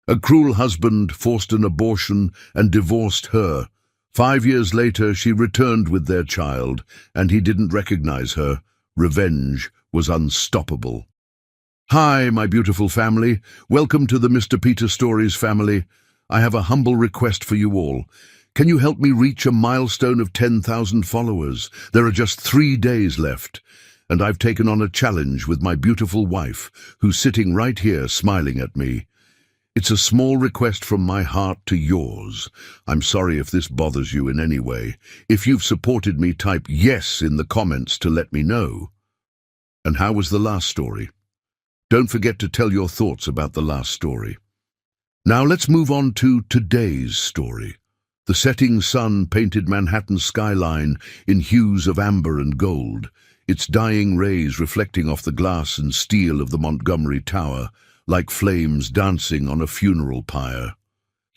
A cruel husband forced an abortion and divorced her. 5 years later, she returned with their child, and he didn't recognize her. Revenge was unstoppable. Hi, my beautiful family. Welcome to the Mr. Peter Stories family. I have a humble request for you all. Can you help me reach a milestone of 10,000 followers? There are just 3 days left, and I've taken on a challenge with my beautiful wife, who's sitting right here smiling at me. It's a small request from my heart to yours. I'm sorry if this bothers you in any way. If you've supported me, type yes in the comments to let me know. And how was the last story? Don't forget to tell your thoughts about the last story. Now let's move on to today's story. The setting sun painted Manhattan's skyline in hues of amber and gold, its dying rays reflecting off the glass and steel of the Montgomery Tower, like flames dancing on a funeral pyre.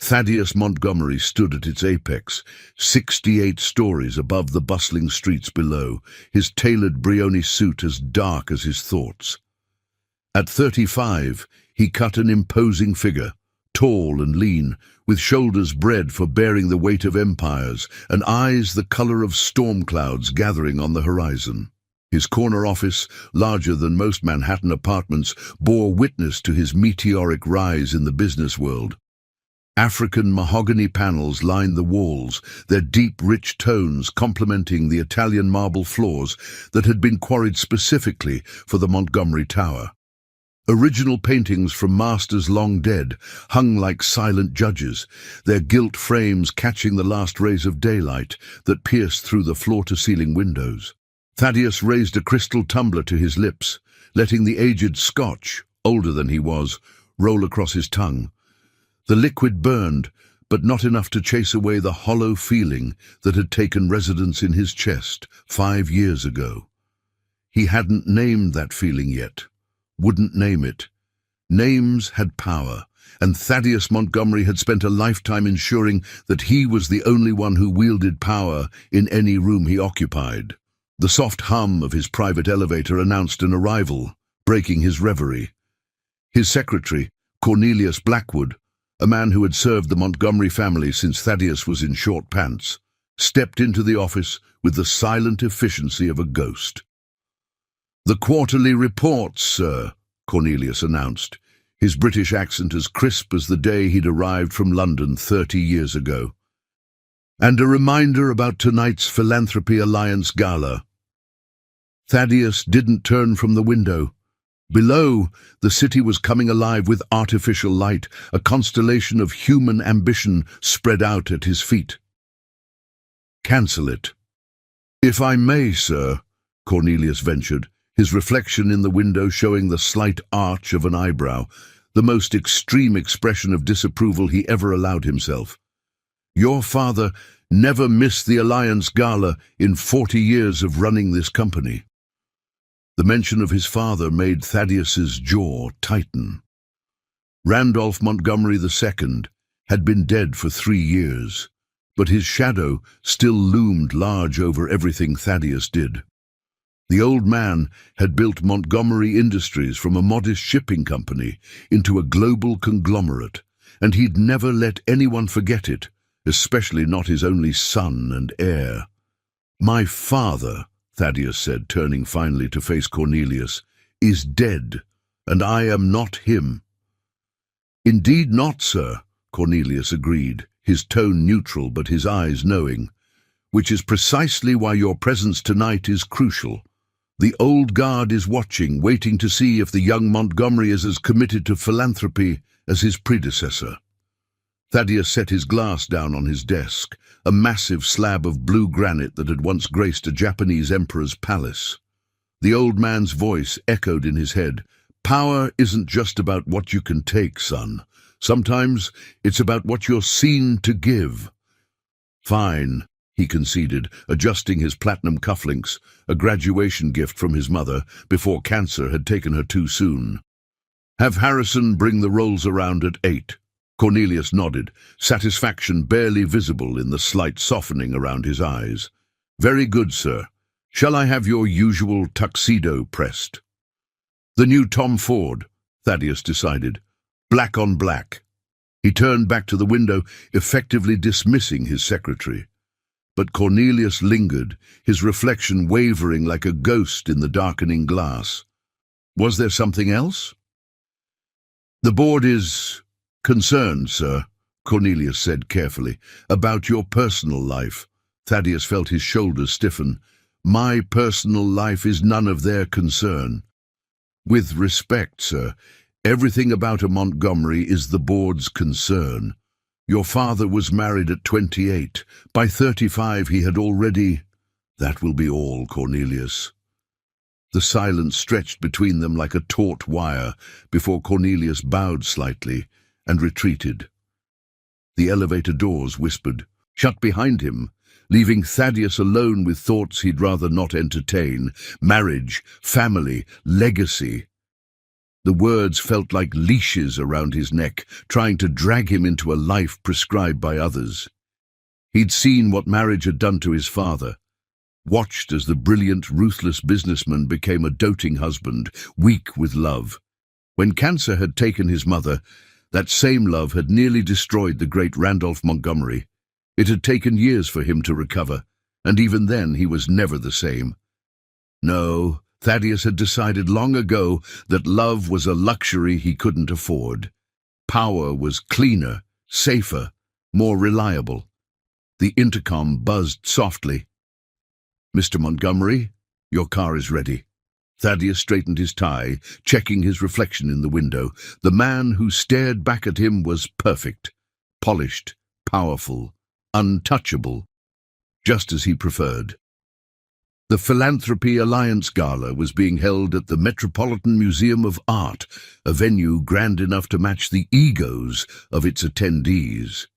Thaddeus Montgomery stood at its apex, 68 stories above the bustling streets below, his tailored Brioni suit as dark as his thoughts. At 35, he cut an imposing figure, tall and lean, with shoulders bred for bearing the weight of empires and eyes the color of storm clouds gathering on the horizon. His corner office, larger than most Manhattan apartments, bore witness to his meteoric rise in the business world. African mahogany panels lined the walls, their deep, rich tones complementing the Italian marble floors that had been quarried specifically for the Montgomery Tower. Original paintings from masters long dead hung like silent judges, their gilt frames catching the last rays of daylight that pierced through the floor-to-ceiling windows. Thaddeus raised a crystal tumbler to his lips, letting the aged Scotch, older than he was, roll across his tongue. The liquid burned, but not enough to chase away the hollow feeling that had taken residence in his chest 5 years ago. He hadn't named that feeling yet. Wouldn't name it. Names had power, and Thaddeus Montgomery had spent a lifetime ensuring that he was the only one who wielded power in any room he occupied. The soft hum of his private elevator announced an arrival, breaking his reverie. His secretary, Cornelius Blackwood, a man who had served the Montgomery family since Thaddeus was in short pants, stepped into the office with the silent efficiency of a ghost. "The quarterly reports, sir," Cornelius announced, his British accent as crisp as the day he'd arrived from London 30 years ago. "And a reminder about tonight's Philanthropy Alliance Gala." Thaddeus didn't turn from the window. Below, the city was coming alive with artificial light, a constellation of human ambition spread out at his feet. "Cancel it." "If I may, sir," Cornelius ventured, his reflection in the window showing the slight arch of an eyebrow, the most extreme expression of disapproval he ever allowed himself. "Your father never missed the Alliance Gala in 40 years of running this company." The mention of his father made Thaddeus's jaw tighten. Randolph Montgomery II had been dead for 3 years, but his shadow still loomed large over everything Thaddeus did. The old man had built Montgomery Industries from a modest shipping company into a global conglomerate, and he'd never let anyone forget it, especially not his only son and heir. "My father," Thaddeus said, turning finally to face Cornelius, "is dead, and I am not him." "Indeed not, sir," Cornelius agreed, his tone neutral but his eyes knowing, "which is precisely why your presence tonight is crucial. The old guard is watching, waiting to see if the young Montgomery is as committed to philanthropy as his predecessor." Thaddeus set his glass down on his desk, a massive slab of blue granite that had once graced a Japanese emperor's palace. The old man's voice echoed in his head. "Power isn't just about what you can take, son. Sometimes it's about what you're seen to give." "Fine," he conceded, adjusting his platinum cufflinks, a graduation gift from his mother before cancer had taken her too soon. "Have Harrison bring the rolls around at 8. Cornelius nodded, satisfaction barely visible in the slight softening around his eyes. "Very good, sir. Shall I have your usual tuxedo pressed?" "The new Tom Ford," Thaddeus decided. "Black on black." He turned back to the window, effectively dismissing his secretary. But Cornelius lingered, his reflection wavering like a ghost in the darkening glass. Was there something else? "The board is concerned, sir," Cornelius said carefully, "about your personal life." Thaddeus felt his shoulders stiffen. "My personal life is none of their concern." "With respect, sir, everything about a Montgomery is the board's concern. Your father was married at 28. By 35 he had already—" "That will be all, Cornelius." The silence stretched between them like a taut wire before Cornelius bowed slightly and retreated. The elevator doors whispered, shut behind him, leaving Thaddeus alone with thoughts he'd rather not entertain. Marriage, family, legacy. The words felt like leashes around his neck, trying to drag him into a life prescribed by others. He'd seen what marriage had done to his father, watched as the brilliant, ruthless businessman became a doting husband, weak with love. When cancer had taken his mother, that same love had nearly destroyed the great Randolph Montgomery. It had taken years for him to recover, and even then he was never the same. No, Thaddeus had decided long ago that love was a luxury he couldn't afford. Power was cleaner, safer, more reliable. The intercom buzzed softly. "Mr. Montgomery, your car is ready." Thaddeus straightened his tie, checking his reflection in the window. The man who stared back at him was perfect, polished, powerful, untouchable, just as he preferred. The Philanthropy Alliance Gala was being held at the Metropolitan Museum of Art, a venue grand enough to match the egos of its attendees.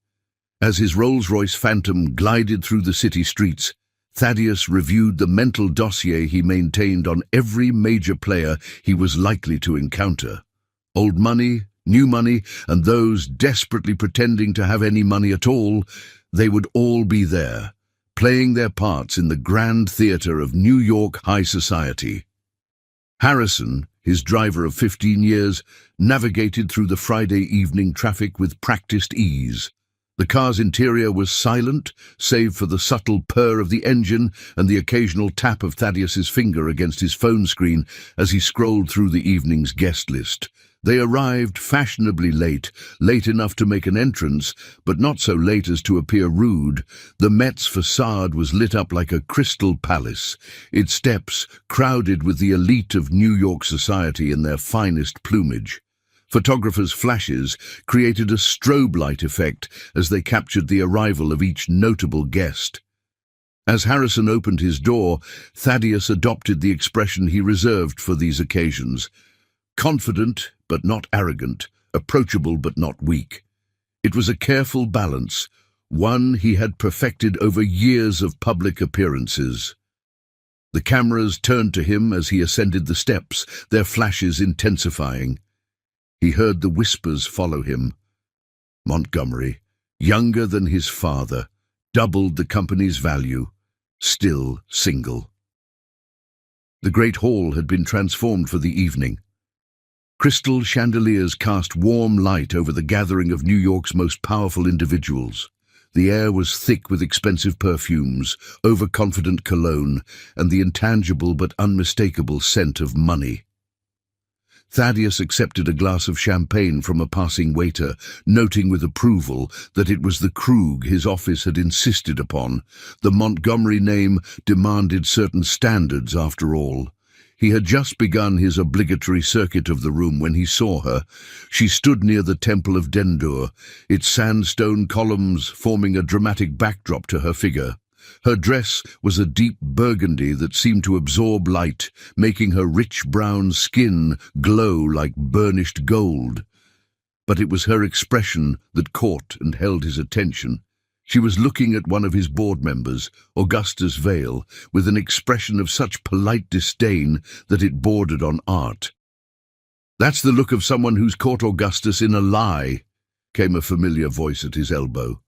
As his Rolls-Royce Phantom glided through the city streets, Thaddeus reviewed the mental dossier he maintained on every major player he was likely to encounter. Old money, new money, and those desperately pretending to have any money at all, they would all be there, playing their parts in the grand theater of New York high society. Harrison, his driver of 15 years, navigated through the Friday evening traffic with practiced ease. The car's interior was silent, save for the subtle purr of the engine and the occasional tap of Thaddeus's finger against his phone screen as he scrolled through the evening's guest list. They arrived fashionably late, late enough to make an entrance, but not so late as to appear rude. The Met's facade was lit up like a crystal palace, its steps crowded with the elite of New York society in their finest plumage. Photographers' flashes created a strobe light effect as they captured the arrival of each notable guest. As Harrison opened his door, Thaddeus adopted the expression he reserved for these occasions. Confident but not arrogant, approachable but not weak. It was a careful balance, one he had perfected over years of public appearances. The cameras turned to him as he ascended the steps, their flashes intensifying. He heard the whispers follow him. Montgomery, younger than his father, doubled the company's value, still single. The great hall had been transformed for the evening. Crystal chandeliers cast warm light over the gathering of New York's most powerful individuals. The air was thick with expensive perfumes, overconfident cologne, and the intangible but unmistakable scent of money. Thaddeus accepted a glass of champagne from a passing waiter, noting with approval that it was the Krug his office had insisted upon. The Montgomery name demanded certain standards after all. He had just begun his obligatory circuit of the room when he saw her. She stood near the Temple of Dendur, its sandstone columns forming a dramatic backdrop to her figure. Her dress was a deep burgundy that seemed to absorb light, making her rich brown skin glow like burnished gold. But it was her expression that caught and held his attention. She was looking at one of his board members, Augustus Vail, with an expression of such polite disdain that it bordered on art. "That's the look of someone who's caught Augustus in a lie," came a familiar voice at his elbow.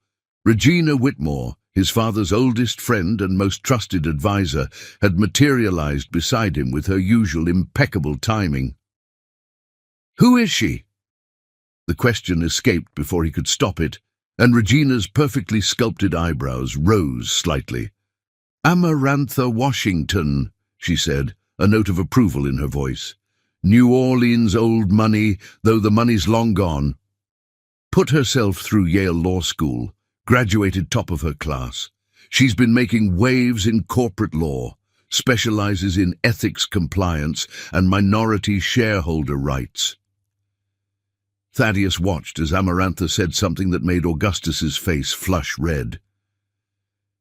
Regina Whitmore, his father's oldest friend and most trusted advisor, had materialized beside him with her usual impeccable timing. "Who is she?" The question escaped before he could stop it, and Regina's perfectly sculpted eyebrows rose slightly. "Amarantha Washington," she said, a note of approval in her voice. "New Orleans old money, though the money's long gone. Put herself through Yale Law School, graduated top of her class. She's been making waves in corporate law, specializes in ethics compliance and minority shareholder rights." Thaddeus watched as Amarantha said something that made Augustus's face flush red.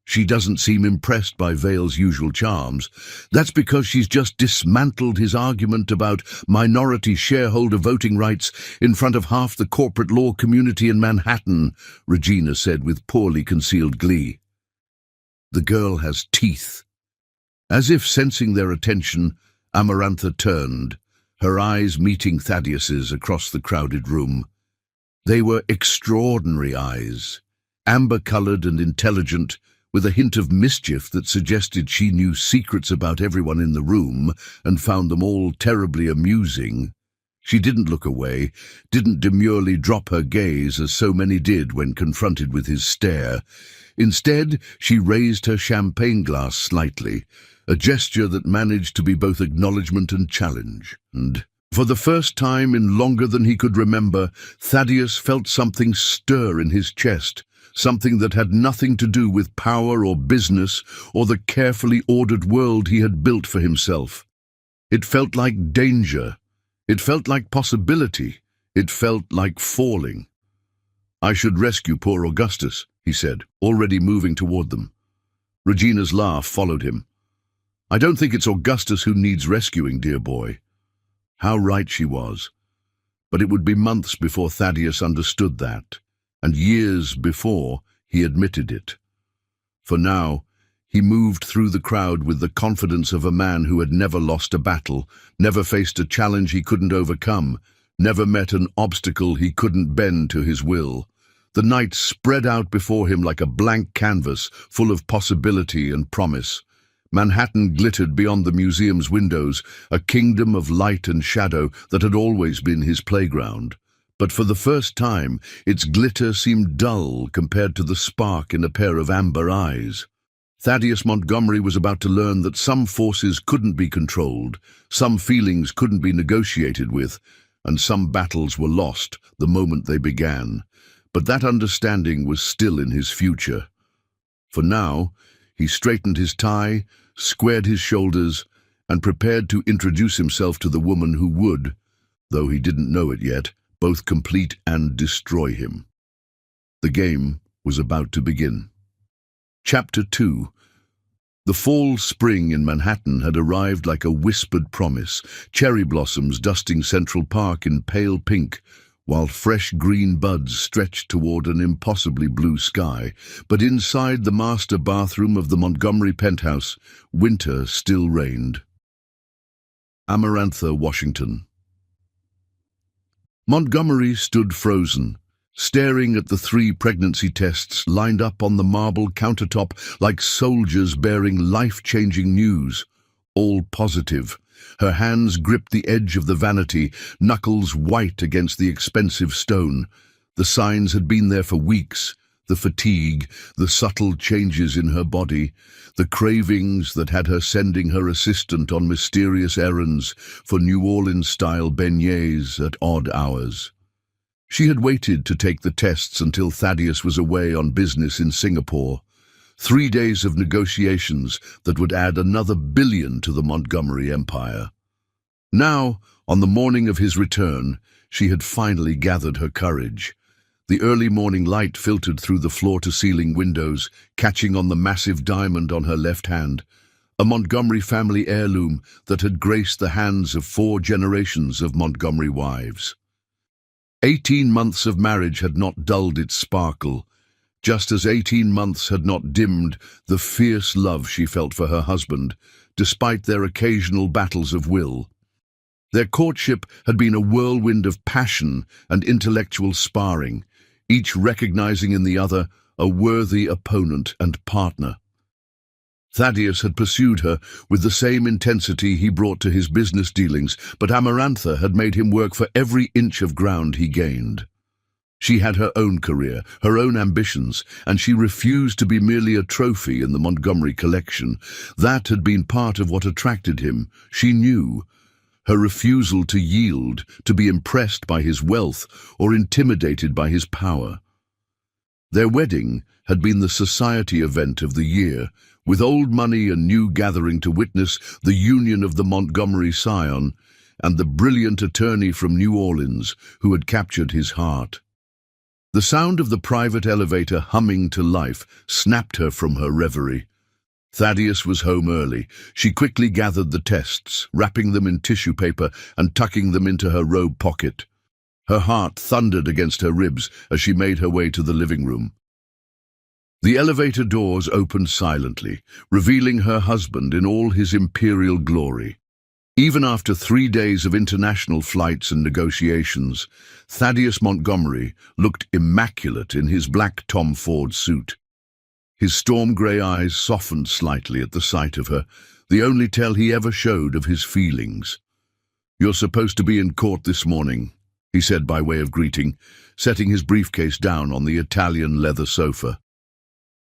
"She doesn't seem impressed by Vale's usual charms. That's because she's just dismantled his argument about minority shareholder voting rights in front of half the corporate law community in Manhattan," Regina said with poorly concealed glee. "The girl has teeth." As if sensing their attention, Amarantha turned, her eyes meeting Thaddeus's across the crowded room. They were extraordinary eyes, amber-colored and intelligent, with a hint of mischief that suggested she knew secrets about everyone in the room and found them all terribly amusing. She didn't look away, didn't demurely drop her gaze as so many did when confronted with his stare. Instead, she raised her champagne glass slightly, a gesture that managed to be both acknowledgement and challenge. And for the first time in longer than he could remember, Thaddeus felt something stir in his chest, something that had nothing to do with power or business or the carefully ordered world he had built for himself. It felt like danger. It felt like possibility. It felt like falling. "I should rescue poor Augustus," he said, already moving toward them. Regina's laugh followed him. "I don't think it's Augustus who needs rescuing, dear boy." How right she was. But it would be months before Thaddeus understood that, and years before he admitted it. For now, he moved through the crowd with the confidence of a man who had never lost a battle, never faced a challenge he couldn't overcome, never met an obstacle he couldn't bend to his will. The night spread out before him like a blank canvas full of possibility and promise. Manhattan glittered beyond the museum's windows, a kingdom of light and shadow that had always been his playground. But for the first time, its glitter seemed dull compared to the spark in a pair of amber eyes. Thaddeus Montgomery was about to learn that some forces couldn't be controlled, some feelings couldn't be negotiated with, and some battles were lost the moment they began. But that understanding was still in his future. For now, he straightened his tie, squared his shoulders, and prepared to introduce himself to the woman who would, though he didn't know it yet, both complete and destroy him. The game was about to begin. Chapter 2. The fall spring in Manhattan had arrived like a whispered promise, cherry blossoms dusting Central Park in pale pink, while fresh green buds stretched toward an impossibly blue sky. But inside the master bathroom of the Montgomery penthouse, winter still reigned. Amarantha Washington. Montgomery stood frozen, staring at the 3 pregnancy tests lined up on the marble countertop like soldiers bearing life-changing news, all positive. Her hands gripped the edge of the vanity, knuckles white against the expensive stone. The signs had been there for weeks, the fatigue, the subtle changes in her body, the cravings that had her sending her assistant on mysterious errands for New Orleans-style beignets at odd hours. She had waited to take the tests until Thaddeus was away on business in Singapore. 3 days of negotiations that would add another billion to the Montgomery empire. Now, on the morning of his return, she had finally gathered her courage. The early morning light filtered through the floor-to-ceiling windows, catching on the massive diamond on her left hand, a Montgomery family heirloom that had graced the hands of 4 generations of Montgomery wives. 18 months of marriage had not dulled its sparkle, just as 18 months had not dimmed the fierce love she felt for her husband, despite their occasional battles of will. Their courtship had been a whirlwind of passion and intellectual sparring, each recognizing in the other a worthy opponent and partner. Thaddeus had pursued her with the same intensity he brought to his business dealings, but Amarantha had made him work for every inch of ground he gained. She had her own career, her own ambitions, and she refused to be merely a trophy in the Montgomery collection. That had been part of what attracted him. She knew. Her refusal to yield, to be impressed by his wealth or intimidated by his power. Their wedding had been the society event of the year, with old money and new gathering to witness the union of the Montgomery scion and the brilliant attorney from New Orleans who had captured his heart. The sound of the private elevator humming to life snapped her from her reverie. Thaddeus was home early. She quickly gathered the tests, wrapping them in tissue paper and tucking them into her robe pocket. Her heart thundered against her ribs as she made her way to the living room. The elevator doors opened silently, revealing her husband in all his imperial glory. Even after 3 days of international flights and negotiations, Thaddeus Montgomery looked immaculate in his black Tom Ford suit. His storm-grey eyes softened slightly at the sight of her, the only tell he ever showed of his feelings. "You're supposed to be in court this morning," he said by way of greeting, setting his briefcase down on the Italian leather sofa.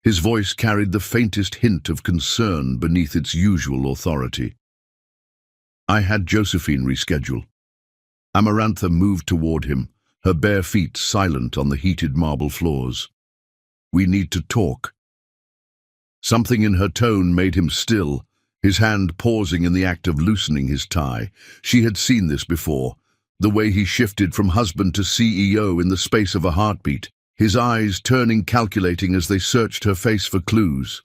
His voice carried the faintest hint of concern beneath its usual authority. "I had Josephine reschedule." Amarantha moved toward him, her bare feet silent on the heated marble floors. "We need to talk." Something in her tone made him still, his hand pausing in the act of loosening his tie. She had seen this before, the way he shifted from husband to CEO in the space of a heartbeat, his eyes turning calculating as they searched her face for clues.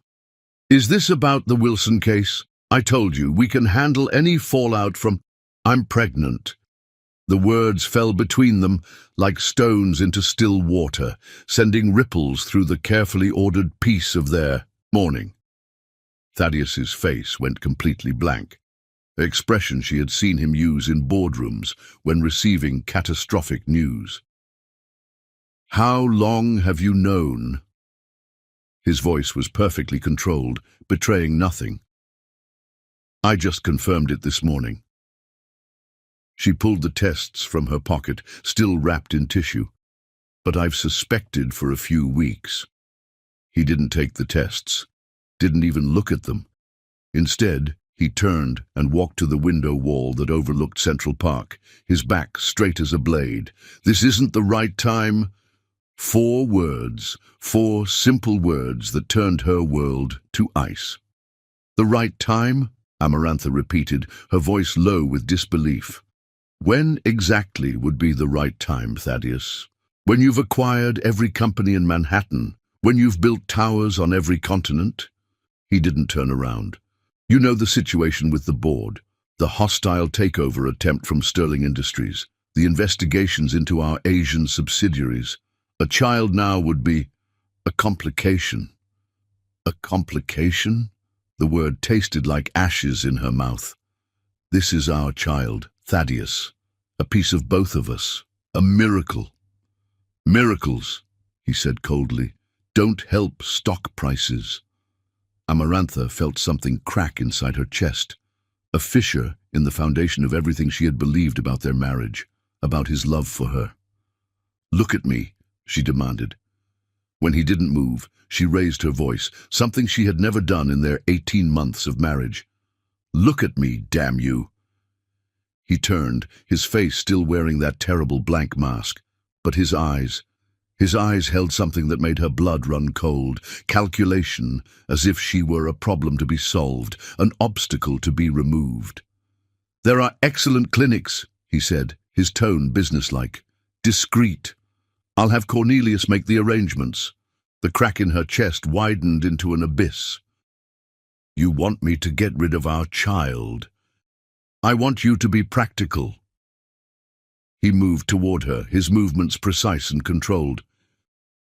"Is this about the Wilson case? I told you, we can handle any fallout from—" "I'm pregnant." The words fell between them like stones into still water, sending ripples through the carefully ordered peace of their morning. Thaddeus's face went completely blank, the expression she had seen him use in boardrooms when receiving catastrophic news. "How long have you known?" His voice was perfectly controlled, betraying nothing. "I just confirmed it this morning." She pulled the tests from her pocket, still wrapped in tissue. "But I've suspected for a few weeks." He didn't take the tests, didn't even look at them. Instead, he turned and walked to the window wall that overlooked Central Park, his back straight as a blade. "This isn't the right time." 4 words, 4 simple words that turned her world to ice. "The right time?" Amarantha repeated, her voice low with disbelief. "When exactly would be the right time, Thaddeus? When you've acquired every company in Manhattan? When you've built towers on every continent?" He didn't turn around. "You know the situation with the board, the hostile takeover attempt from Sterling Industries, the investigations into our Asian subsidiaries. A child now would be a complication." "A complication?" The word tasted like ashes in her mouth. "This is our child, Thaddeus. A piece of both of us. A miracle." "Miracles," he said coldly, "don't help stock prices." Amarantha felt something crack inside her chest, a fissure in the foundation of everything she had believed about their marriage, about his love for her. "Look at me," she demanded. When he didn't move, she raised her voice, something she had never done in their 18 months of marriage. "Look at me, damn you." He turned, his face still wearing that terrible blank mask, but his eyes held something that made her blood run cold, calculation, as if she were a problem to be solved, an obstacle to be removed. "There are excellent clinics," he said, his tone businesslike, discreet. "I'll have Cornelius make the arrangements." The crack in her chest widened into an abyss. "You want me to get rid of our child. I want you to be practical." He moved toward her, his movements precise and controlled.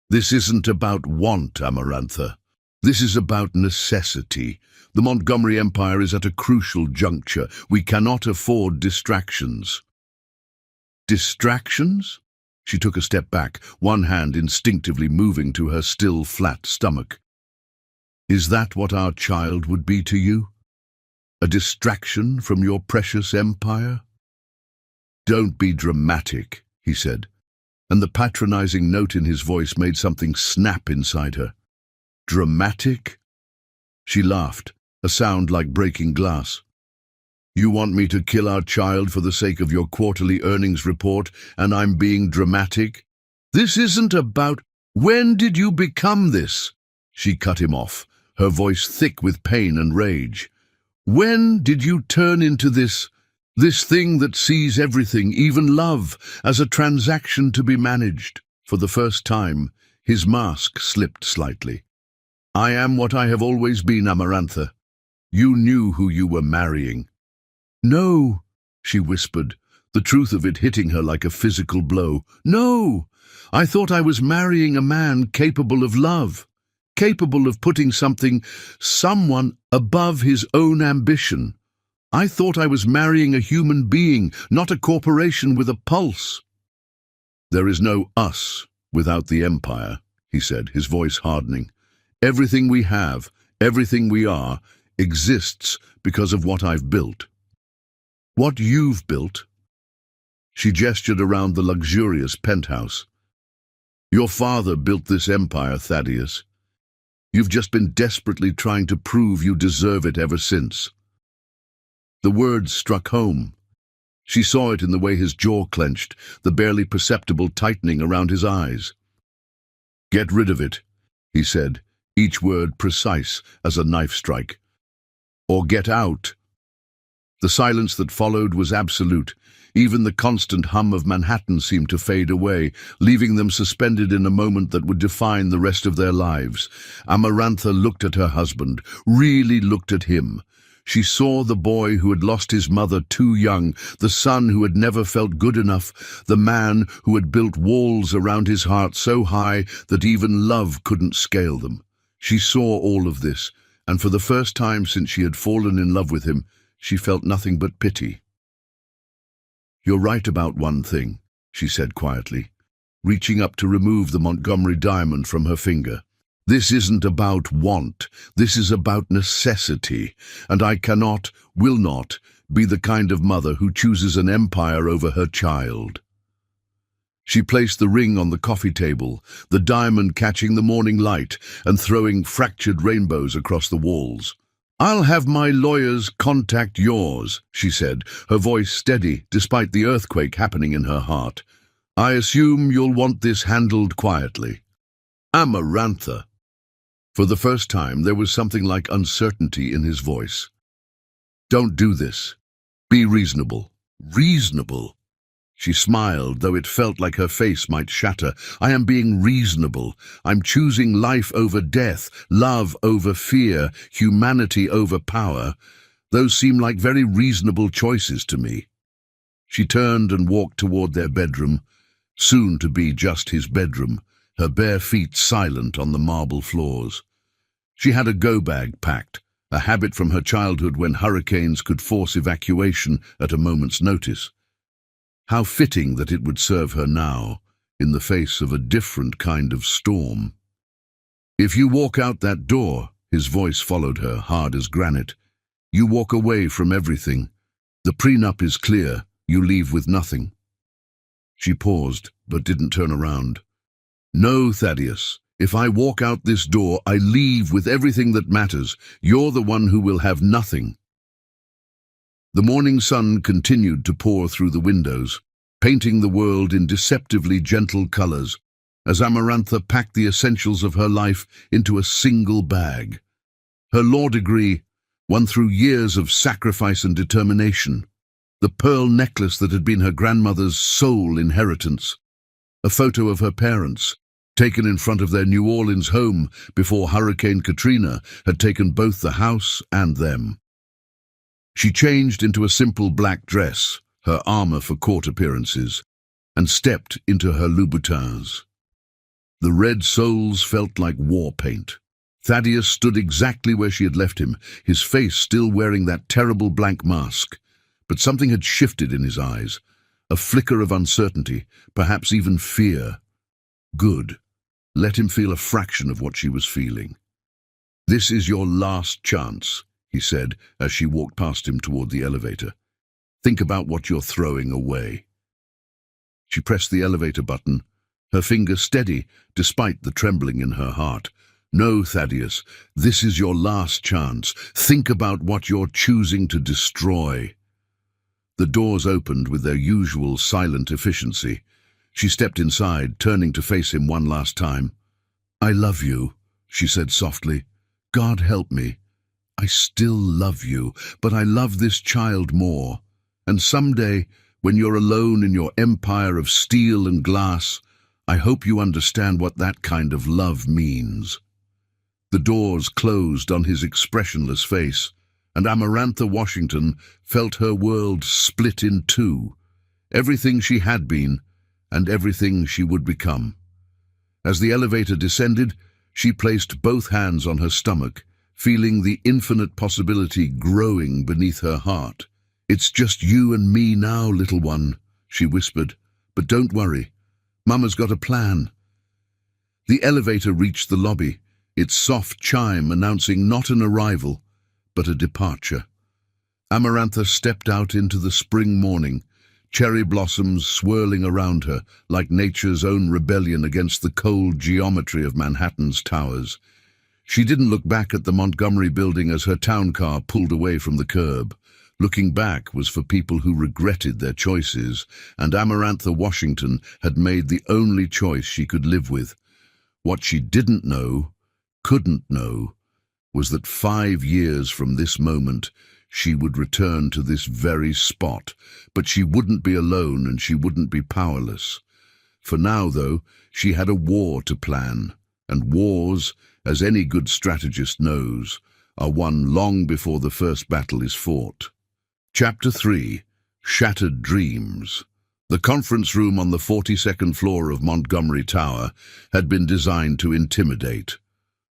"This isn't about want, Amarantha. This is about necessity. The Montgomery Empire is at a crucial juncture. We cannot afford distractions." "Distractions?" She took a step back, one hand instinctively moving to her still flat stomach. "Is that what our child would be to you? A distraction from your precious empire?" "Don't be dramatic," he said. and the patronizing note in his voice made something snap inside her. Dramatic? She laughed, a sound like breaking glass. You want me to kill our child for the sake of your quarterly earnings report, and I'm being dramatic? This isn't about— When did you become this? She cut him off, her voice thick with pain and rage. When did you turn into this thing that sees everything, even love, as a transaction to be managed? For the first time, his mask slipped slightly. I am what I have always been, Amarantha. You knew who you were marrying. No, she whispered, the truth of it hitting her like a physical blow. No, I thought I was marrying a man capable of love, capable of putting someone above his own ambition. I thought I was marrying a human being, not a corporation with a pulse. There is no us without the empire, he said, his voice hardening. Everything we have, everything we are, exists because of what I've built. What you've built? She gestured around the luxurious penthouse. Your father built this empire, Thaddeus. You've just been desperately trying to prove you deserve it ever since. The words struck home. She saw it in the way his jaw clenched, the barely perceptible tightening around his eyes. Get rid of it, he said, each word precise as a knife strike. Or get out. The silence that followed was absolute. Even the constant hum of Manhattan seemed to fade away, leaving them suspended in a moment that would define the rest of their lives. Amarantha looked at her husband, really looked at him. She saw the boy who had lost his mother too young, the son who had never felt good enough, the man who had built walls around his heart so high that even love couldn't scale them. She saw all of this, and for the first time since she had fallen in love with him, she felt nothing but pity. You're right about one thing, she said quietly, reaching up to remove the Montgomery diamond from her finger. This isn't about want, this is about necessity, and I cannot, will not, be the kind of mother who chooses an empire over her child. She placed the ring on the coffee table, the diamond catching the morning light and throwing fractured rainbows across the walls. I'll have my lawyers contact yours, she said, her voice steady despite the earthquake happening in her heart. I assume you'll want this handled quietly. Amarantha. For the first time, there was something like uncertainty in his voice. Don't do this. Be reasonable. Reasonable. She smiled, though it felt like her face might shatter. I am being reasonable. I'm choosing life over death, love over fear, humanity over power. Those seem like very reasonable choices to me. She turned and walked toward their bedroom, soon to be just his bedroom, her bare feet silent on the marble floors. She had a go-bag packed, a habit from her childhood when hurricanes could force evacuation at a moment's notice. How fitting that it would serve her now, in the face of a different kind of storm. If you walk out that door, his voice followed her, hard as granite, you walk away from everything. The prenup is clear, you leave with nothing. She paused, but didn't turn around. No, Thaddeus, if I walk out this door, I leave with everything that matters. You're the one who will have nothing. The morning sun continued to pour through the windows, painting the world in deceptively gentle colors, as Amarantha packed the essentials of her life into a single bag. Her law degree, won through years of sacrifice and determination, the pearl necklace that had been her grandmother's sole inheritance, a photo of her parents, taken in front of their New Orleans home before Hurricane Katrina had taken both the house and them. She changed into a simple black dress, her armor for court appearances, and stepped into her Louboutins. The red soles felt like war paint. Thaddeus stood exactly where she had left him, his face still wearing that terrible blank mask. But something had shifted in his eyes, a flicker of uncertainty, perhaps even fear. Good. Let him feel a fraction of what she was feeling. This is your last chance, he said as she walked past him toward the elevator. Think about what you're throwing away. She pressed the elevator button, her finger steady despite the trembling in her heart. "No, Thaddeus, this is your last chance. Think about what you're choosing to destroy." The doors opened with their usual silent efficiency. She stepped inside, turning to face him one last time. "I love you," she said softly. "God help me. I still love you, but I love this child more. And someday, when you're alone in your empire of steel and glass, I hope you understand what that kind of love means." The doors closed on his expressionless face, and Amarantha Washington felt her world split in two, everything she had been and everything she would become. As the elevator descended, she placed both hands on her stomach, feeling the infinite possibility growing beneath her heart. "It's just you and me now, little one," she whispered. "But don't worry. Mama's got a plan." The elevator reached the lobby, its soft chime announcing not an arrival, but a departure. Amarantha stepped out into the spring morning, cherry blossoms swirling around her like nature's own rebellion against the cold geometry of Manhattan's towers. She didn't look back at the Montgomery building as her town car pulled away from the curb. Looking back was for people who regretted their choices, and Amarantha Washington had made the only choice she could live with. What she didn't know, couldn't know, was that 5 years from this moment, she would return to this very spot, but she wouldn't be alone and she wouldn't be powerless. For now, though, she had a war to plan, and wars, as any good strategist knows, are won long before the first battle is fought. Chapter 3. Shattered Dreams. The conference room on the 42nd floor of Montgomery Tower had been designed to intimidate.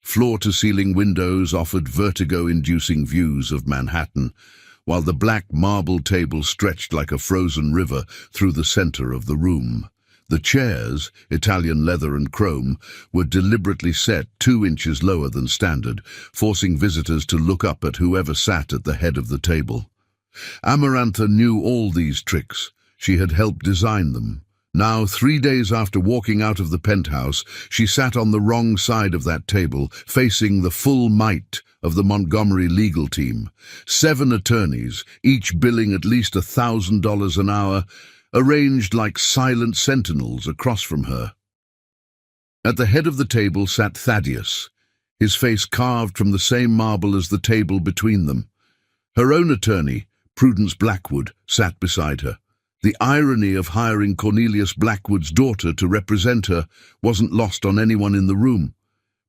Floor-to-ceiling windows offered vertigo-inducing views of Manhattan, while the black marble table stretched like a frozen river through the center of the room. The chairs, Italian leather and chrome, were deliberately set 2 inches lower than standard, forcing visitors to look up at whoever sat at the head of the table. Amarantha knew all these tricks. She had helped design them. Now, 3 days after walking out of the penthouse, she sat on the wrong side of that table, facing the full might of the Montgomery legal team. 7 attorneys, each billing at least $1,000 an hour, arranged like silent sentinels across from her. At the head of the table sat Thaddeus, his face carved from the same marble as the table between them. Her own attorney, Prudence Blackwood, sat beside her. The irony of hiring Cornelius Blackwood's daughter to represent her wasn't lost on anyone in the room.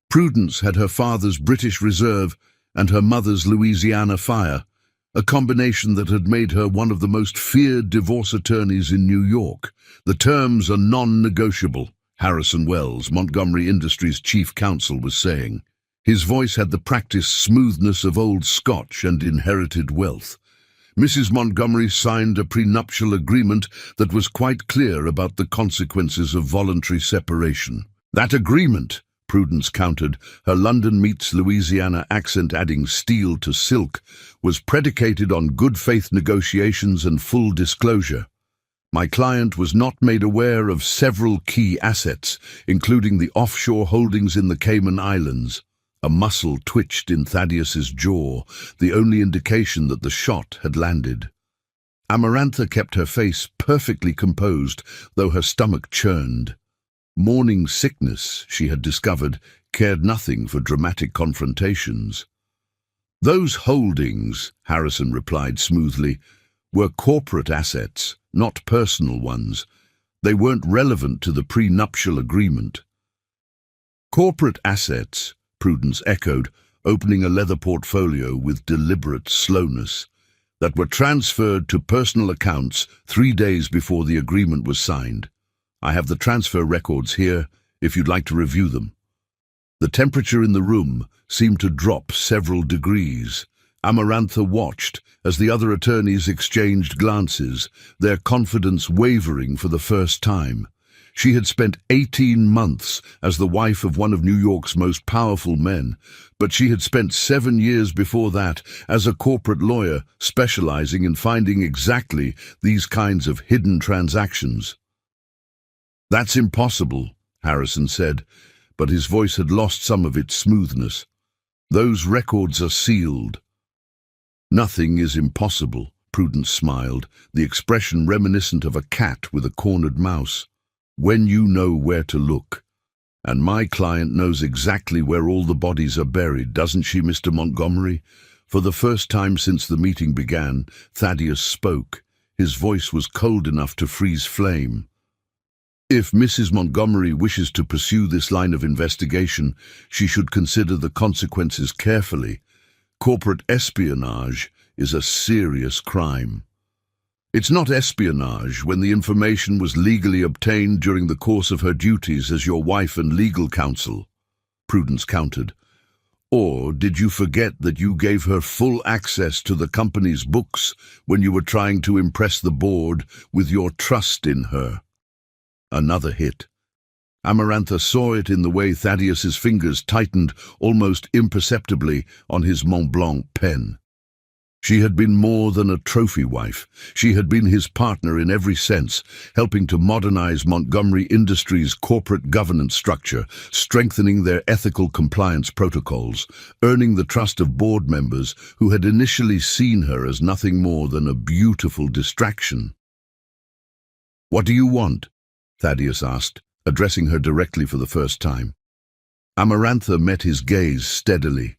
Prudence had her father's British Reserve and her mother's Louisiana Fire, a combination that had made her one of the most feared divorce attorneys in New York. "The terms are non-negotiable," Harrison Wells, Montgomery Industries' chief counsel, was saying. His voice had the practiced smoothness of old Scotch and inherited wealth. Mrs. Montgomery signed a prenuptial agreement that was quite clear about the consequences of voluntary separation. "That agreement," Prudence countered, her London meets Louisiana accent adding steel to silk, "was predicated on good faith negotiations and full disclosure. My client was not made aware of several key assets, including the offshore holdings in the Cayman Islands." A muscle twitched in Thaddeus's jaw, the only indication that the shot had landed. Amarantha kept her face perfectly composed, though her stomach churned. Morning sickness, she had discovered, cared nothing for dramatic confrontations. "Those holdings," Harrison replied smoothly, "were corporate assets, not personal ones. They weren't relevant to the prenuptial agreement." "Corporate assets," Prudence echoed, opening a leather portfolio with deliberate slowness, "that were transferred to personal accounts 3 days before the agreement was signed. I have the transfer records here, if you'd like to review them." The temperature in the room seemed to drop several degrees. Amarantha watched as the other attorneys exchanged glances, their confidence wavering for the first time. She had spent 18 months as the wife of one of New York's most powerful men, but she had spent 7 years before that as a corporate lawyer specializing in finding exactly these kinds of hidden transactions. "That's impossible," Harrison said, but his voice had lost some of its smoothness. "Those records are sealed." "Nothing is impossible," Prudence smiled, the expression reminiscent of a cat with a cornered mouse. "When you know where to look. And my client knows exactly where all the bodies are buried, doesn't she, Mr. Montgomery?" For the first time since the meeting began, Thaddeus spoke. His voice was cold enough to freeze flame. "If Mrs. Montgomery wishes to pursue this line of investigation, she should consider the consequences carefully. Corporate espionage is a serious crime." "It's not espionage when the information was legally obtained during the course of her duties as your wife and legal counsel," Prudence countered. "Or did you forget that you gave her full access to the company's books when you were trying to impress the board with your trust in her?" Another hit. Amarantha saw it in the way Thaddeus's fingers tightened almost imperceptibly on his Mont Blanc pen. She had been more than a trophy wife. She had been his partner in every sense, helping to modernize Montgomery Industries' corporate governance structure, strengthening their ethical compliance protocols, earning the trust of board members who had initially seen her as nothing more than a beautiful distraction. "What do you want?" Thaddeus asked, addressing her directly for the first time. Amarantha met his gaze steadily.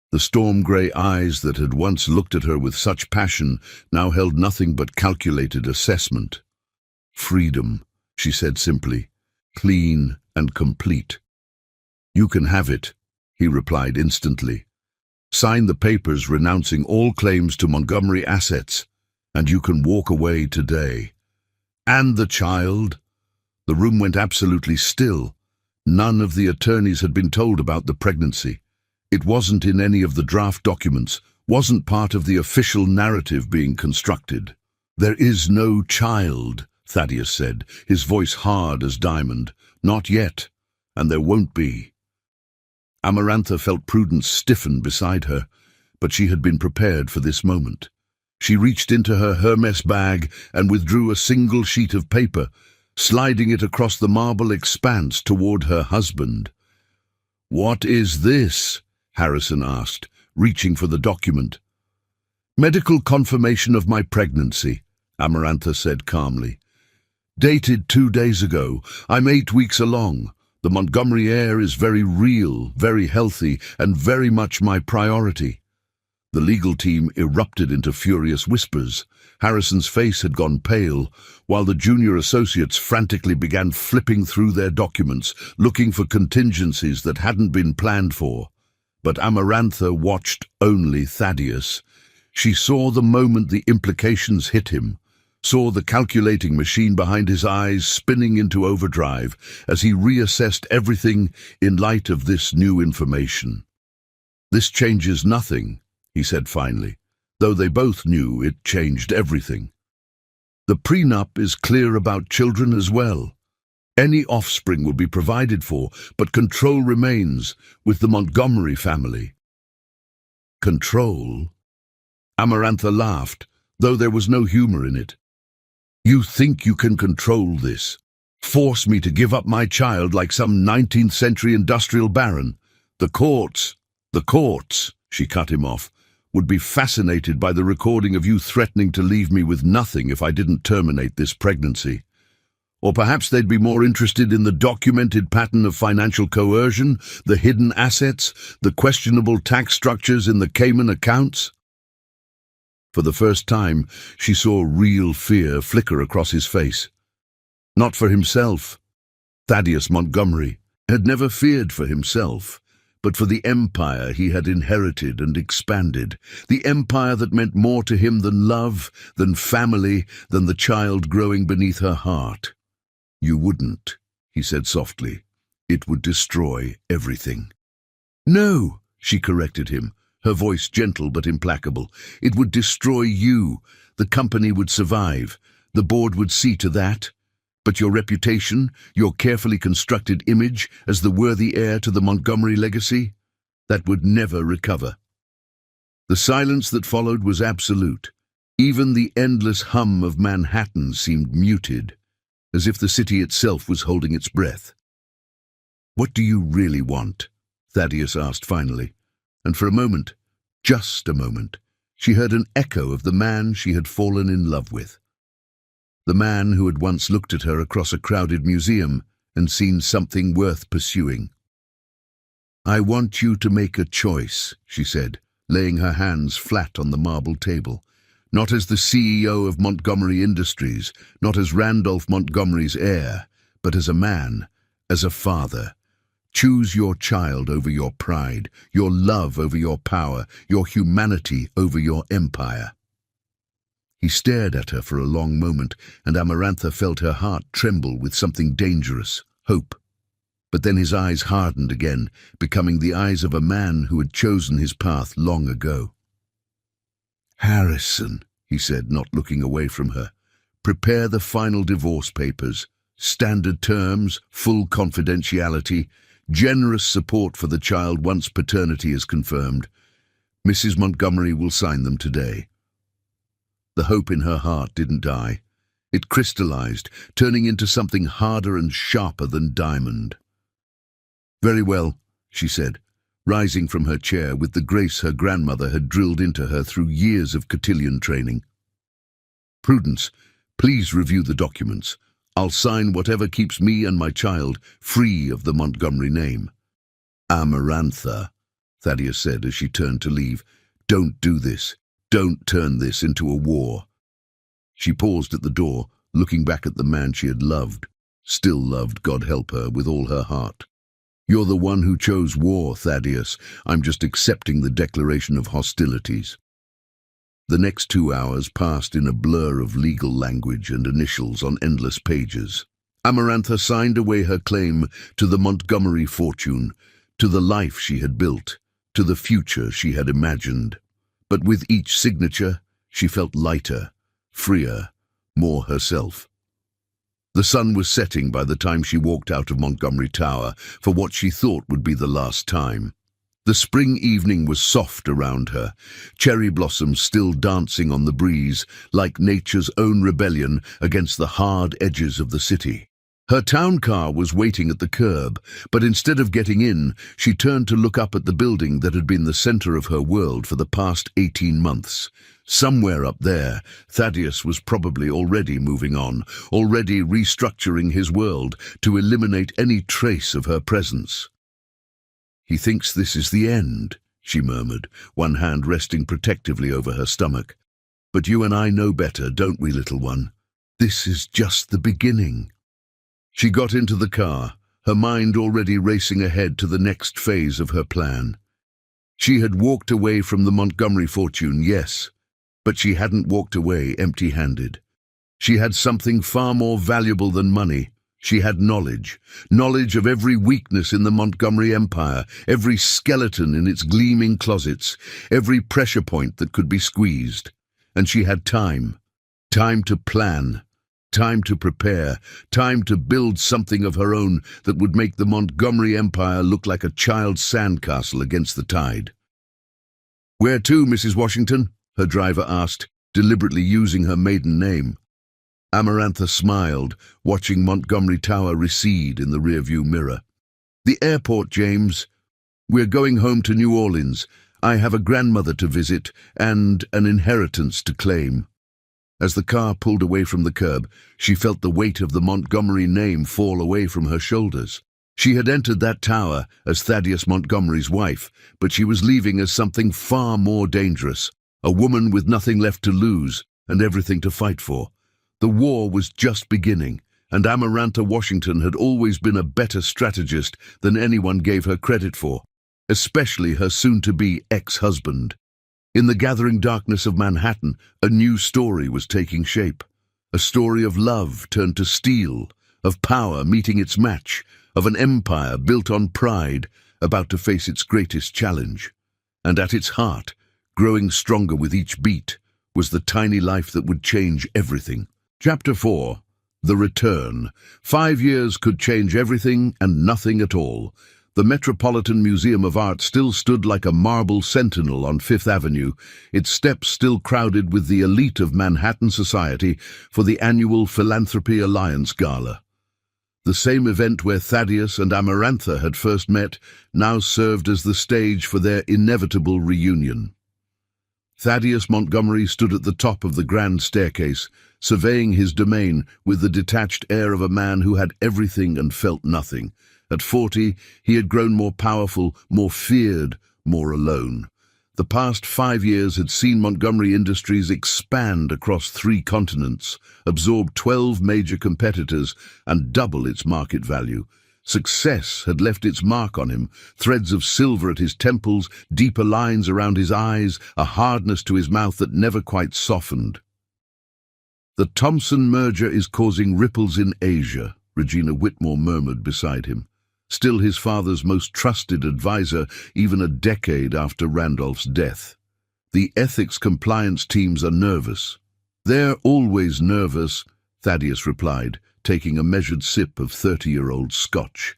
The storm-grey eyes that had once looked at her with such passion now held nothing but calculated assessment. "Freedom," she said simply, "clean and complete." "You can have it," he replied instantly. "Sign the papers renouncing all claims to Montgomery assets, and you can walk away today." "And the child?" The room went absolutely still. None of the attorneys had been told about the pregnancy. It wasn't in any of the draft documents, wasn't part of the official narrative being constructed. "There is no child," Thaddeus said, his voice hard as diamond. "Not yet, and there won't be." Amarantha felt Prudence stiffen beside her, but she had been prepared for this moment. She reached into her Hermes bag and withdrew a single sheet of paper, sliding it across the marble expanse toward her husband. "What is this?" Harrison asked, reaching for the document. "Medical confirmation of my pregnancy," Amarantha said calmly. "Dated 2 days ago. I'm 8 weeks along. The Montgomery heir is very real, very healthy, and very much my priority." The legal team erupted into furious whispers. Harrison's face had gone pale, while the junior associates frantically began flipping through their documents, looking for contingencies that hadn't been planned for. But Amarantha watched only Thaddeus. She saw the moment the implications hit him, saw the calculating machine behind his eyes spinning into overdrive as he reassessed everything in light of this new information. "This changes nothing," he said finally, though they both knew it changed everything. "The prenup is clear about children as well. Any offspring will be provided for, but control remains with the Montgomery family." "Control?" Amarantha laughed, though there was no humor in it. "You think you can control this? Force me to give up my child like some 19th century industrial baron? The courts, she cut him off, would be fascinated by the recording of you threatening to leave me with nothing if I didn't terminate this pregnancy. Or perhaps they'd be more interested in the documented pattern of financial coercion, the hidden assets, the questionable tax structures in the Cayman accounts." For the first time, she saw real fear flicker across his face. Not for himself. Thaddeus Montgomery had never feared for himself, but for the empire he had inherited and expanded, the empire that meant more to him than love, than family, than the child growing beneath her heart. "You wouldn't," he said softly. "It would destroy everything." "No," she corrected him, her voice gentle but implacable. "It would destroy you. The company would survive. The board would see to that. But your reputation, your carefully constructed image as the worthy heir to the Montgomery legacy, that would never recover." The silence that followed was absolute. Even the endless hum of Manhattan seemed muted, as if the city itself was holding its breath. "What do you really want?" Thaddeus asked finally, and for a moment, just a moment, she heard an echo of the man she had fallen in love with. The man who had once looked at her across a crowded museum and seen something worth pursuing. "I want you to make a choice," she said, laying her hands flat on the marble table. "Not as the CEO of Montgomery Industries, not as Randolph Montgomery's heir, but as a man, as a father. Choose your child over your pride, your love over your power, your humanity over your empire." He stared at her for a long moment, and Amarantha felt her heart tremble with something dangerous, hope. But then his eyes hardened again, becoming the eyes of a man who had chosen his path long ago. "Harrison," he said, not looking away from her, "prepare the final divorce papers. Standard terms, full confidentiality, generous support for the child once paternity is confirmed. Mrs. Montgomery will sign them today." The hope in her heart didn't die. It crystallized, turning into something harder and sharper than diamond. "Very well," she said, rising from her chair with the grace her grandmother had drilled into her through years of cotillion training. "Prudence, please review the documents. I'll sign whatever keeps me and my child free of the Montgomery name." "Amarantha," Thaddeus said as she turned to leave, "don't do this. Don't turn this into a war." She paused at the door, looking back at the man she had loved, still loved, God help her, with all her heart. "You're the one who chose war, Thaddeus. I'm just accepting the declaration of hostilities." The next 2 hours passed in a blur of legal language and initials on endless pages. Amarantha signed away her claim to the Montgomery fortune, to the life she had built, to the future she had imagined. But with each signature, she felt lighter, freer, more herself. The sun was setting by the time she walked out of Montgomery Tower for what she thought would be the last time. The spring evening was soft around her, cherry blossoms still dancing on the breeze, like nature's own rebellion against the hard edges of the city. Her town car was waiting at the curb, but instead of getting in, she turned to look up at the building that had been the center of her world for the past 18 months. Somewhere up there, Thaddeus was probably already moving on, already restructuring his world to eliminate any trace of her presence. "He thinks this is the end," she murmured, one hand resting protectively over her stomach. "But you and I know better, don't we, little one? This is just the beginning." She got into the car, her mind already racing ahead to the next phase of her plan. She had walked away from the Montgomery fortune, yes, but she hadn't walked away empty-handed. She had something far more valuable than money. She had knowledge, knowledge of every weakness in the Montgomery Empire, every skeleton in its gleaming closets, every pressure point that could be squeezed. And she had time, time to plan, time to prepare, time to build something of her own that would make the Montgomery Empire look like a child's sandcastle against the tide. "Where to, Mrs. Washington?" her driver asked, deliberately using her maiden name. Amarantha smiled, watching Montgomery Tower recede in the rearview mirror. "The airport, James. We're going home to New Orleans. I have a grandmother to visit and an inheritance to claim." As the car pulled away from the curb, she felt the weight of the Montgomery name fall away from her shoulders. She had entered that tower as Thaddeus Montgomery's wife, but she was leaving as something far more dangerous, a woman with nothing left to lose and everything to fight for. The war was just beginning, and Amarantha Washington had always been a better strategist than anyone gave her credit for, especially her soon-to-be ex-husband. In the gathering darkness of Manhattan, a new story was taking shape. A story of love turned to steel, of power meeting its match, of an empire built on pride, about to face its greatest challenge. And at its heart, growing stronger with each beat, was the tiny life that would change everything. Chapter 4. The Return. 5 years could change everything and nothing at all. The Metropolitan Museum of Art still stood like a marble sentinel on Fifth Avenue, its steps still crowded with the elite of Manhattan society for the annual Philanthropy Alliance Gala. The same event where Thaddeus and Amarantha had first met now served as the stage for their inevitable reunion. Thaddeus Montgomery stood at the top of the grand staircase, surveying his domain with the detached air of a man who had everything and felt nothing. At 40, he had grown more powerful, more feared, more alone. The past 5 years had seen Montgomery Industries expand across 3 continents, absorb 12 major competitors, and double its market value. Success had left its mark on him, threads of silver at his temples, deeper lines around his eyes, a hardness to his mouth that never quite softened. "The Thomson merger is causing ripples in Asia," Regina Whitmore murmured beside him. Still his father's most trusted advisor, even a decade after Randolph's death. "The ethics compliance teams are nervous." "They're always nervous," Thaddeus replied, taking a measured sip of 30-year-old scotch.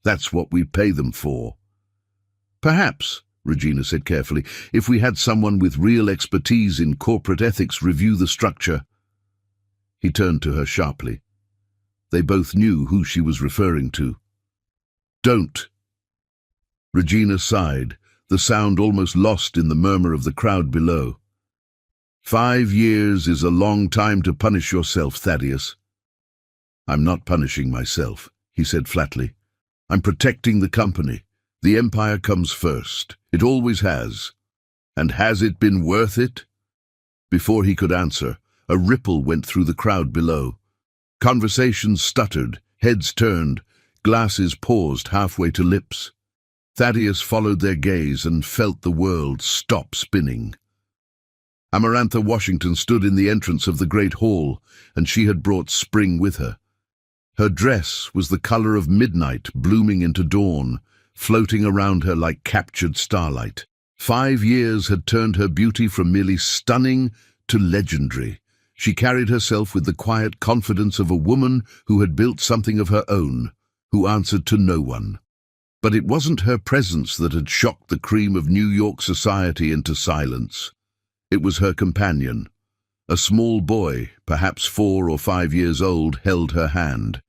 "That's what we pay them for." "Perhaps," Regina said carefully, "if we had someone with real expertise in corporate ethics review the structure." He turned to her sharply. They both knew who she was referring to. "Don't." Regina sighed, the sound almost lost in the murmur of the crowd below. 5 years is a long time to punish yourself, Thaddeus." "I'm not punishing myself," he said flatly. "I'm protecting the company. The empire comes first. It always has. And has it been worth it?" Before he could answer, a ripple went through the crowd below. Conversations stuttered, heads turned, glasses paused halfway to lips. Thaddeus followed their gaze and felt the world stop spinning. Amarantha Washington stood in the entrance of the great hall, and she had brought spring with her. Her dress was the color of midnight blooming into dawn, floating around her like captured starlight. 5 years had turned her beauty from merely stunning to legendary. She carried herself with the quiet confidence of a woman who had built something of her own, who answered to no one. But it wasn't her presence that had shocked the cream of New York society into silence. It was her companion. A small boy, perhaps 4 or 5 years old, held her hand.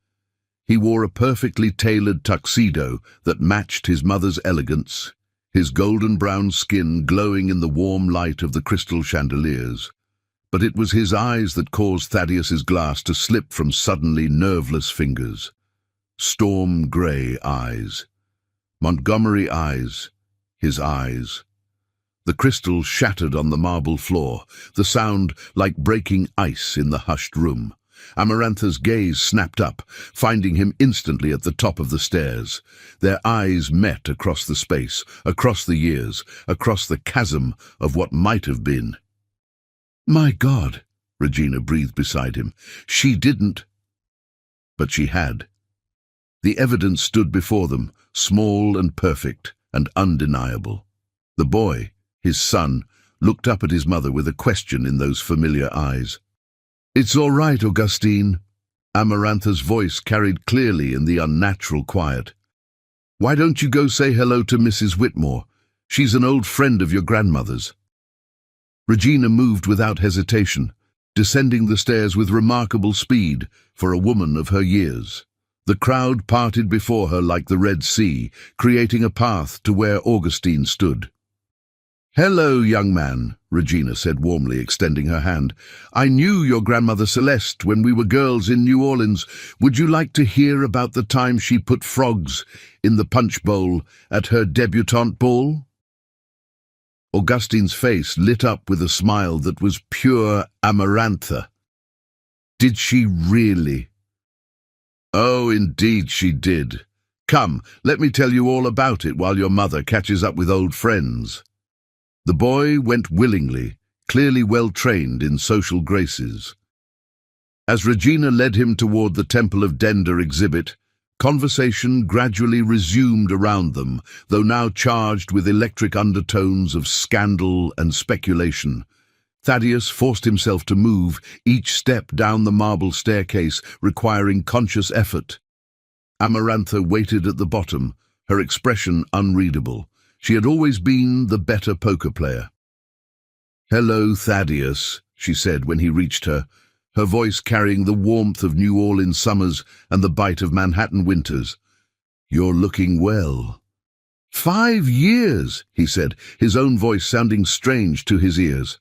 He wore a perfectly tailored tuxedo that matched his mother's elegance, his golden-brown skin glowing in the warm light of the crystal chandeliers. But it was his eyes that caused Thaddeus's glass to slip from suddenly nerveless fingers. Storm-grey eyes. Montgomery eyes. His eyes. The crystal shattered on the marble floor, the sound like breaking ice in the hushed room. Amarantha's gaze snapped up, finding him instantly at the top of the stairs. Their eyes met across the space, across the years, across the chasm of what might have been. "My God," Regina breathed beside him. She didn't. But she had. The evidence stood before them, small and perfect and undeniable. The boy, his son, looked up at his mother with a question in those familiar eyes. "It's all right, Augustine." Amarantha's voice carried clearly in the unnatural quiet. "Why don't you go say hello to Mrs. Whitmore? She's an old friend of your grandmother's." Regina moved without hesitation, descending the stairs with remarkable speed for a woman of her years. The crowd parted before her like the Red Sea, creating a path to where Augustine stood. "Hello, young man," Regina said warmly, extending her hand. "I knew your grandmother Celeste when we were girls in New Orleans. Would you like to hear about the time she put frogs in the punch bowl at her debutante ball?" Augustine's face lit up with a smile that was pure Amarantha. "Did she really?" "Oh, indeed she did. Come, let me tell you all about it while your mother catches up with old friends." The boy went willingly, clearly well trained in social graces. As Regina led him toward the Temple of Dender exhibit, conversation gradually resumed around them, though now charged with electric undertones of scandal and speculation. Thaddeus forced himself to move, each step down the marble staircase requiring conscious effort. Amarantha waited at the bottom, her expression unreadable. She had always been the better poker player. "Hello, Thaddeus," she said when he reached her, her voice carrying the warmth of New Orleans summers and the bite of Manhattan winters. "You're looking well." 5 years, he said, his own voice sounding strange to his ears.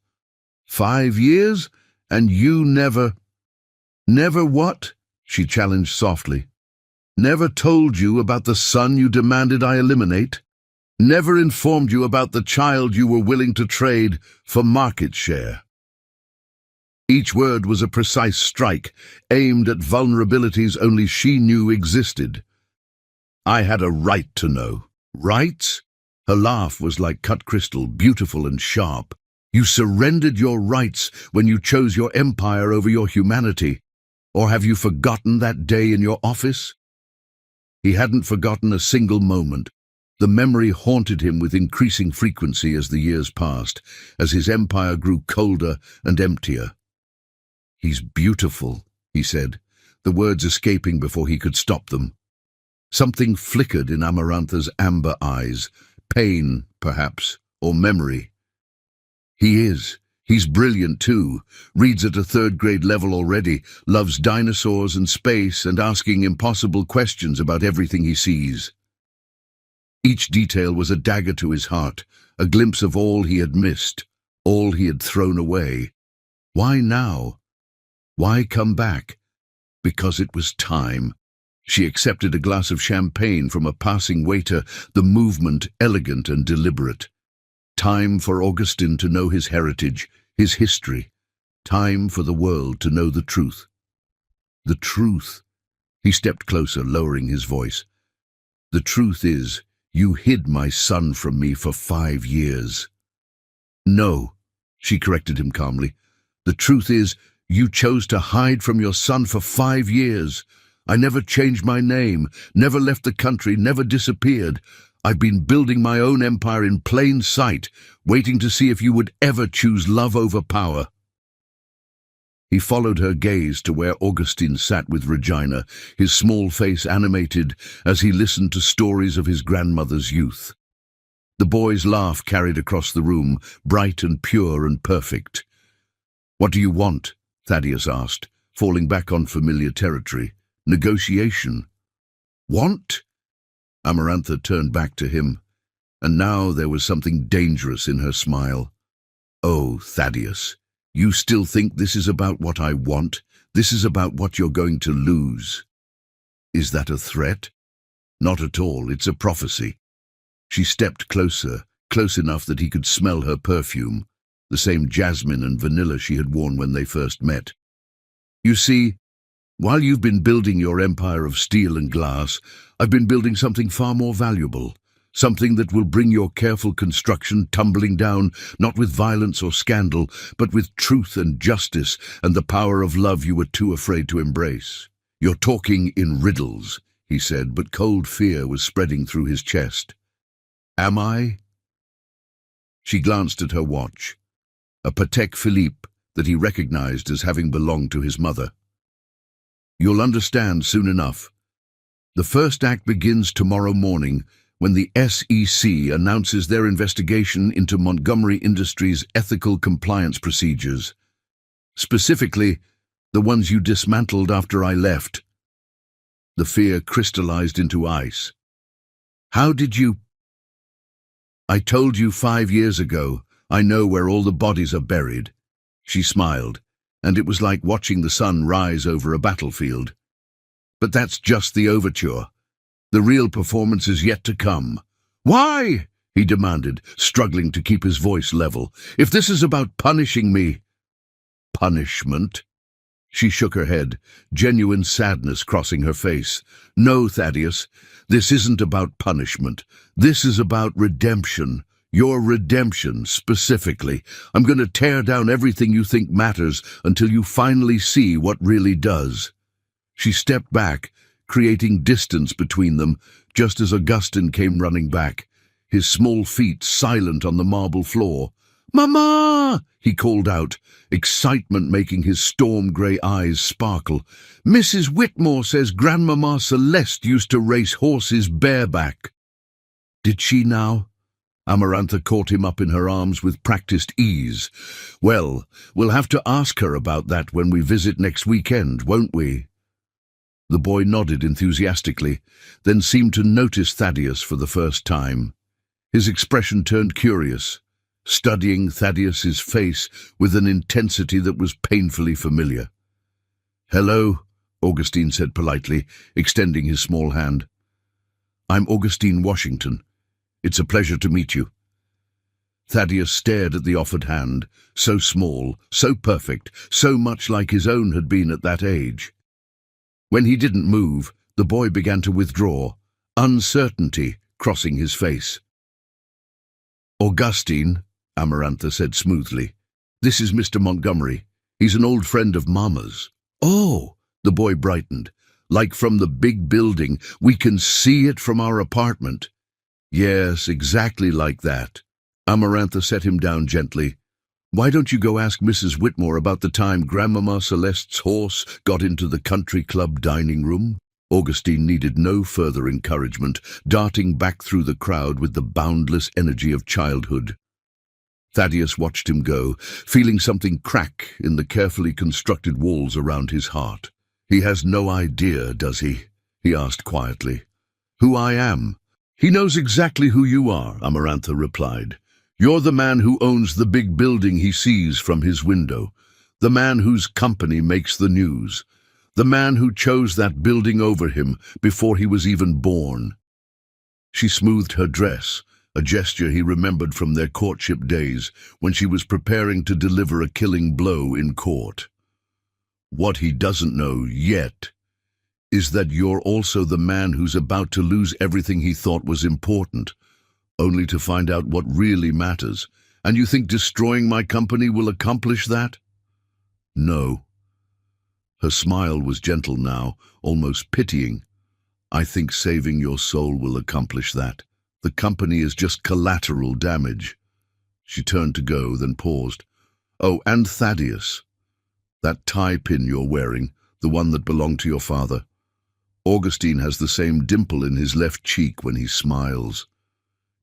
5 years? And you never— Never what? She challenged softly. Never told you about the son you demanded I eliminate? Never informed you about the child you were willing to trade for market share? Each word was a precise strike, aimed at vulnerabilities only she knew existed. I had a right to know. Rights? Her laugh was like cut crystal, beautiful and sharp. You surrendered your rights when you chose your empire over your humanity. Or have you forgotten that day in your office? He hadn't forgotten a single moment. The memory haunted him with increasing frequency as the years passed, as his empire grew colder and emptier. "He's beautiful," he said, the words escaping before he could stop them. Something flickered in Amarantha's amber eyes, pain, perhaps, or memory. "He is. He's brilliant too, reads at a third-grade level already, loves dinosaurs and space and asking impossible questions about everything he sees." Each detail was a dagger to his heart, a glimpse of all he had missed, all he had thrown away. Why now? Why come back? Because it was time. She accepted a glass of champagne from a passing waiter, the movement elegant and deliberate. Time for Augustin to know his heritage, his history. Time for the world to know the truth. The truth. He stepped closer, lowering his voice. "The truth is, you hid my son from me for 5 years. "No," she corrected him calmly. "The truth is, you chose to hide from your son for 5 years. I never changed my name, never left the country, never disappeared. I've been building my own empire in plain sight, waiting to see if you would ever choose love over power." He followed her gaze to where Augustin sat with Regina, his small face animated as he listened to stories of his grandmother's youth. The boy's laugh carried across the room, bright and pure and perfect. "What do you want?" Thaddeus asked, falling back on familiar territory. "Negotiation." "Want?" Amarantha turned back to him, and now there was something dangerous in her smile. "Oh, Thaddeus, you still think this is about what I want? This is about what you're going to lose?" "Is that a threat?" "Not at all, it's a prophecy." She stepped closer, close enough that he could smell her perfume, the same jasmine and vanilla she had worn when they first met. "You see, while you've been building your empire of steel and glass, I've been building something far more valuable, something that will bring your careful construction tumbling down, not with violence or scandal, but with truth and justice and the power of love you were too afraid to embrace." "You're talking in riddles," he said, but cold fear was spreading through his chest. "Am I?" She glanced at her watch, a Patek Philippe that he recognized as having belonged to his mother. "You'll understand soon enough. The first act begins tomorrow morning when the SEC announces their investigation into Montgomery Industries' ethical compliance procedures. Specifically, the ones you dismantled after I left." The fear crystallized into ice. "How did you—" "I told you 5 years ago. I know where all the bodies are buried." She smiled, and it was like watching the sun rise over a battlefield. "But that's just the overture. The real performance is yet to come." "Why?" he demanded, struggling to keep his voice level. "If this is about punishing me—" "Punishment?" She shook her head, genuine sadness crossing her face. "No, Thaddeus, this isn't about punishment. This is about redemption. Your redemption, specifically. I'm going to tear down everything you think matters until you finally see what really does." She stepped back, creating distance between them, just as Augustin came running back, his small feet silent on the marble floor. "Mama!" he called out, excitement making his storm-grey eyes sparkle. "Mrs. Whitmore says Grandmama Celeste used to race horses bareback." "Did she now?" Amarantha caught him up in her arms with practiced ease. "Well, we'll have to ask her about that when we visit next weekend, won't we?" The boy nodded enthusiastically, then seemed to notice Thaddeus for the first time. His expression turned curious, studying Thaddeus's face with an intensity that was painfully familiar. "Hello," Augustine said politely, extending his small hand. "I'm Augustine Washington. It's a pleasure to meet you." Thaddeus stared at the offered hand, so small, so perfect, so much like his own had been at that age. When he didn't move, the boy began to withdraw, uncertainty crossing his face. "Augustine," Amarantha said smoothly, "this is Mr. Montgomery. He's an old friend of Mama's." "Oh," the boy brightened. "Like from the big building. We can see it from our apartment." "Yes, exactly like that." Amarantha set him down gently. "Why don't you go ask Mrs. Whitmore about the time Grandmama Celeste's horse got into the country club dining room?" Augustine needed no further encouragement, darting back through the crowd with the boundless energy of childhood. Thaddeus watched him go, feeling something crack in the carefully constructed walls around his heart. "He has no idea, does he?" he asked quietly. "Who I am?" "He knows exactly who you are," Amarantha replied. "You're the man who owns the big building he sees from his window, the man whose company makes the news, the man who chose that building over him before he was even born." She smoothed her dress, a gesture he remembered from their courtship days when she was preparing to deliver a killing blow in court. "What he doesn't know yet is that you're also the man who's about to lose everything he thought was important, only to find out what really matters. And you think destroying my company will accomplish that?" "No." Her smile was gentle now, almost pitying. "I think saving your soul will accomplish that. The company is just collateral damage." She turned to go, then paused. "Oh, and Thaddeus. That tie pin you're wearing, the one that belonged to your father. Augustine has the same dimple in his left cheek when he smiles.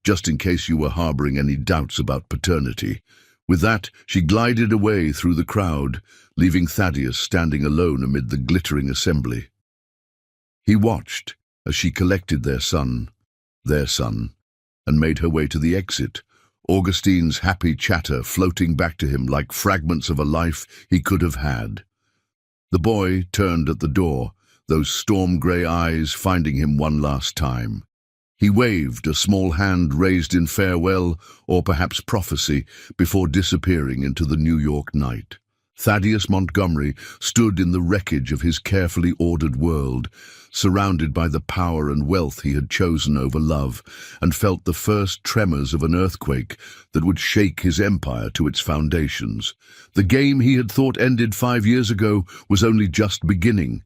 Just in case you were harboring any doubts about paternity." With that, she glided away through the crowd, leaving Thaddeus standing alone amid the glittering assembly. He watched as she collected their son, and made her way to the exit, Augustine's happy chatter floating back to him like fragments of a life he could have had. The boy turned at the door, those storm-grey eyes finding him one last time. He waved, a small hand raised in farewell or perhaps prophecy, before disappearing into the New York night. Thaddeus Montgomery stood in the wreckage of his carefully ordered world, surrounded by the power and wealth he had chosen over love, and felt the first tremors of an earthquake that would shake his empire to its foundations. The game he had thought ended 5 years ago was only just beginning,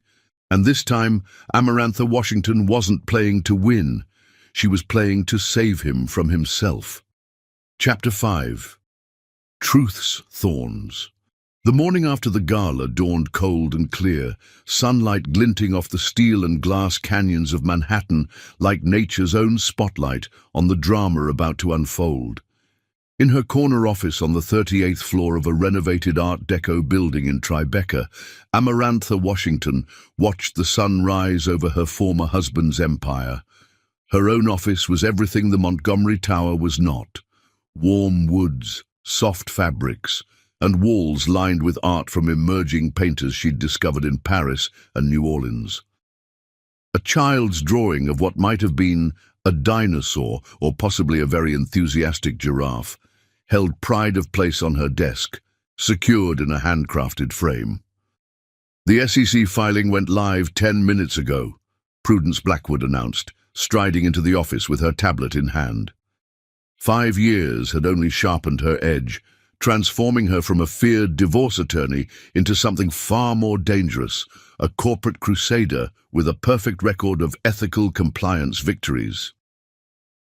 and this time Amarantha Washington wasn't playing to win. She was playing to save him from himself. Chapter 5. Truth's Thorns. The morning after the gala dawned cold and clear, sunlight glinting off the steel and glass canyons of Manhattan like nature's own spotlight on the drama about to unfold. In her corner office on the 38th floor of a renovated Art Deco building in Tribeca, Amarantha Washington watched the sun rise over her former husband's empire. Her own office was everything the Montgomery Tower was not. Warm woods, soft fabrics, and walls lined with art from emerging painters she'd discovered in Paris and New Orleans. A child's drawing of what might have been a dinosaur or possibly a very enthusiastic giraffe held pride of place on her desk, secured in a handcrafted frame. "The SEC filing went live 10 minutes ago," Prudence Blackwood announced, striding into the office with her tablet in hand. 5 years had only sharpened her edge, transforming her from a feared divorce attorney into something far more dangerous, a corporate crusader with a perfect record of ethical compliance victories.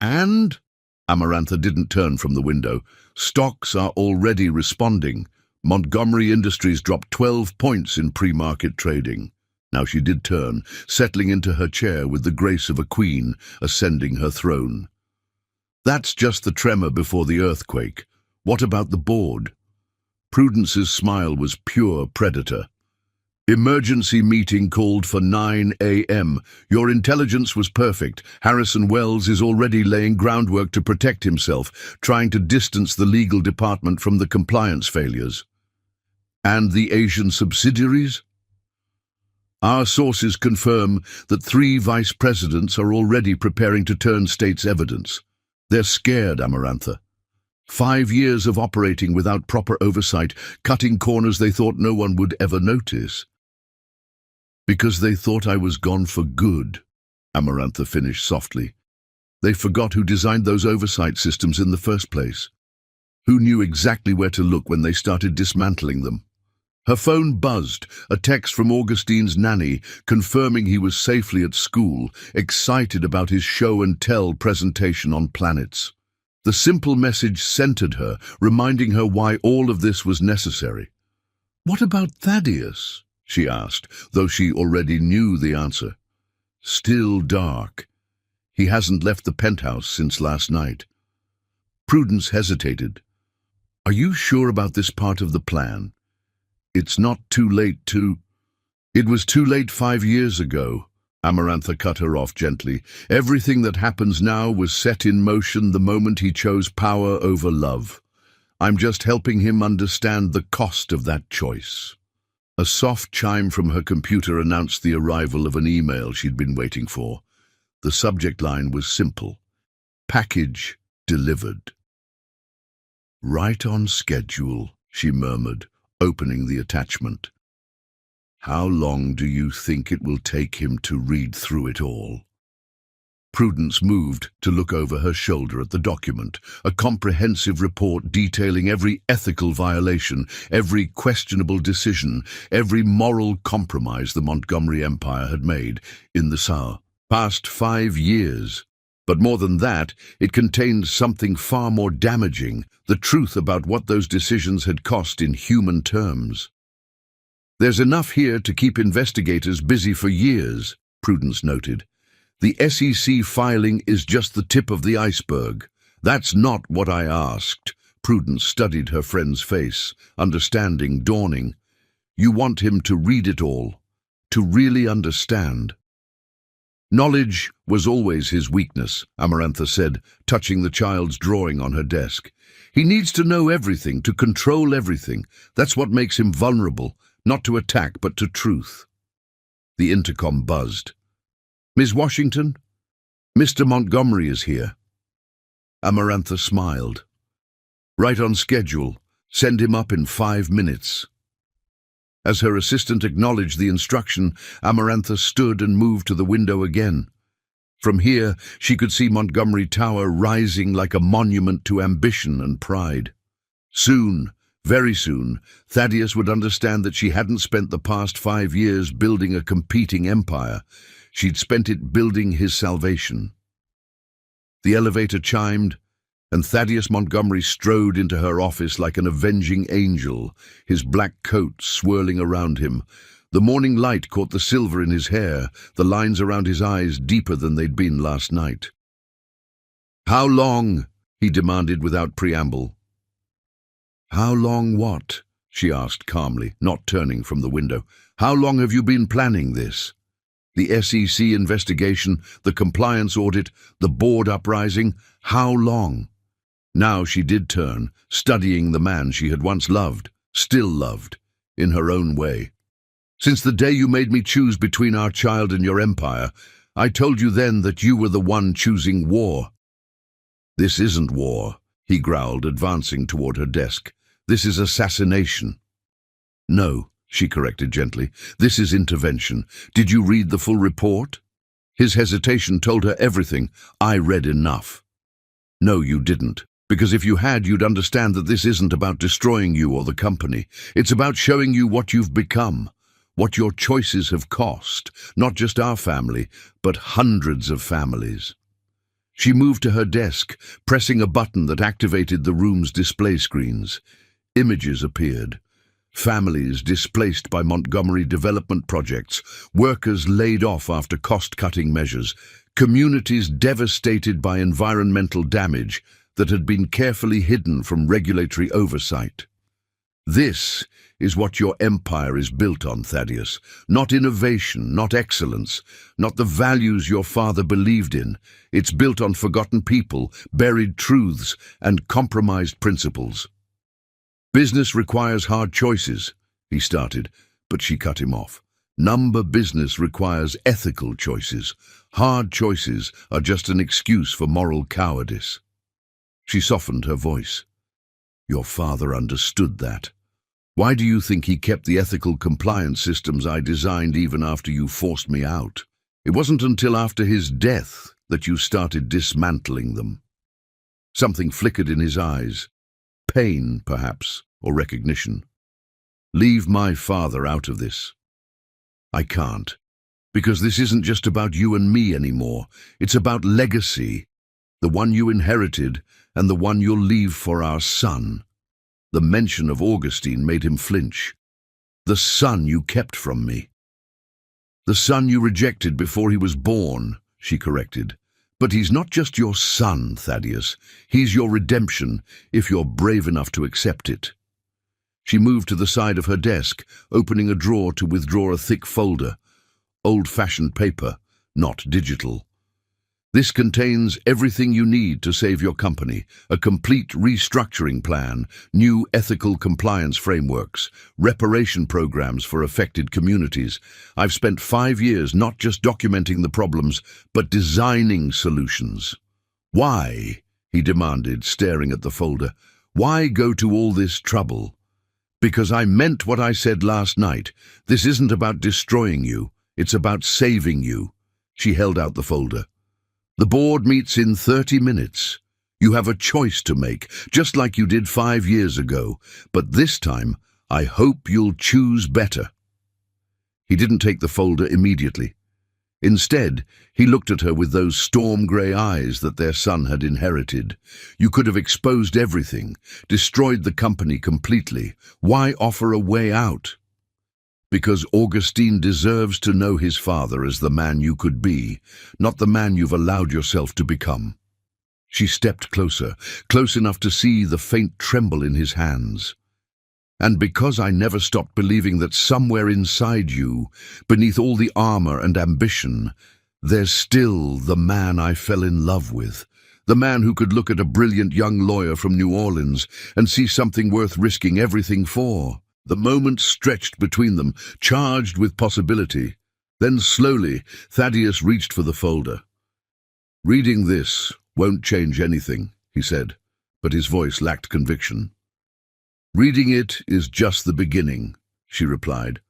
"And?" Amarantha didn't turn from the window. "Stocks are already responding. Montgomery Industries dropped 12 points in pre-market trading." Now she did turn, settling into her chair with the grace of a queen ascending her throne. That's just the tremor before the earthquake. What about the board? Prudence's smile was pure predator. Emergency meeting called for 9 a.m. Your intelligence was perfect. Harrison Wells is already laying groundwork to protect himself, trying to distance the legal department from the compliance failures. And the Asian subsidiaries? Our sources confirm that 3 vice presidents are already preparing to turn state's evidence. They're scared, Amarantha. 5 years of operating without proper oversight, cutting corners they thought no one would ever notice. Because they thought I was gone for good, Amarantha finished softly. They forgot who designed those oversight systems in the first place. Who knew exactly where to look when they started dismantling them. Her phone buzzed, a text from Augustine's nanny, confirming he was safely at school, excited about his show-and-tell presentation on planets. The simple message centered her, reminding her why all of this was necessary. "What about Thaddeus?" she asked, though she already knew the answer. "Still dark. He hasn't left the penthouse since last night." Prudence hesitated. "Are you sure about this part of the plan? It's not too late to—" "It was too late 5 years ago," Amarantha cut her off gently. "Everything that happens now was set in motion the moment he chose power over love. I'm just helping him understand the cost of that choice." A soft chime from her computer announced the arrival of an email she'd been waiting for. The subject line was simple: "Package delivered." "Right on schedule," she murmured, opening the attachment. "How long do you think it will take him to read through it all?" Prudence moved to look over her shoulder at the document, a comprehensive report detailing every ethical violation, every questionable decision, every moral compromise the Montgomery Empire had made in the past 5 years. But more than that, it contained something far more damaging, the truth about what those decisions had cost in human terms. "There's enough here to keep investigators busy for years," Prudence noted. "The SEC filing is just the tip of the iceberg." "That's not what I asked." Prudence studied her friend's face, understanding dawning. "You want him to read it all, to really understand." "Knowledge was always his weakness," Amarantha said, touching the child's drawing on her desk. "He needs to know everything, to control everything. That's what makes him vulnerable, not to attack but to truth." The intercom buzzed. "Ms. Washington, Mr. Montgomery is here." Amarantha smiled. "Right on schedule. Send him up in 5 minutes." As her assistant acknowledged the instruction, Amarantha stood and moved to the window again. From here, she could see Montgomery Tower rising like a monument to ambition and pride. Soon, very soon, Thaddeus would understand that she hadn't spent the past 5 years building a competing empire. She'd spent it building his salvation. The elevator chimed, and Thaddeus Montgomery strode into her office like an avenging angel, his black coat swirling around him. The morning light caught the silver in his hair, the lines around his eyes deeper than they'd been last night. "How long?" he demanded without preamble. "How long what?" she asked calmly, not turning from the window. "How long have you been planning this? The SEC investigation, the compliance audit, the board uprising, how long?" Now she did turn, studying the man she had once loved, still loved, in her own way. "Since the day you made me choose between our child and your empire, I told you then that you were the one choosing war." "This isn't war," he growled, advancing toward her desk. "This is assassination." "No," she corrected gently. "This is intervention. Did you read the full report?" His hesitation told her everything. "I read enough." "No, you didn't. Because if you had, you'd understand that this isn't about destroying you or the company. It's about showing you what you've become, what your choices have cost, not just our family, but hundreds of families." She moved to her desk, pressing a button that activated the room's display screens. Images appeared. Families displaced by Montgomery development projects, workers laid off after cost-cutting measures, communities devastated by environmental damage that had been carefully hidden from regulatory oversight. This is what your empire is built on, Thaddeus. Not innovation, not excellence, not the values your father believed in. It's built on forgotten people, buried truths, and compromised principles. Business requires hard choices, he started, but she cut him off. Number business requires ethical choices. Hard choices are just an excuse for moral cowardice. She softened her voice. Your father understood that. Why do you think he kept the ethical compliance systems I designed even after you forced me out? It wasn't until after his death that you started dismantling them. Something flickered in his eyes. Pain, perhaps, or recognition. Leave my father out of this. I can't, because this isn't just about you and me anymore. It's about legacy, the one you inherited and the one you'll leave for our son. The mention of Augustine made him flinch. The son you kept from me. The son you rejected before he was born, she corrected. But he's not just your son, Thaddeus. He's your redemption, if you're brave enough to accept it. She moved to the side of her desk, opening a drawer to withdraw a thick folder. Old-fashioned paper, not digital. This contains everything you need to save your company, a complete restructuring plan, new ethical compliance frameworks, reparation programs for affected communities. I've spent 5 years not just documenting the problems, but designing solutions. Why? He demanded, staring at the folder. Why go to all this trouble? Because I meant what I said last night. This isn't about destroying you. It's about saving you. She held out the folder. The board meets in 30 minutes. You have a choice to make, just like you did 5 years ago. But this time, I hope you'll choose better. He didn't take the folder immediately. Instead, he looked at her with those storm-grey eyes that their son had inherited. You could have exposed everything, destroyed the company completely. Why offer a way out? Because Augustine deserves to know his father as the man you could be, not the man you've allowed yourself to become. She stepped closer, close enough to see the faint tremble in his hands. And because I never stopped believing that somewhere inside you, beneath all the armor and ambition, there's still the man I fell in love with. The man who could look at a brilliant young lawyer from New Orleans and see something worth risking everything for. The moment stretched between them, charged with possibility. Then slowly, Thaddeus reached for the folder. Reading this won't change anything, he said, but his voice lacked conviction. Reading it is just the beginning, she replied.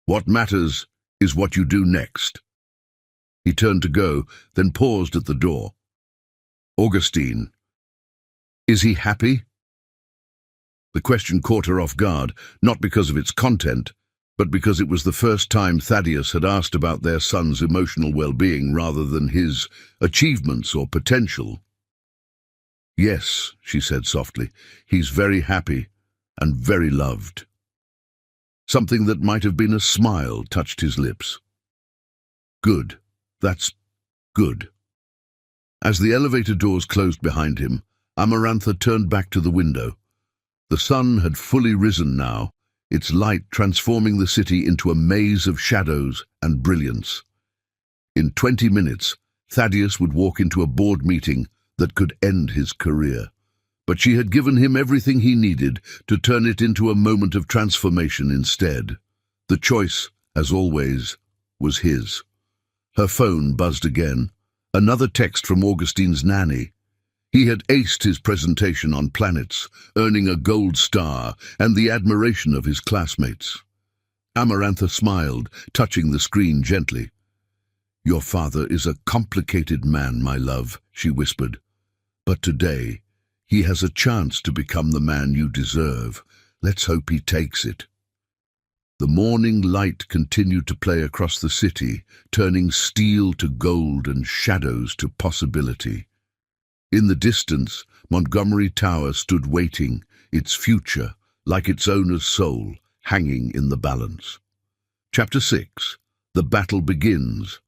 What matters is what you do next. He turned to go, then paused at the door. Augustine, is he happy? The question caught her off guard, not because of its content, but because it was the first time Thaddeus had asked about their son's emotional well-being rather than his achievements or potential. Yes, she said softly, he's very happy and very loved. Something that might have been a smile touched his lips. Good. That's good. As the elevator doors closed behind him, Amarantha turned back to the window. The sun had fully risen now, its light transforming the city into a maze of shadows and brilliance. In 20 minutes, Thaddeus would walk into a board meeting that could end his career. But she had given him everything he needed to turn it into a moment of transformation instead. The choice, as always, was his. Her phone buzzed again. Another text from Augustine's nanny. He had aced his presentation on planets, earning a gold star and the admiration of his classmates. Amarantha smiled, touching the screen gently. Your father is a complicated man, my love, she whispered. But today, he has a chance to become the man you deserve. Let's hope he takes it. The morning light continued to play across the city, turning steel to gold and shadows to possibility. In the distance, Montgomery Tower stood waiting, its future, like its owner's soul, hanging in the balance. Chapter 6. The Battle Begins.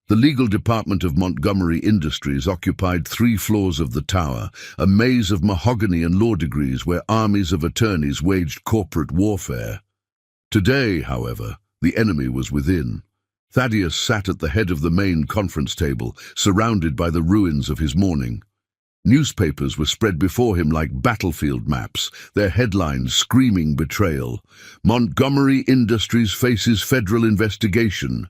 The legal department of Montgomery Industries occupied 3 floors of the tower, a maze of mahogany and law degrees where armies of attorneys waged corporate warfare. Today, however, the enemy was within. Thaddeus sat at the head of the main conference table, surrounded by the ruins of his morning. Newspapers were spread before him like battlefield maps, their headlines screaming betrayal. Montgomery Industries faces federal investigation.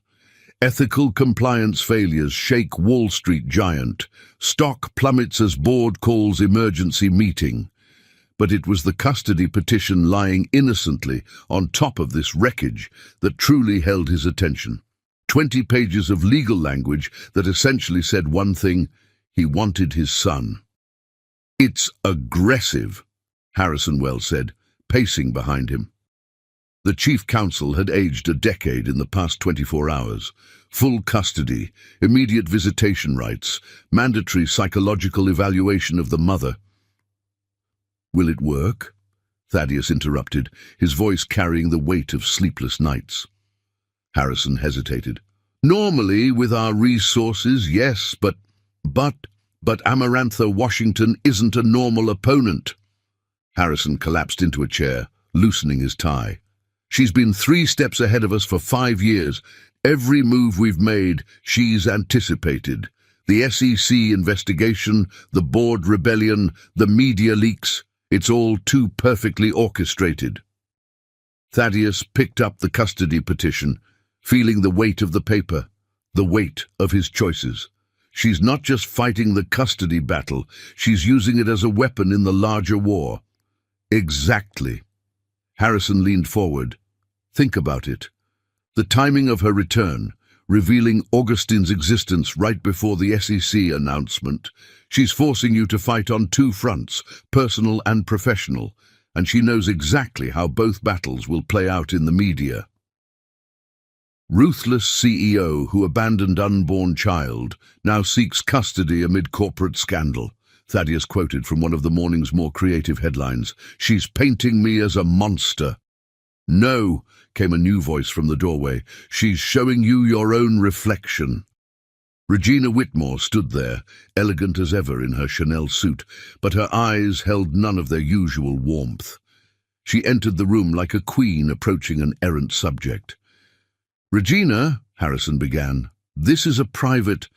Ethical compliance failures shake Wall Street giant. Stock plummets as board calls emergency meeting. But it was the custody petition lying innocently on top of this wreckage that truly held his attention. 20 pages of legal language that essentially said one thing: he wanted his son. "It's aggressive," Harrison Wells said, pacing behind him. The chief counsel had aged a decade in the past 24 hours. Full custody, immediate visitation rights, mandatory psychological evaluation of the mother. "Will it work?" Thaddeus interrupted, his voice carrying the weight of sleepless nights. Harrison hesitated. "Normally, with our resources, yes, but Amarantha Washington isn't a normal opponent." Harrison collapsed into a chair, loosening his tie. "She's been 3 steps ahead of us for 5 years. Every move we've made, she's anticipated. The SEC investigation, the board rebellion, the media leaks, it's all too perfectly orchestrated." Thaddeus picked up the custody petition, feeling the weight of the paper, the weight of his choices. She's not just fighting the custody battle, she's using it as a weapon in the larger war. Exactly. Harrison leaned forward. "Think about it. The timing of her return, revealing Augustine's existence right before the SEC announcement. She's forcing you to fight on 2 fronts, personal and professional, and she knows exactly how both battles will play out in the media." "Ruthless CEO who abandoned unborn child now seeks custody amid corporate scandal," Thaddeus quoted from one of the morning's more creative headlines. "She's painting me as a monster." "No," came a new voice from the doorway. "She's showing you your own reflection." Regina Whitmore stood there, elegant as ever in her Chanel suit, but her eyes held none of their usual warmth. She entered the room like a queen approaching an errant subject. "Regina," Harrison began, "this is a private—"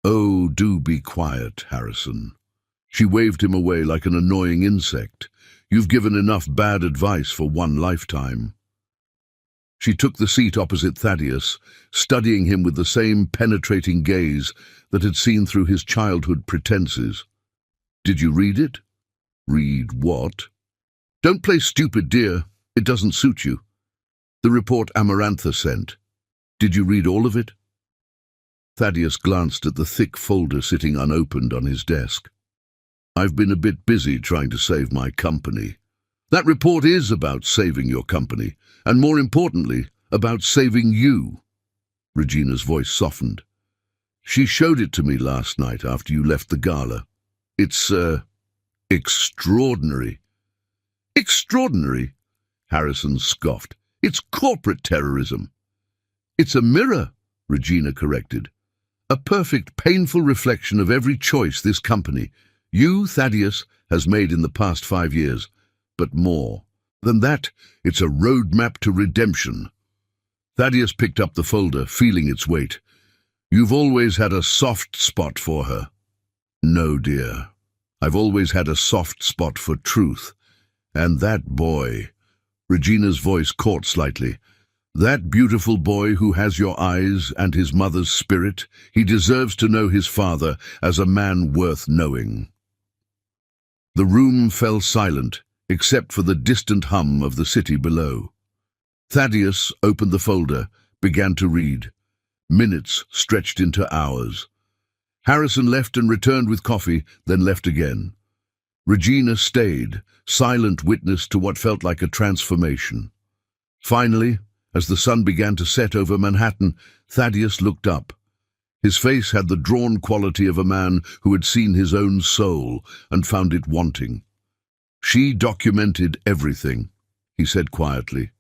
"Oh, do be quiet, Harrison." She waved him away like an annoying insect. "You've given enough bad advice for one lifetime." She took the seat opposite Thaddeus, studying him with the same penetrating gaze that had seen through his childhood pretenses. "Did you read it?" "Read what?" "Don't play stupid, dear. It doesn't suit you." "The report Amarantha sent. Did you read all of it?" Thaddeus glanced at the thick folder sitting unopened on his desk. "I've been a bit busy trying to save my company." "That report is about saving your company, and more importantly, about saving you." Regina's voice softened. "She showed it to me last night after you left the gala. It's, extraordinary." "Extraordinary?" Harrison scoffed. "It's corporate terrorism." "It's a mirror," Regina corrected. "A perfect, painful reflection of every choice this company, you, Thaddeus, has made in the past 5 years. But more than that, it's a roadmap to redemption." Thaddeus picked up the folder, feeling its weight. "You've always had a soft spot for her." "No, dear. I've always had a soft spot for truth. And that boy—" Regina's voice caught slightly. "That beautiful boy who has your eyes and his mother's spirit, he deserves to know his father as a man worth knowing." The room fell silent, except for the distant hum of the city below. Thaddeus opened the folder, began to read. Minutes stretched into hours. Harrison left and returned with coffee, then left again. Regina stayed, silent witness to what felt like a transformation. Finally, as the sun began to set over Manhattan, Thaddeus looked up. His face had the drawn quality of a man who had seen his own soul and found it wanting. "She documented everything," he said quietly.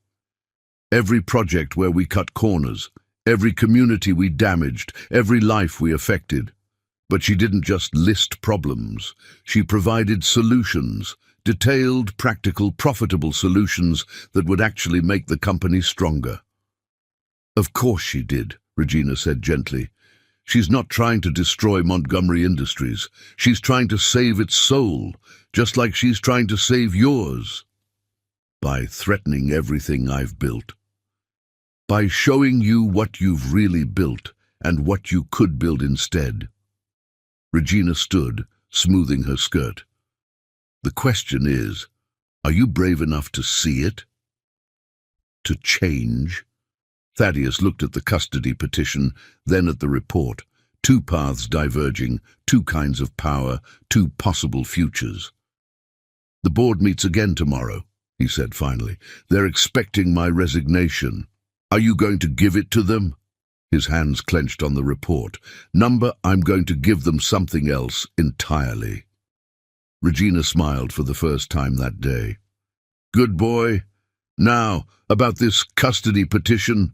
"Every project where we cut corners, every community we damaged, every life we affected. But she didn't just list problems. She provided solutions, detailed, practical, profitable solutions that would actually make the company stronger. Of course she did, Regina said gently. She's not trying to destroy Montgomery Industries. She's trying to save its soul, just like she's trying to save yours. By threatening everything I've built. By showing you what you've really built and what you could build instead. Regina stood, smoothing her skirt. The question is, are you brave enough to see it? To change? Thaddeus looked at the custody petition, then at the report. Two paths diverging, two kinds of power, two possible futures. The board meets again tomorrow, he said finally. They're expecting my resignation. Are you going to give it to them? His hands clenched on the report. Number, I'm going to give them something else entirely. Regina smiled for the first time that day. Good boy. Now, about this custody petition.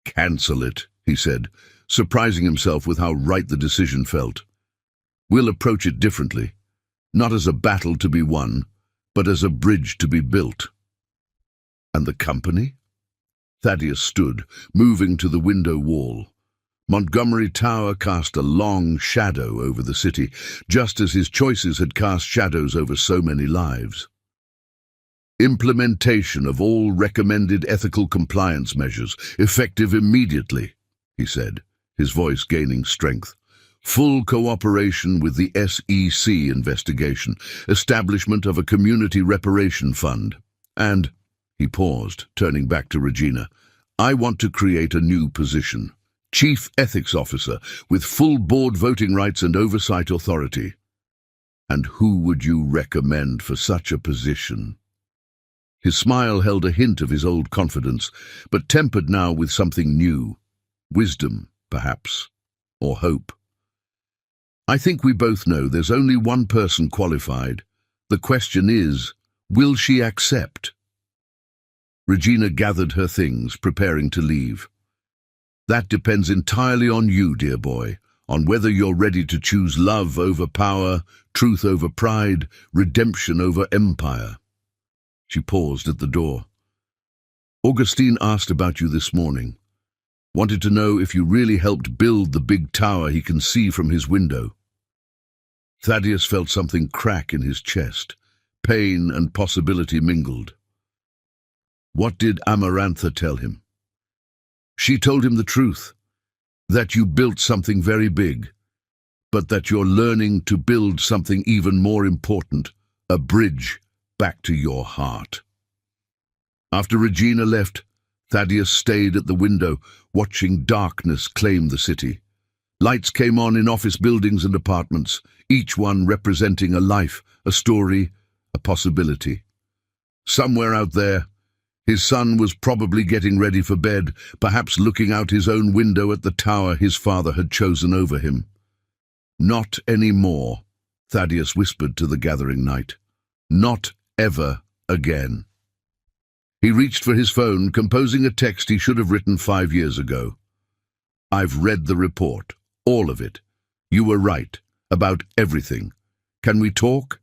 Cancel it, he said, surprising himself with how right the decision felt. We'll approach it differently, not as a battle to be won, but as a bridge to be built. And the company? Thaddeus stood, moving to the window wall. Montgomery Tower cast a long shadow over the city, just as his choices had cast shadows over so many lives. Implementation of all recommended ethical compliance measures, effective immediately, he said, his voice gaining strength. Full cooperation with the SEC investigation, establishment of a community reparation fund, and, he paused, turning back to Regina, I want to create a new position, Chief Ethics Officer, with full board voting rights and oversight authority. And who would you recommend for such a position? His smile held a hint of his old confidence, but tempered now with something new. Wisdom, perhaps, or hope. I think we both know there's only one person qualified. The question is, will she accept? Regina gathered her things, preparing to leave. That depends entirely on you, dear boy, on whether you're ready to choose love over power, truth over pride, redemption over empire. She paused at the door. Augustine asked about you this morning. Wanted to know if you really helped build the big tower he can see from his window. Thaddeus felt something crack in his chest. Pain and possibility mingled. What did Amarantha tell him? She told him the truth, that you built something very big, but that you're learning to build something even more important, a bridge back to your heart. After Regina left, Thaddeus stayed at the window, watching darkness claim the city. Lights came on in office buildings and apartments, each one representing a life, a story, a possibility. Somewhere out there, his son was probably getting ready for bed, perhaps looking out his own window at the tower his father had chosen over him. Not anymore, Thaddeus whispered to the gathering night. Not ever again. He reached for his phone, composing a text he should have written 5 years ago. I've read the report, all of it. You were right, about everything. Can we talk?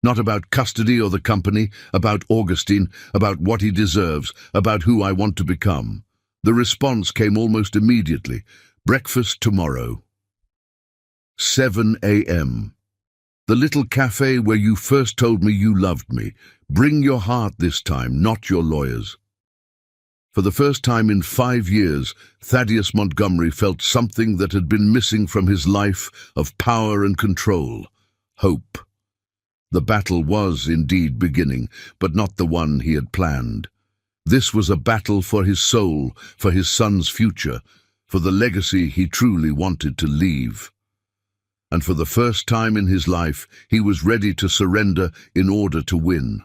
Not about custody or the company, about Augustine, about what he deserves, about who I want to become. The response came almost immediately. Breakfast tomorrow. 7 a.m. The little cafe where you first told me you loved me. Bring your heart this time, not your lawyers. For the first time in 5 years, Thaddeus Montgomery felt something that had been missing from his life of power and control. Hope. The battle was indeed beginning, but not the one he had planned. This was a battle for his soul, for his son's future, for the legacy he truly wanted to leave. And for the first time in his life, he was ready to surrender in order to win.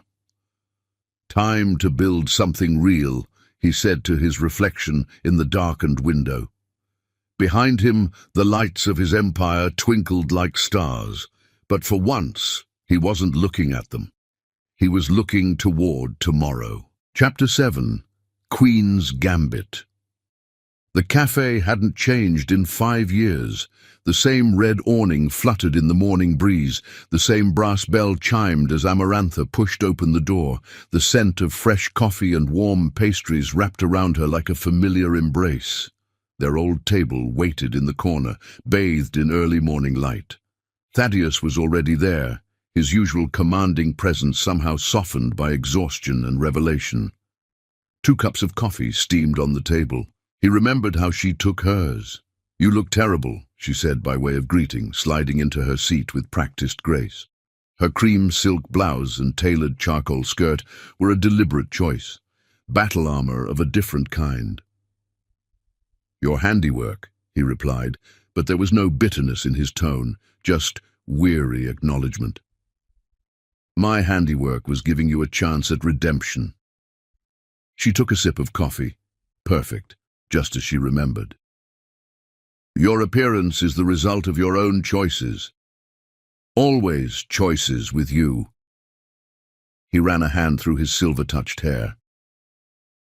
Time to build something real, he said to his reflection in the darkened window. Behind him, the lights of his empire twinkled like stars, but for once, he wasn't looking at them. He was looking toward tomorrow. Chapter 7. Queen's Gambit. The cafe hadn't changed in 5 years. The same red awning fluttered in the morning breeze, the same brass bell chimed as Amarantha pushed open the door, the scent of fresh coffee and warm pastries wrapped around her like a familiar embrace. Their old table waited in the corner, bathed in early morning light. Thaddeus was already there, his usual commanding presence somehow softened by exhaustion and revelation. 2 cups of coffee steamed on the table. He remembered how she took hers. "You look terrible," she said by way of greeting, sliding into her seat with practiced grace. Her cream silk blouse and tailored charcoal skirt were a deliberate choice, battle armor of a different kind. "Your handiwork," he replied, but there was no bitterness in his tone, just weary acknowledgement. "My handiwork was giving you a chance at redemption." She took a sip of coffee. Perfect, just as she remembered. "Your appearance is the result of your own choices. Always choices with you." He ran a hand through his silver-touched hair.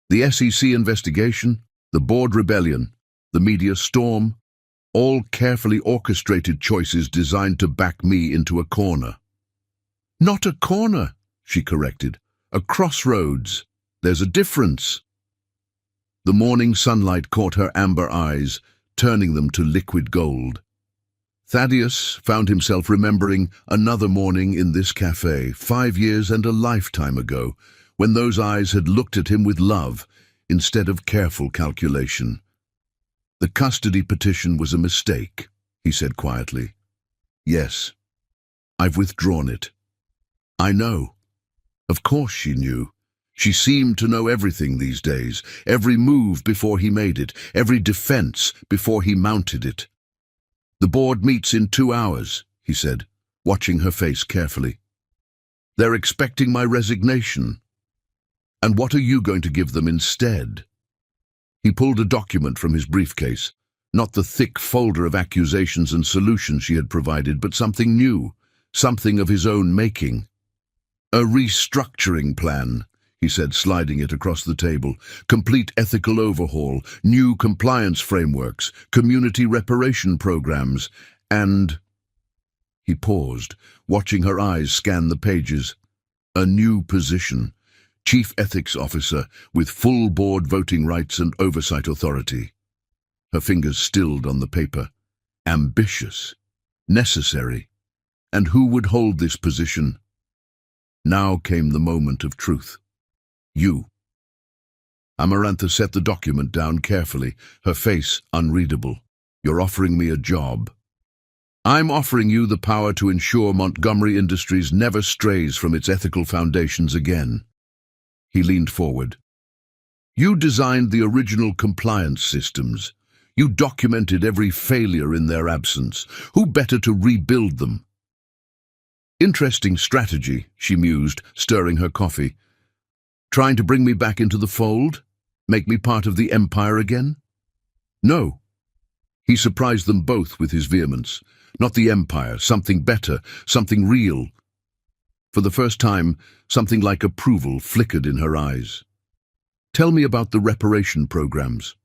"The SEC investigation, the board rebellion, the media storm, all carefully orchestrated choices designed to back me into a corner." "Not a corner," she corrected. "A crossroads. There's a difference." The morning sunlight caught her amber eyes, turning them to liquid gold. Thaddeus found himself remembering another morning in this cafe, 5 years and a lifetime ago, when those eyes had looked at him with love instead of careful calculation. "The custody petition was a mistake," he said quietly. "Yes, I've withdrawn it." "I know." Of course she knew. She seemed to know everything these days, every move before he made it, every defense before he mounted it. "The board meets in 2 hours," he said, watching her face carefully. "They're expecting my resignation. And what are you going to give them instead?" He pulled a document from his briefcase, not the thick folder of accusations and solutions she had provided, but something new, something of his own making. "A restructuring plan," he said, sliding it across the table. "Complete ethical overhaul, new compliance frameworks, community reparation programs, and—" He paused, watching her eyes scan the pages. "A new position, Chief Ethics Officer, with full board voting rights and oversight authority." Her fingers stilled on the paper. Ambitious. Necessary. And who would hold this position? Now came the moment of truth. "You." Amarantha set the document down carefully, her face unreadable. "You're offering me a job." "I'm offering you the power to ensure Montgomery Industries never strays from its ethical foundations again." He leaned forward. "You designed the original compliance systems. You documented every failure in their absence. Who better to rebuild them?" "Interesting strategy," she mused, stirring her coffee. "Trying to bring me back into the fold? Make me part of the empire again?" "No." He surprised them both with his vehemence. Not the empire, something better, something real. For the first time, something like approval flickered in her eyes. "Tell me about the reparation programs."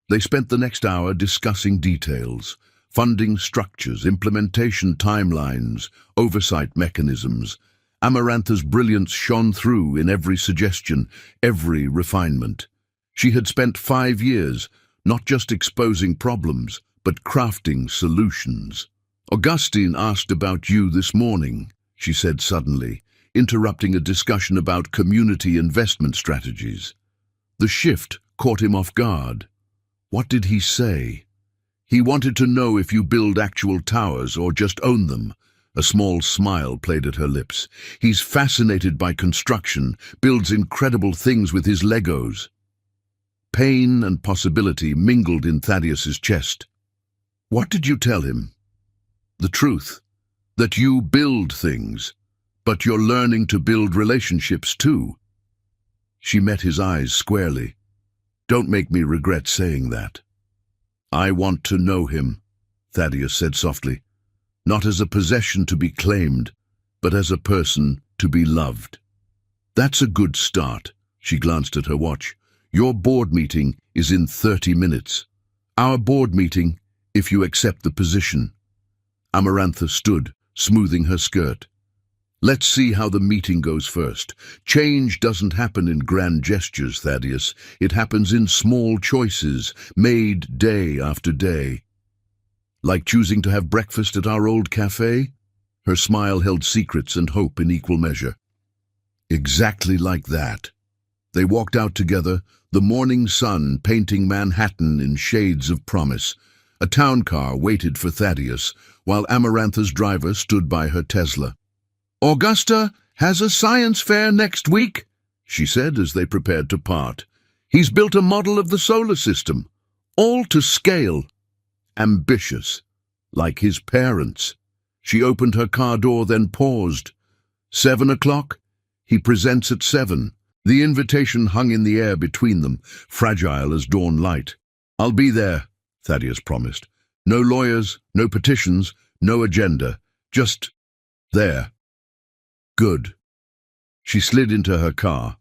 They spent the next hour discussing details, funding structures, implementation timelines, oversight mechanisms. Amarantha's brilliance shone through in every suggestion, every refinement. She had spent 5 years, not just exposing problems, but crafting solutions. "Augustine asked about you this morning," she said suddenly, interrupting a discussion about community investment strategies. The shift caught him off guard. "What did he say?" "He wanted to know if you build actual towers or just own them." A small smile played at her lips. "He's fascinated by construction, builds incredible things with his Legos." Pain and possibility mingled in Thaddeus's chest. "What did you tell him?" "The truth. That you build things, but you're learning to build relationships too." She met his eyes squarely. "Don't make me regret saying that." "I want to know him," Thaddeus said softly. "Not as a possession to be claimed, but as a person to be loved." "That's a good start." She glanced at her watch. Your board meeting is in 30 minutes. Our board meeting, if you accept the position. Amarantha stood, smoothing her skirt. Let's see how the meeting goes first. Change doesn't happen in grand gestures, Thaddeus. It happens in small choices, made day after day. Like choosing to have breakfast at our old cafe? Her smile held secrets and hope in equal measure. Exactly like that. They walked out together, the morning sun painting Manhattan in shades of promise. A town car waited for Thaddeus, while Amarantha's driver stood by her Tesla. "Augusta has a science fair next week," she said as they prepared to part. "He's built a model of the solar system, all to scale. Ambitious, like his parents." She opened her car door, then paused. 7 o'clock? He presents at 7. The invitation hung in the air between them, fragile as dawn light. "I'll be there," Thaddeus promised. "No lawyers, no petitions, no agenda. Just there." "Good." She slid into her car,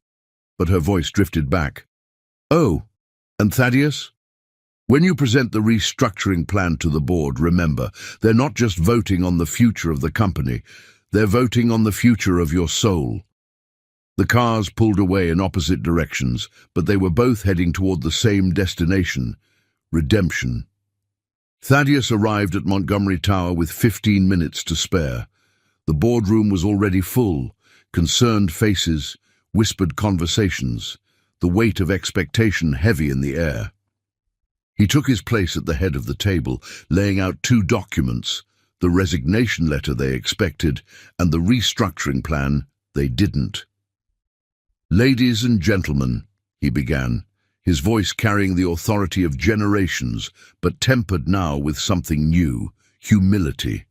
but her voice drifted back. "Oh, and Thaddeus? When you present the restructuring plan to the board, remember, they're not just voting on the future of the company, they're voting on the future of your soul." The cars pulled away in opposite directions, but they were both heading toward the same destination: redemption. Thaddeus arrived at Montgomery Tower with 15 minutes to spare. The boardroom was already full, concerned faces, whispered conversations, the weight of expectation heavy in the air. He took his place at the head of the table, laying out 2 documents, the resignation letter they expected and the restructuring plan they didn't. "Ladies and gentlemen," he began, his voice carrying the authority of generations, but tempered now with something new: humility.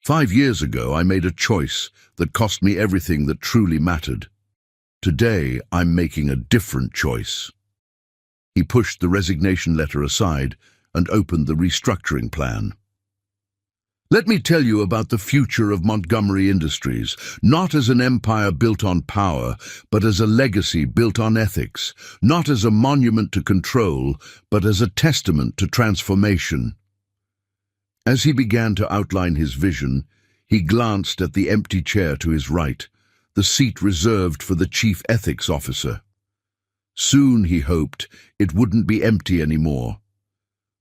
5 years ago, I made a choice that cost me everything that truly mattered. Today, I'm making a different choice. He pushed the resignation letter aside and opened the restructuring plan. "Let me tell you about the future of Montgomery Industries, not as an empire built on power, but as a legacy built on ethics, not as a monument to control, but as a testament to transformation." As he began to outline his vision, he glanced at the empty chair to his right, the seat reserved for the chief ethics officer. Soon, he hoped, it wouldn't be empty anymore.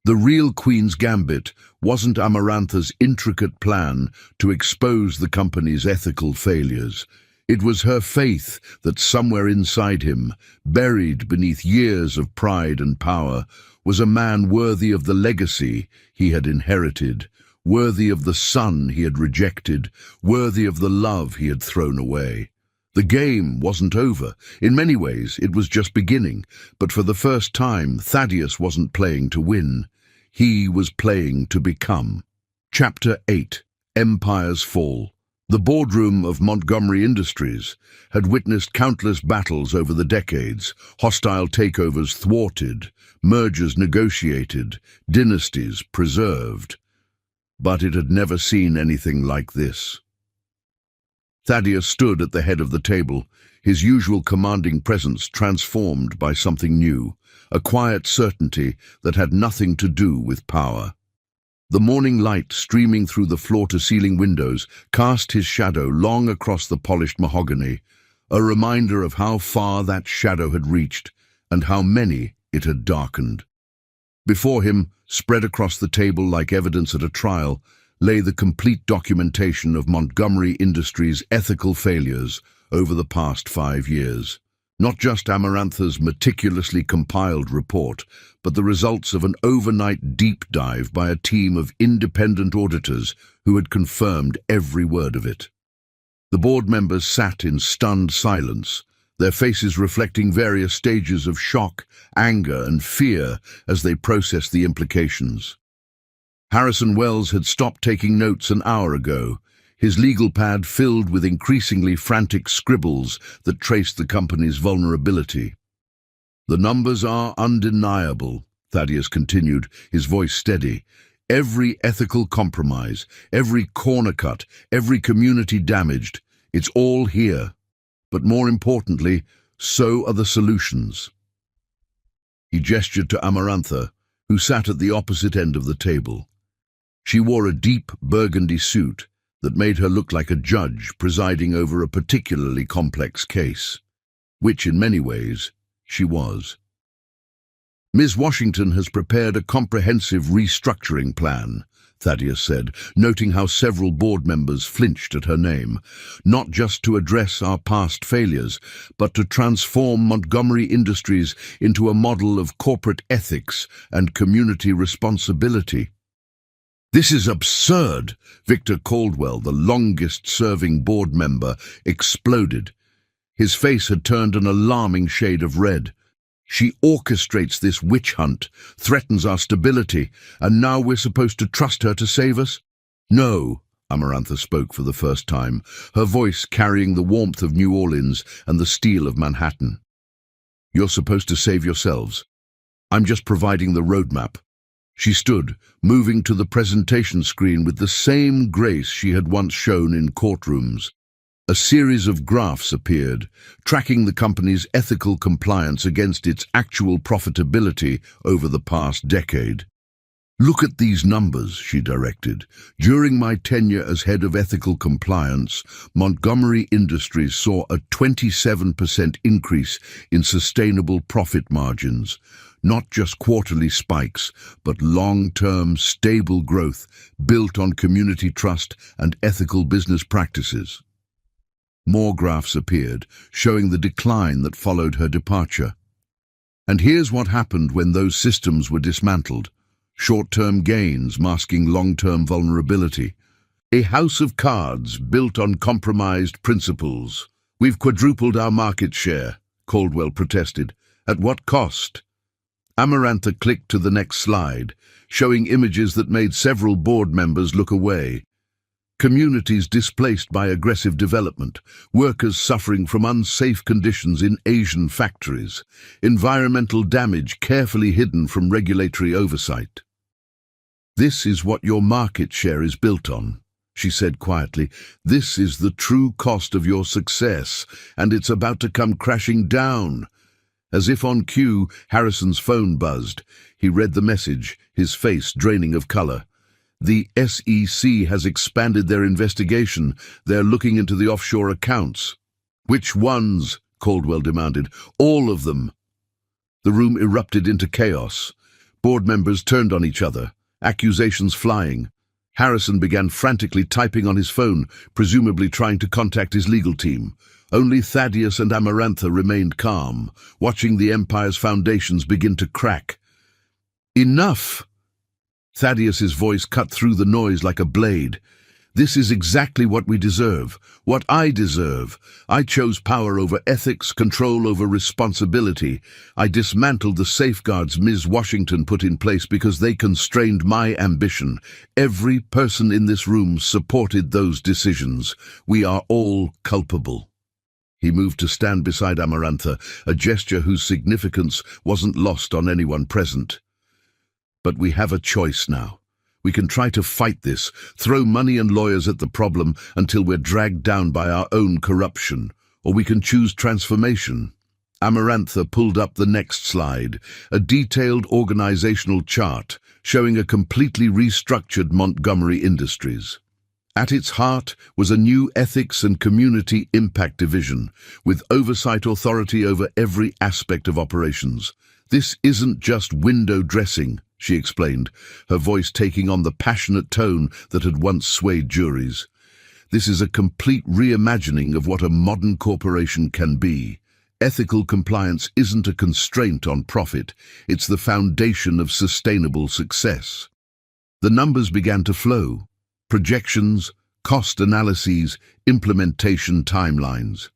The real Queen's Gambit wasn't Amarantha's intricate plan to expose the company's ethical failures. It was her faith that somewhere inside him, buried beneath years of pride and power, was a man worthy of the legacy he had inherited, worthy of the son he had rejected, worthy of the love he had thrown away. The game wasn't over. In many ways, it was just beginning, but for the first time, Thaddeus wasn't playing to win. He was playing to become. Chapter 8: Empire's Fall. The boardroom of Montgomery Industries had witnessed countless battles over the decades, hostile takeovers thwarted, mergers negotiated, dynasties preserved. But it had never seen anything like this. Thaddeus stood at the head of the table, his usual commanding presence transformed by something new, a quiet certainty that had nothing to do with power. The morning light streaming through the floor-to-ceiling windows cast his shadow long across the polished mahogany, a reminder of how far that shadow had reached and how many it had darkened. Before him, spread across the table like evidence at a trial, lay the complete documentation of Montgomery Industries' ethical failures over the past 5 years. Not just Amarantha's meticulously compiled report, but the results of an overnight deep dive by a team of independent auditors who had confirmed every word of it. The board members sat in stunned silence, their faces reflecting various stages of shock, anger, and fear as they processed the implications. Harrison Wells had stopped taking notes an hour ago, his legal pad filled with increasingly frantic scribbles that traced the company's vulnerability. "The numbers are undeniable," Thaddeus continued, his voice steady. "Every ethical compromise, every corner cut, every community damaged, it's all here. But more importantly, so are the solutions. He gestured to Amarantha, who sat at the opposite end of the table. She wore a deep burgundy suit that made her look like a judge presiding over a particularly complex case, which in many ways she was. Ms. Washington has prepared a comprehensive restructuring plan, Thaddeus said, noting how several board members flinched at her name, not just to address our past failures, but to transform Montgomery Industries into a model of corporate ethics and community responsibility. "This is absurd," Victor Caldwell, the longest-serving board member, exploded. His face had turned an alarming shade of red. "She orchestrates this witch hunt, threatens our stability, and now we're supposed to trust her to save us?" "No," Amarantha spoke for the first time, her voice carrying the warmth of New Orleans and the steel of Manhattan. "You're supposed to save yourselves. I'm just providing the roadmap." She stood, moving to the presentation screen with the same grace she had once shown in courtrooms. A series of graphs appeared, tracking the company's ethical compliance against its actual profitability over the past decade. "Look at these numbers," she directed. "During my tenure as head of ethical compliance, Montgomery Industries saw a 27% increase in sustainable profit margins. Not just quarterly spikes, but long-term, stable growth built on community trust and ethical business practices." More graphs appeared, showing the decline that followed her departure. And here's what happened when those systems were dismantled. Short-term gains masking long-term vulnerability. A house of cards built on compromised principles. "We've quadrupled our market share," Caldwell protested. "At what cost?" Amarantha clicked to the next slide, showing images that made several board members look away. Communities displaced by aggressive development, workers suffering from unsafe conditions in Asian factories, environmental damage carefully hidden from regulatory oversight. "This is what your market share is built on," she said quietly. "This is the true cost of your success, and it's about to come crashing down." As if on cue, Harrison's phone buzzed. He read the message, his face draining of color. "The SEC has expanded their investigation. They're looking into the offshore accounts." "Which ones?" Caldwell demanded. "All of them." The room erupted into chaos. Board members turned on each other, accusations flying. Harrison began frantically typing on his phone, presumably trying to contact his legal team. Only Thaddeus and Amarantha remained calm, watching the Empire's foundations begin to crack. "Enough!" Thaddeus's voice cut through the noise like a blade. "This is exactly what we deserve, what I deserve. I chose power over ethics, control over responsibility. I dismantled the safeguards Ms. Washington put in place because they constrained my ambition. Every person in this room supported those decisions. We are all culpable." He moved to stand beside Amarantha, a gesture whose significance wasn't lost on anyone present. "But we have a choice now. We can try to fight this, throw money and lawyers at the problem until we're dragged down by our own corruption, or we can choose transformation." Amarantha pulled up the next slide, a detailed organizational chart showing a completely restructured Montgomery Industries. At its heart was a new Ethics and Community Impact Division, with oversight authority over every aspect of operations. "This isn't just window dressing," she explained, her voice taking on the passionate tone that had once swayed juries. "This is a complete reimagining of what a modern corporation can be. Ethical compliance isn't a constraint on profit, it's the foundation of sustainable success." The numbers began to flow. Projections, cost analyses, implementation timelines.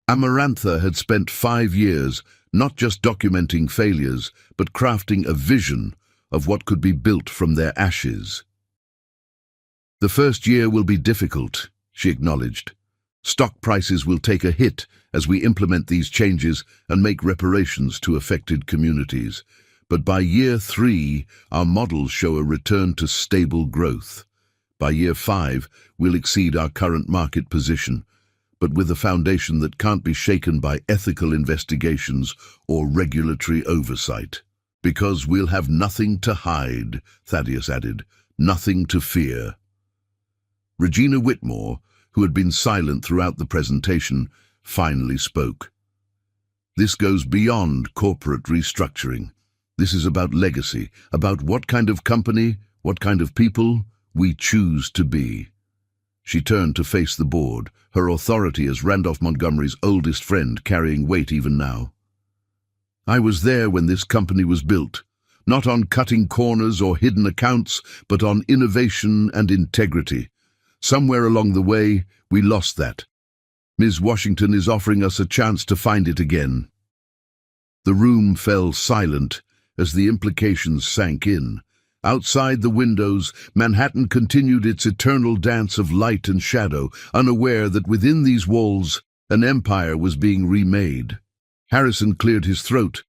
Amarantha had spent 5 years not just documenting failures, but crafting a vision of what could be built from their ashes. "The first year will be difficult," she acknowledged. "Stock prices will take a hit as we implement these changes and make reparations to affected communities. But by year 3, our models show a return to stable growth. By year 5, we'll exceed our current market position. but with a foundation that can't be shaken by ethical investigations or regulatory oversight. Because we'll have nothing to hide, Thaddeus added, nothing to fear. Regina Whitmore, who had been silent throughout the presentation, finally spoke. This goes beyond corporate restructuring. This is about legacy, about what kind of company, what kind of people we choose to be. She turned to face the board, her authority as Randolph Montgomery's oldest friend carrying weight even now. I was there when this company was built, not on cutting corners or hidden accounts, but on innovation and integrity. Somewhere along the way, we lost that. Ms. Washington is offering us a chance to find it again. The room fell silent as the implications sank in. Outside the windows, Manhattan continued its eternal dance of light and shadow, unaware that within these walls, an empire was being remade. Harrison cleared his throat.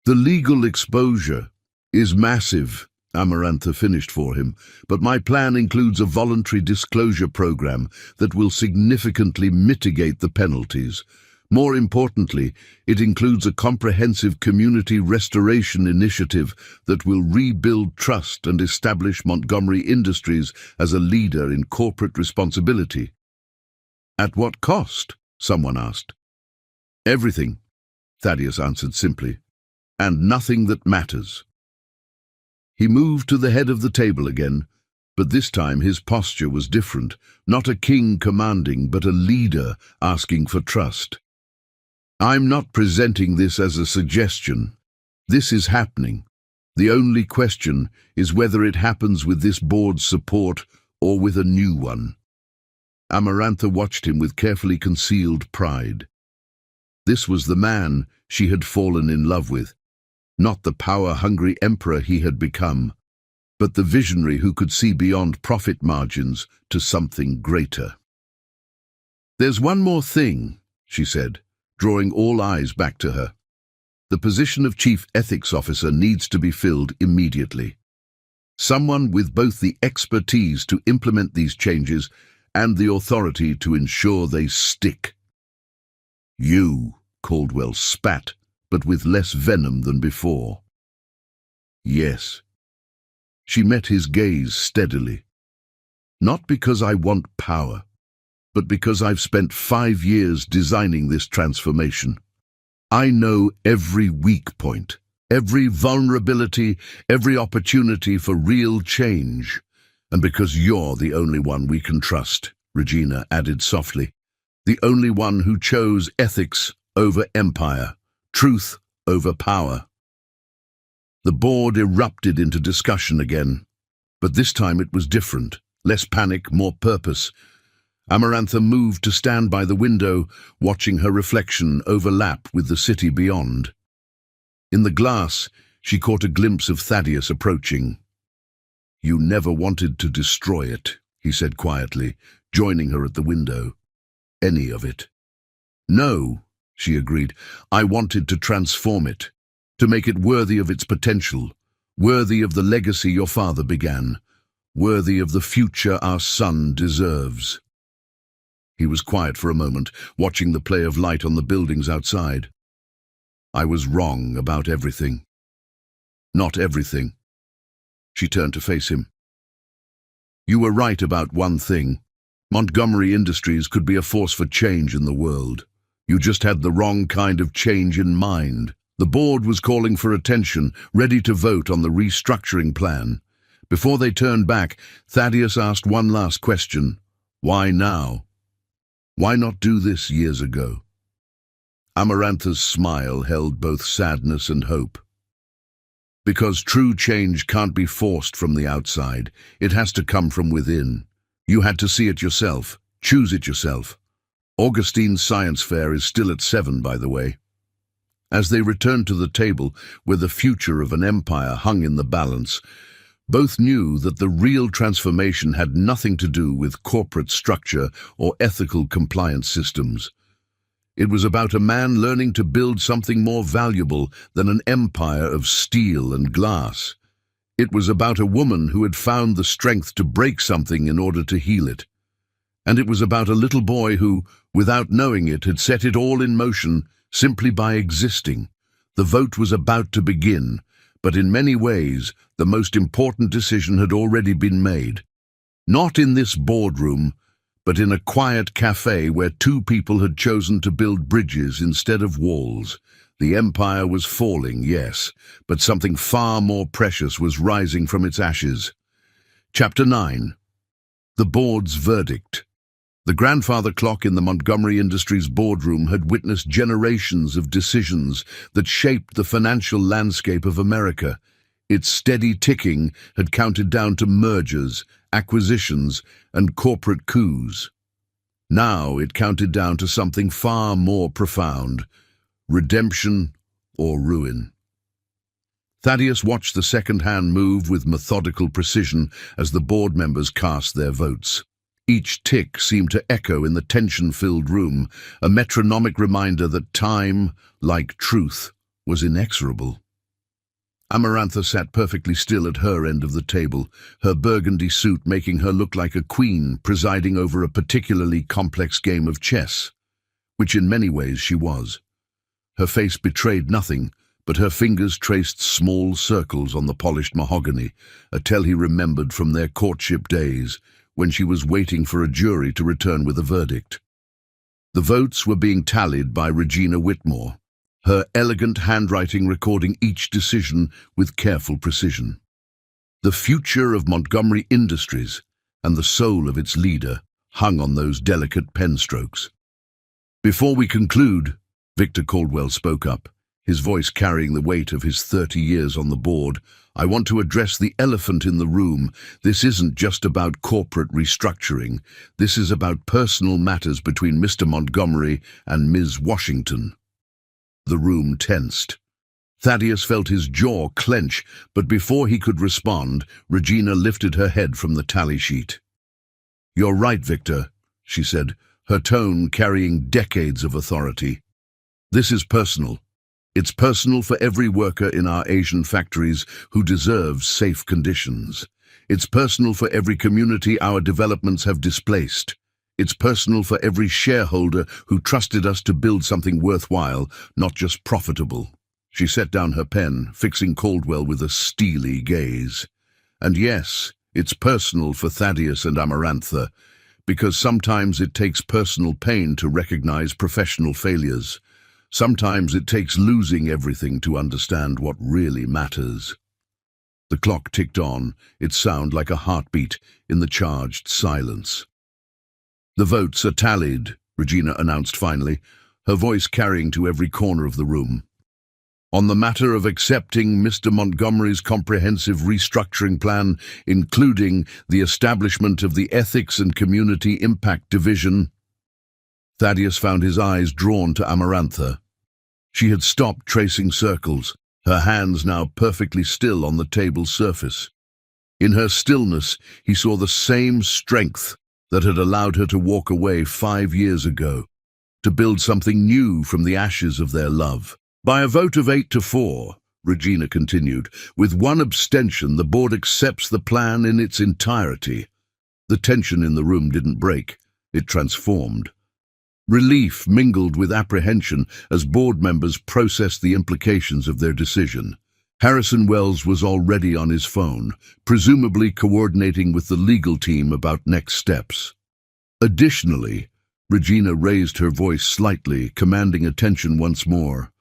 The legal exposure is massive, Amarantha finished for him, but my plan includes a voluntary disclosure program that will significantly mitigate the penalties. More importantly, it includes a comprehensive community restoration initiative that will rebuild trust and establish Montgomery Industries as a leader in corporate responsibility. At what cost? Someone asked. Everything, Thaddeus answered simply, and nothing that matters. He moved to the head of the table again, but this time his posture was different, not a king commanding, but a leader asking for trust. I'm not presenting this as a suggestion. This is happening. The only question is whether it happens with this board's support or with a new one. Amarantha watched him with carefully concealed pride. This was the man she had fallen in love with, not the power-hungry emperor he had become, but the visionary who could see beyond profit margins to something greater. There's one more thing, she said, drawing all eyes back to her. The position of Chief Ethics Officer needs to be filled immediately. Someone with both the expertise to implement these changes and the authority to ensure they stick. You, Caldwell spat, but with less venom than before. Yes. She met his gaze steadily. Not because I want power, but because I've spent 5 years designing this transformation. I know every weak point, every vulnerability, every opportunity for real change. And because you're the only one we can trust, Regina added softly, the only one who chose ethics over empire, truth over power. The board erupted into discussion again, but this time it was different, less panic, more purpose. Amarantha moved to stand by the window, watching her reflection overlap with the city beyond. In the glass, she caught a glimpse of Thaddeus approaching. You never wanted to destroy it, he said quietly, joining her at the window. Any of it. No, she agreed. I wanted to transform it, to make it worthy of its potential, worthy of the legacy your father began, worthy of the future our son deserves. He was quiet for a moment, watching the play of light on the buildings outside. I was wrong about everything. Not everything. She turned to face him. You were right about one thing. Montgomery Industries could be a force for change in the world. You just had the wrong kind of change in mind. The board was calling for attention, ready to vote on the restructuring plan. Before they turned back, Thaddeus asked one last question. Why now? Why not do this years ago? Amarantha's smile held both sadness and hope. Because true change can't be forced from the outside. It has to come from within. You had to see it yourself, choose it yourself. Augustine's science fair is still at 7, by the way. As they returned to the table where the future of an empire hung in the balance, both knew that the real transformation had nothing to do with corporate structure or ethical compliance systems. It was about a man learning to build something more valuable than an empire of steel and glass. It was about a woman who had found the strength to break something in order to heal it. And it was about a little boy who, without knowing it, had set it all in motion simply by existing. The vote was about to begin, but in many ways, the most important decision had already been made. Not in this boardroom, but in a quiet cafe where two people had chosen to build bridges instead of walls. The empire was falling, yes, but something far more precious was rising from its ashes. Chapter 9. The Board's Verdict. The grandfather clock in the Montgomery Industries boardroom had witnessed generations of decisions that shaped the financial landscape of America. Its steady ticking had counted down to mergers, acquisitions, and corporate coups. Now it counted down to something far more profound: redemption or ruin. Thaddeus watched the second-hand move with methodical precision as the board members cast their votes. Each tick seemed to echo in the tension-filled room, a metronomic reminder that time, like truth, was inexorable. Amarantha sat perfectly still at her end of the table, her burgundy suit making her look like a queen presiding over a particularly complex game of chess, which in many ways she was. Her face betrayed nothing, but her fingers traced small circles on the polished mahogany, a tell he remembered from their courtship days, when she was waiting for a jury to return with a verdict. The votes were being tallied by Regina Whitmore, her elegant handwriting recording each decision with careful precision. The future of Montgomery Industries and the soul of its leader hung on those delicate pen strokes. "Before we conclude," Victor Caldwell spoke up, his voice carrying the weight of his 30 years on the board, "I want to address the elephant in the room. This isn't just about corporate restructuring. This is about personal matters between Mr. Montgomery and Ms. Washington." The room tensed. Thaddeus felt his jaw clench, but before he could respond, Regina lifted her head from the tally sheet. "You're right, Victor," she said, her tone carrying decades of authority. "This is personal. It's personal for every worker in our Asian factories who deserves safe conditions. It's personal for every community our developments have displaced. It's personal for every shareholder who trusted us to build something worthwhile, not just profitable." She set down her pen, fixing Caldwell with a steely gaze. "And yes, it's personal for Thaddeus and Amarantha, because sometimes it takes personal pain to recognize professional failures. Sometimes it takes losing everything to understand what really matters." The clock ticked on, its sound like a heartbeat in the charged silence. "The votes are tallied," Regina announced finally, her voice carrying to every corner of the room. "On the matter of accepting Mr. Montgomery's comprehensive restructuring plan, including the establishment of the Ethics and Community Impact Division." Thaddeus found his eyes drawn to Amarantha. She had stopped tracing circles, her hands now perfectly still on the table's surface. In her stillness, he saw the same strength that had allowed her to walk away 5 years ago, to build something new from the ashes of their love. "By a vote of 8-4, Regina continued, "with one abstention, the board accepts the plan in its entirety." The tension in the room didn't break, it transformed. Relief mingled with apprehension as board members processed the implications of their decision. Harrison Wells was already on his phone, presumably coordinating with the legal team about next steps. Additionally, Regina raised her voice slightly, commanding attention once more.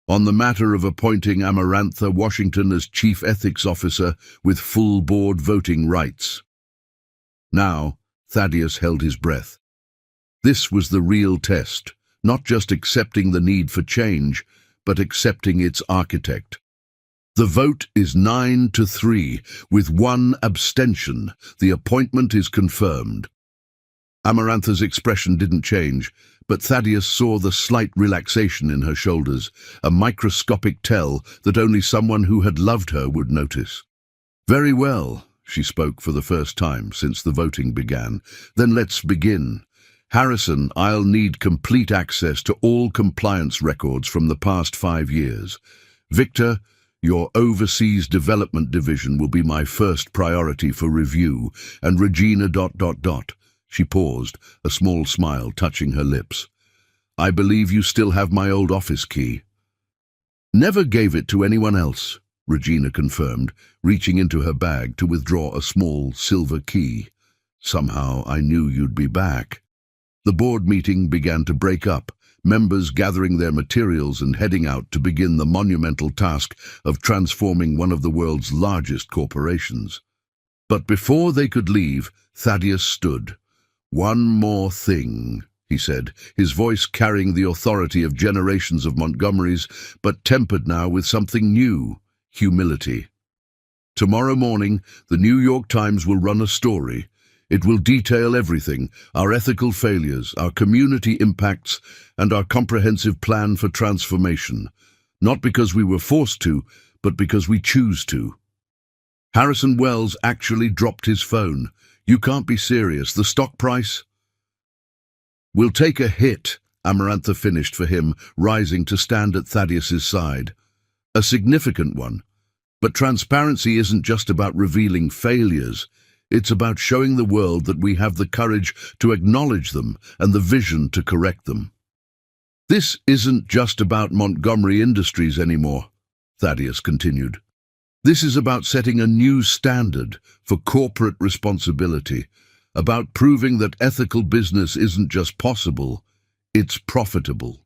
"On the matter of appointing Amarantha Washington as Chief Ethics Officer with full board voting rights." Now, Thaddeus held his breath. This was the real test, not just accepting the need for change, but accepting its architect. "The vote is 9-3, with one abstention. The appointment is confirmed." Amarantha's expression didn't change, but Thaddeus saw the slight relaxation in her shoulders, a microscopic tell that only someone who had loved her would notice. "Very well," she spoke for the first time since the voting began. "Then let's begin. Harrison, I'll need complete access to all compliance records from the past 5 years. Victor, your Overseas Development Division will be my first priority for review, and Regina ... She paused, a small smile touching her lips. I believe you still have my old office key. Never gave it to anyone else, Regina confirmed, reaching into her bag to withdraw a small silver key. Somehow I knew you'd be back. The board meeting began to break up, members gathering their materials and heading out to begin the monumental task of transforming one of the world's largest corporations. But before they could leave, Thaddeus stood. One more thing, he said, his voice carrying the authority of generations of Montgomerys, but tempered now with something new, humility. Tomorrow morning, the New York Times will run a story. It will detail everything, our ethical failures, our community impacts, and our comprehensive plan for transformation. Not because we were forced to, but because we choose to. Harrison Wells actually dropped his phone. You can't be serious. The stock price? We'll take a hit, Amarantha finished for him, rising to stand at Thaddeus's side. A significant one. But transparency isn't just about revealing failures. It's about showing the world that we have the courage to acknowledge them and the vision to correct them. This isn't just about Montgomery Industries anymore, Thaddeus continued. This is about setting a new standard for corporate responsibility, about proving that ethical business isn't just possible, it's profitable.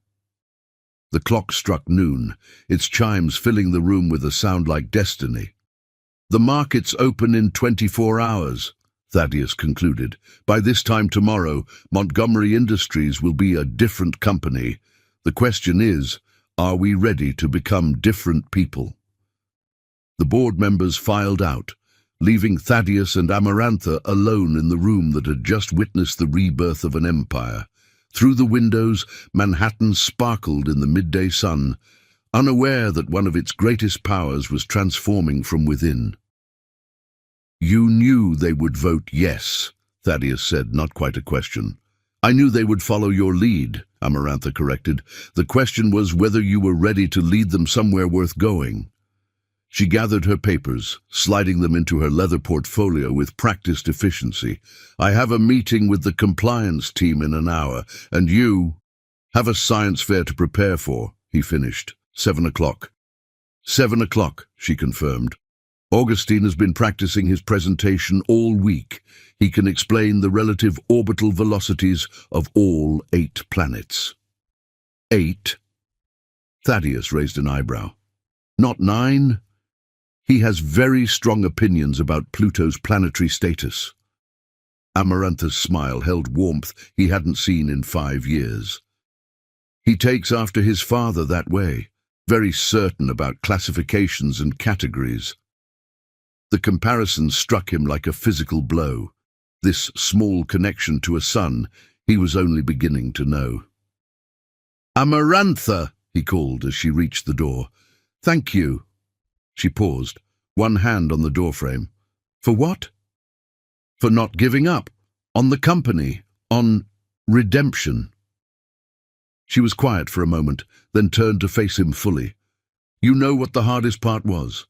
The clock struck noon, its chimes filling the room with a sound like destiny. The markets open in 24 hours, Thaddeus concluded. By this time tomorrow, Montgomery Industries will be a different company. The question is, are we ready to become different people? The board members filed out, leaving Thaddeus and Amarantha alone in the room that had just witnessed the rebirth of an empire. Through the windows, Manhattan sparkled in the midday sun, unaware that one of its greatest powers was transforming from within. You knew they would vote yes, Thaddeus said, not quite a question. I knew they would follow your lead, Amarantha corrected. The question was whether you were ready to lead them somewhere worth going. She gathered her papers, sliding them into her leather portfolio with practiced efficiency. I have a meeting with the compliance team in an hour, and you have a science fair to prepare for, he finished. 7 o'clock. 7 o'clock, she confirmed. Augustine has been practicing his presentation all week. He can explain the relative orbital velocities of all 8 planets. 8? Thaddeus raised an eyebrow. Not 9? He has very strong opinions about Pluto's planetary status. Amarantha's smile held warmth he hadn't seen in 5 years. He takes after his father that way, very certain about classifications and categories. The comparison struck him like a physical blow. This small connection to a son he was only beginning to know. Amarantha, he called as she reached the door. Thank you. She paused, one hand on the doorframe. For what? For not giving up. On the company. On redemption. She was quiet for a moment, then turned to face him fully. You know what the hardest part was?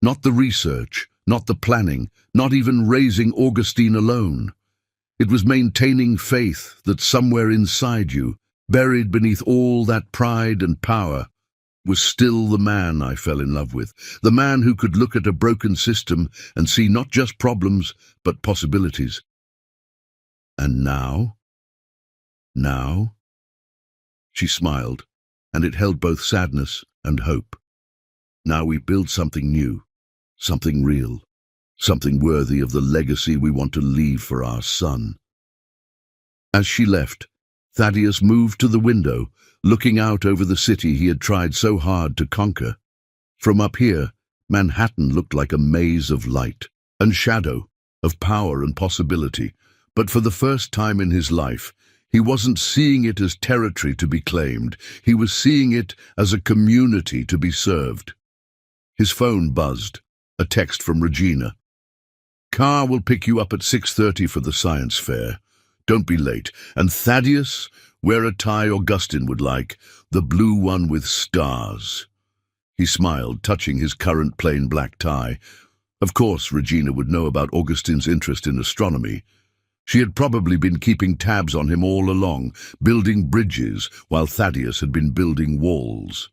Not the research, not the planning, not even raising Augustine alone. It was maintaining faith that somewhere inside you, buried beneath all that pride and power, was still the man I fell in love with, the man who could look at a broken system and see not just problems, but possibilities. And now? Now? She smiled, and it held both sadness and hope. Now we build something new, something real, something worthy of the legacy we want to leave for our son. As she left, Thaddeus moved to the window, looking out over the city he had tried so hard to conquer. From up here, Manhattan looked like a maze of light and shadow, of power and possibility, but for the first time in his life, he wasn't seeing it as territory to be claimed. He was seeing it as a community to be served. His phone buzzed, a text from Regina. Car will pick you up at 6:30 for the science fair. Don't be late. And Thaddeus, wear a tie Augustine would like, the blue one with stars. He smiled, touching his current plain black tie. Of course, Regina would know about Augustine's interest in astronomy. She had probably been keeping tabs on him all along, building bridges while Thaddeus had been building walls.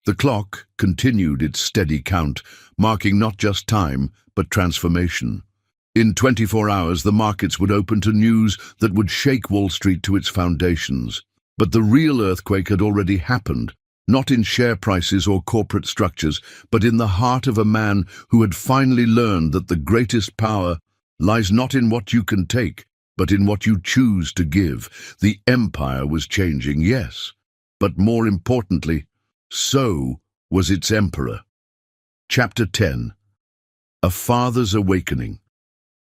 The clock continued its steady count, marking not just time, but transformation. In 24 hours, the markets would open to news that would shake Wall Street to its foundations. But the real earthquake had already happened, not in share prices or corporate structures, but in the heart of a man who had finally learned that the greatest power lies not in what you can take, but in what you choose to give. The empire was changing, yes, but more importantly, so was its emperor. Chapter 10. A Father's Awakening.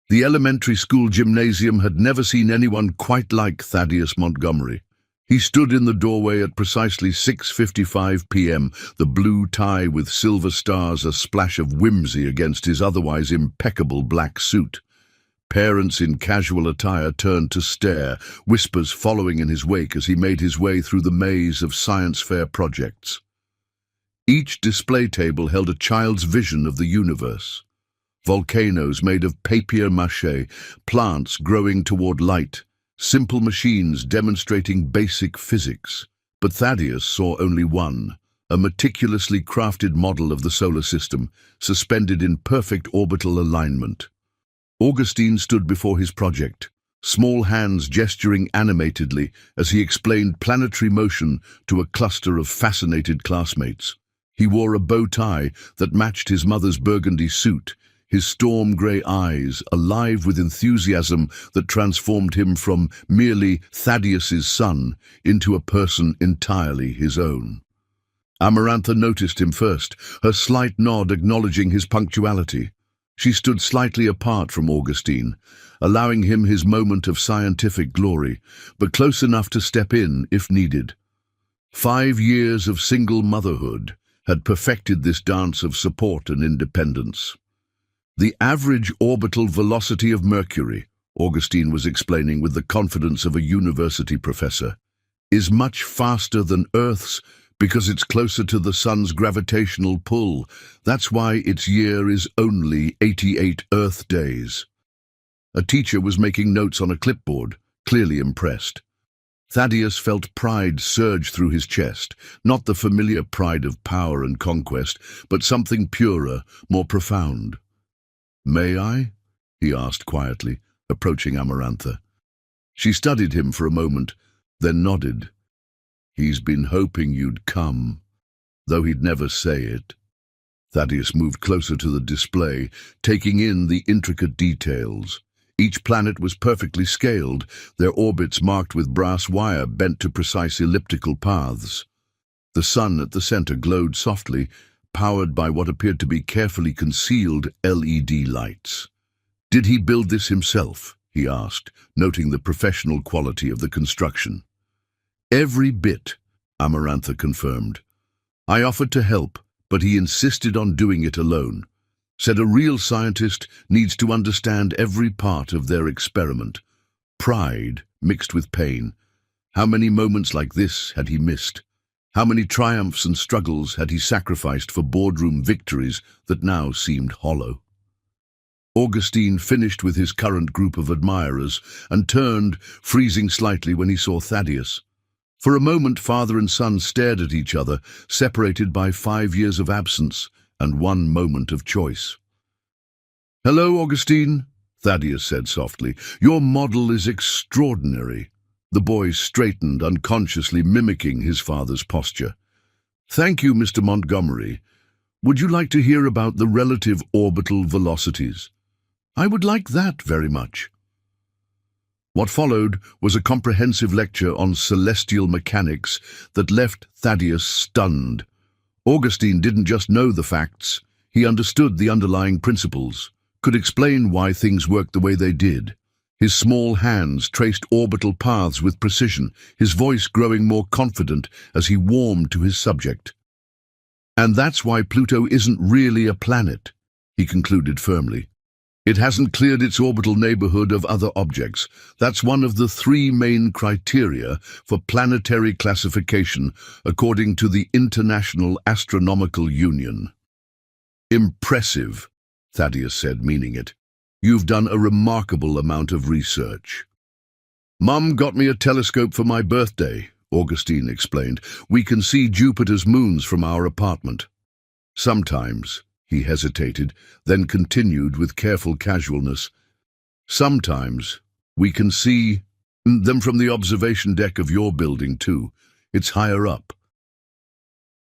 The elementary school gymnasium had never seen anyone quite like Thaddeus Montgomery. He stood in the doorway at precisely 6:55 p.m., the blue tie with silver stars a splash of whimsy against his otherwise impeccable black suit. Parents in casual attire turned to stare, whispers following in his wake as he made his way through the maze of science fair projects. Each display table held a child's vision of the universe. Volcanoes made of papier-mâché, plants growing toward light, simple machines demonstrating basic physics. But Thaddeus saw only one, a meticulously crafted model of the solar system, suspended in perfect orbital alignment. Augustine stood before his project, small hands gesturing animatedly as he explained planetary motion to a cluster of fascinated classmates. He wore a bow tie that matched his mother's burgundy suit, his storm-grey eyes alive with enthusiasm that transformed him from merely Thaddeus's son into a person entirely his own. Amarantha noticed him first, her slight nod acknowledging his punctuality. She stood slightly apart from Augustine, allowing him his moment of scientific glory, but close enough to step in if needed. 5 years of single motherhood had perfected this dance of support and independence. The average orbital velocity of Mercury, Augustine was explaining with the confidence of a university professor, is much faster than Earth's because it's closer to the sun's gravitational pull. That's why its year is only 88 Earth days. A teacher was making notes on a clipboard, clearly impressed. Thaddeus felt pride surge through his chest, not the familiar pride of power and conquest, but something purer, more profound. "May I?" he asked quietly, approaching Amarantha. She studied him for a moment, then nodded. "He's been hoping you'd come, though he'd never say it." Thaddeus moved closer to the display, taking in the intricate details. Each planet was perfectly scaled, their orbits marked with brass wire bent to precise elliptical paths. The sun at the center glowed softly, powered by what appeared to be carefully concealed LED lights. "Did he build this himself?" he asked, noting the professional quality of the construction. "Every bit," Amarantha confirmed. "I offered to help, but he insisted on doing it alone. Said a real scientist needs to understand every part of their experiment." Pride mixed with pain. How many moments like this had he missed? How many triumphs and struggles had he sacrificed for boardroom victories that now seemed hollow? Augustine finished with his current group of admirers and turned, freezing slightly when he saw Thaddeus. For a moment, father and son stared at each other, separated by 5 years of absence and 1 moment of choice. "Hello, Augustine," Thaddeus said softly. "Your model is extraordinary." The boy straightened, unconsciously mimicking his father's posture. "Thank you, Mr. Montgomery. Would you like to hear about the relative orbital velocities?" "I would like that very much." What followed was a comprehensive lecture on celestial mechanics that left Thaddeus stunned. Augustine didn't just know the facts, he understood the underlying principles, could explain why things worked the way they did. His small hands traced orbital paths with precision, his voice growing more confident as he warmed to his subject. "And that's why Pluto isn't really a planet," he concluded firmly. "It hasn't cleared its orbital neighborhood of other objects. That's one of the 3 main criteria for planetary classification according to the International Astronomical Union." "Impressive," Thaddeus said, meaning it. You've done a remarkable amount of research. Mum got me a telescope for my birthday, Augustine explained. We can see Jupiter's moons from our apartment. Sometimes, he hesitated, then continued with careful casualness. Sometimes, we can see them from the observation deck of your building too. It's higher up.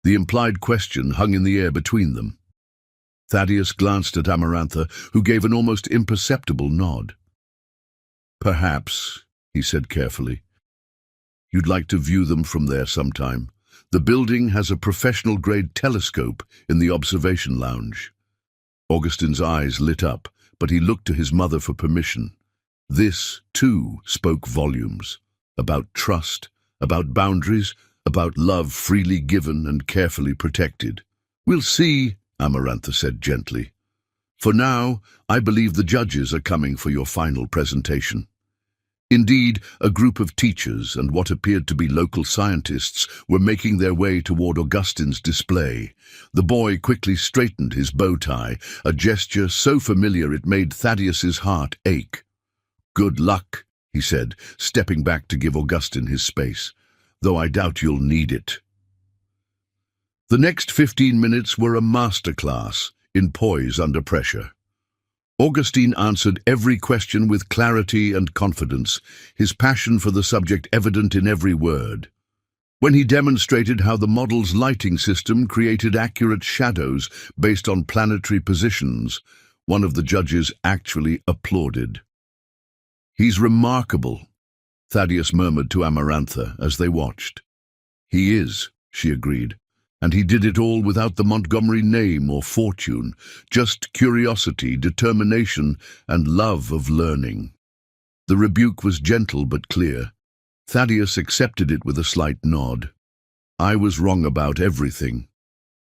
The implied question hung in the air between them. Thaddeus glanced at Amarantha, who gave an almost imperceptible nod. Perhaps, he said carefully, you'd like to view them from there sometime. The building has a professional-grade telescope in the observation lounge. Augustine's eyes lit up, but he looked to his mother for permission. This, too, spoke volumes. About trust, about boundaries, about love freely given and carefully protected. We'll see, Amarantha said gently. For now, I believe the judges are coming for your final presentation. Indeed, a group of teachers and what appeared to be local scientists were making their way toward Augustine's display. The boy quickly straightened his bow tie, a gesture so familiar it made Thaddeus's heart ache. Good luck, he said, stepping back to give Augustine his space, though I doubt you'll need it. The next 15 minutes were a masterclass in poise under pressure. Augustine answered every question with clarity and confidence, his passion for the subject evident in every word. When he demonstrated how the model's lighting system created accurate shadows based on planetary positions, one of the judges actually applauded. He's remarkable, Thaddeus murmured to Amarantha as they watched. He is, she agreed. And he did it all without the Montgomery name or fortune, just curiosity, determination, and love of learning. The rebuke was gentle but clear. Thaddeus accepted it with a slight nod. I was wrong about everything.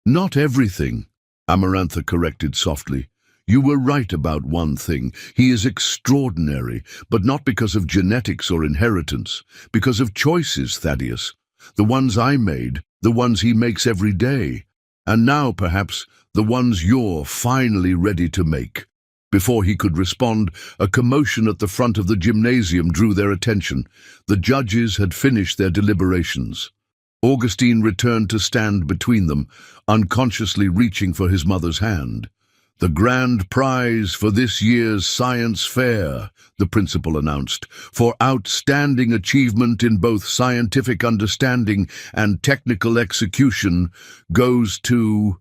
Not everything, Amarantha corrected softly. You were right about one thing. He is extraordinary, but not because of genetics or inheritance, because of choices, Thaddeus. The ones I made, the ones he makes every day, and now, perhaps, the ones you're finally ready to make. Before he could respond, a commotion at the front of the gymnasium drew their attention. The judges had finished their deliberations. Augustine returned to stand between them, unconsciously reaching for his mother's hand. The grand prize for this year's science fair, the principal announced, for outstanding achievement in both scientific understanding and technical execution, goes to...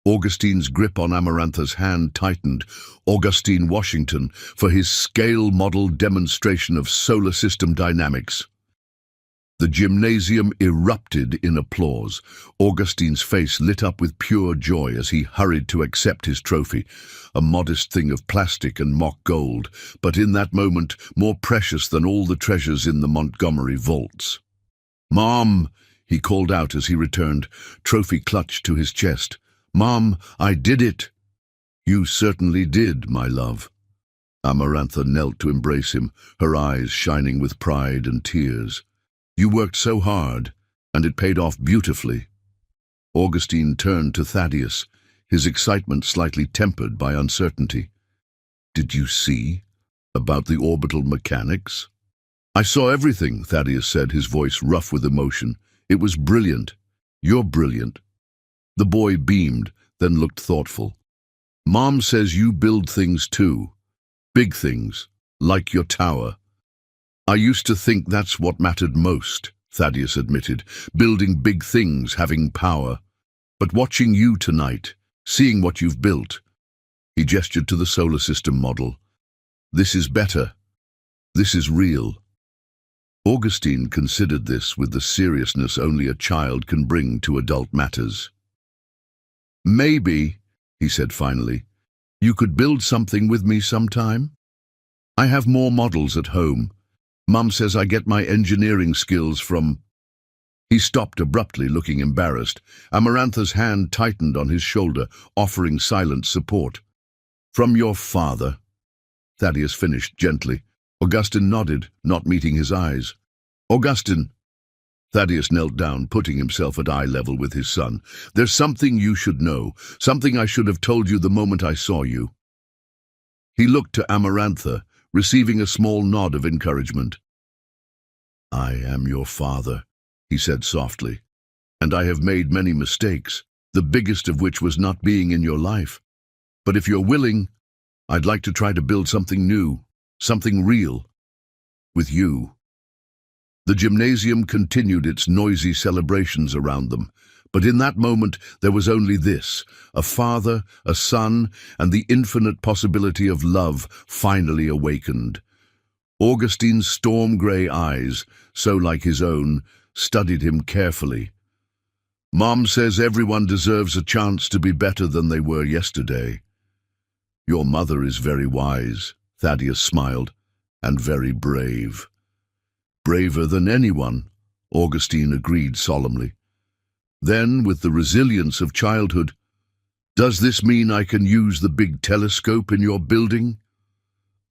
Augustine's grip on Amarantha's hand tightened. Augustine Washington, for his scale model demonstration of solar system dynamics. The gymnasium erupted in applause. Augustine's face lit up with pure joy as he hurried to accept his trophy, a modest thing of plastic and mock gold, but in that moment more precious than all the treasures in the Montgomery vaults. "Mom," he called out as he returned, trophy clutched to his chest. "Mom, I did it." "You certainly did, my love." Amarantha knelt to embrace him, her eyes shining with pride and tears. "You worked so hard, and it paid off beautifully." Augustine turned to Thaddeus, his excitement slightly tempered by uncertainty. "Did you see? About the orbital mechanics?" "I saw everything," Thaddeus said, his voice rough with emotion. "It was brilliant. You're brilliant." The boy beamed, then looked thoughtful. "Mom says you build things too. Big things, like your tower." "I used to think that's what mattered most," Thaddeus admitted, "building big things, having power. But watching you tonight, seeing what you've built," he gestured to the solar system model. "This is better. This is real." Augustine considered this with the seriousness only a child can bring to adult matters. "Maybe," he said finally, "you could build something with me sometime? I have more models at home. Mum says I get my engineering skills from—" He stopped abruptly, looking embarrassed. Amarantha's hand tightened on his shoulder, offering silent support. "From your father," Thaddeus finished gently. Augustine nodded, not meeting his eyes. "Augustine." Thaddeus knelt down, putting himself at eye level with his son. "There's something you should know, something I should have told you the moment I saw you." He looked to Amarantha, receiving a small nod of encouragement. "I am your father," he said softly, "and I have made many mistakes, the biggest of which was not being in your life. But if you're willing, I'd like to try to build something new, something real, with you." The gymnasium continued its noisy celebrations around them, but in that moment there was only this: a father, a son, and the infinite possibility of love finally awakened. Augustine's storm-grey eyes, so like his own, studied him carefully. "Mom says everyone deserves a chance to be better than they were yesterday." "Your mother is very wise," Thaddeus smiled, "and very brave." "Braver than anyone," Augustine agreed solemnly. Then, with the resilience of childhood, "Does this mean I can use the big telescope in your building?"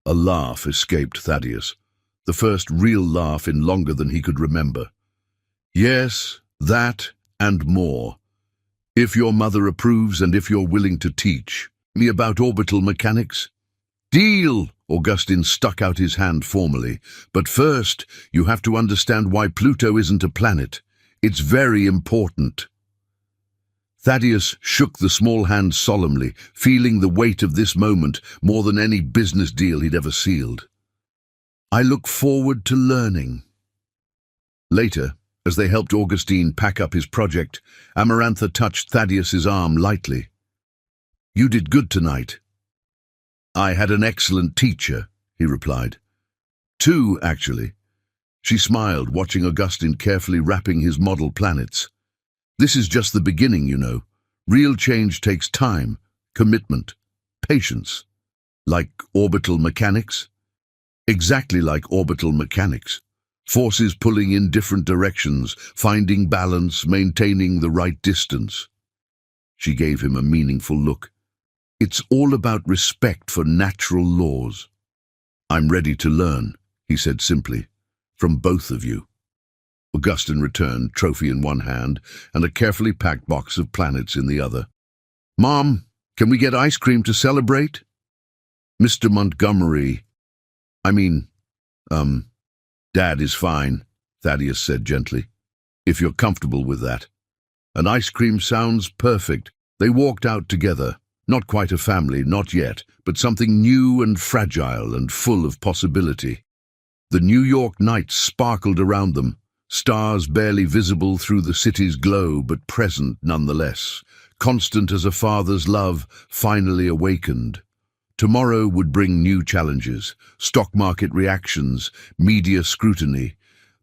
A laugh escaped Thaddeus, the first real laugh in longer than he could remember. "Yes, that and more. If your mother approves and if you're willing to teach me about orbital mechanics." "Deal!" Augustine stuck out his hand formally. "But first, you have to understand why Pluto isn't a planet. It's very important." Thaddeus shook the small hand solemnly, feeling the weight of this moment more than any business deal he'd ever sealed. "I look forward to learning." Later, as they helped Augustine pack up his project, Amarantha touched Thaddeus's arm lightly. "You did good tonight." "I had an excellent teacher," he replied. "Two, actually." She smiled, watching Augustine carefully wrapping his model planets. "This is just the beginning, you know. Real change takes time, commitment, patience." "Like orbital mechanics?" "Exactly like orbital mechanics. Forces pulling in different directions, finding balance, maintaining the right distance." She gave him a meaningful look. "It's all about respect for natural laws." "I'm ready to learn," he said simply, "from both of you." Augustine returned, trophy in one hand and a carefully packed box of planets in the other. "Mom, can we get ice cream to celebrate?" "Mr. Montgomery, Dad is fine," Thaddeus said gently, "if you're comfortable with that." "An ice cream sounds perfect." They walked out together, not quite a family, not yet, but something new and fragile and full of possibility. The New York night sparkled around them, stars barely visible through the city's glow, but present nonetheless, constant as a father's love finally awakened. Tomorrow would bring new challenges, stock market reactions, media scrutiny,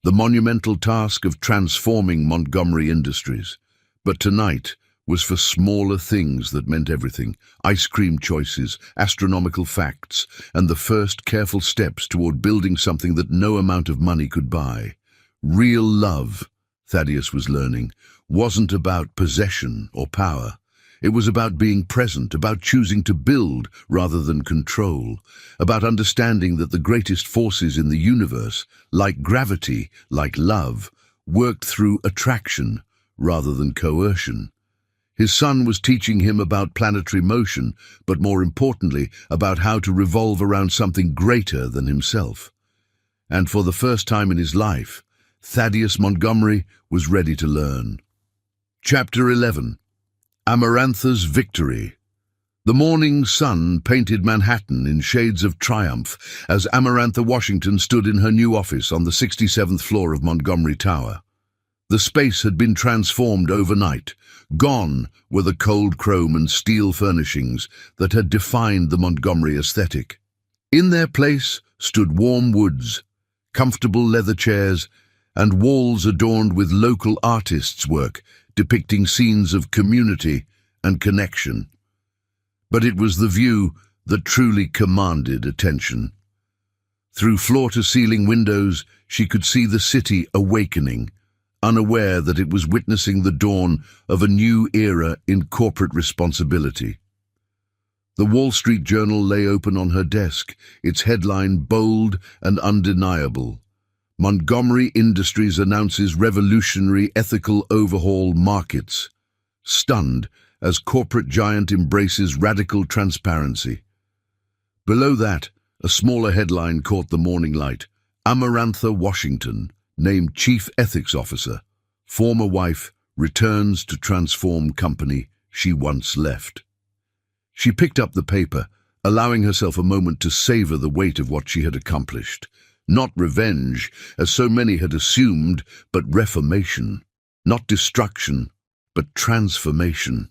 the monumental task of transforming Montgomery Industries. But tonight was for smaller things that meant everything: ice cream choices, astronomical facts, and the first careful steps toward building something that no amount of money could buy. Real love, Thaddeus was learning, wasn't about possession or power. It was about being present, about choosing to build rather than control, about understanding that the greatest forces in the universe, like gravity, like love, worked through attraction rather than coercion. His son was teaching him about planetary motion, but more importantly, about how to revolve around something greater than himself. And for the first time in his life, Thaddeus Montgomery was ready to learn. Chapter 11. Amarantha's Victory. The morning sun painted Manhattan in shades of triumph as Amarantha Washington stood in her new office on the 67th floor of Montgomery Tower. The space had been transformed overnight. Gone were the cold chrome and steel furnishings that had defined the Montgomery aesthetic. In their place stood warm woods, comfortable leather chairs, and walls adorned with local artists' work, depicting scenes of community and connection. But it was the view that truly commanded attention. Through floor-to-ceiling windows, she could see the city awakening, unaware that it was witnessing the dawn of a new era in corporate responsibility. The Wall Street Journal lay open on her desk, its headline bold and undeniable: Montgomery Industries announces revolutionary ethical overhaul markets. Stunned as corporate giant embraces radical transparency. Below that, a smaller headline caught the morning light. Amarantha Washington, named Chief Ethics Officer. Former wife returns to transform company she once left. She picked up the paper, allowing herself a moment to savor the weight of what she had accomplished. Not revenge, as so many had assumed, but reformation. Not destruction, but transformation.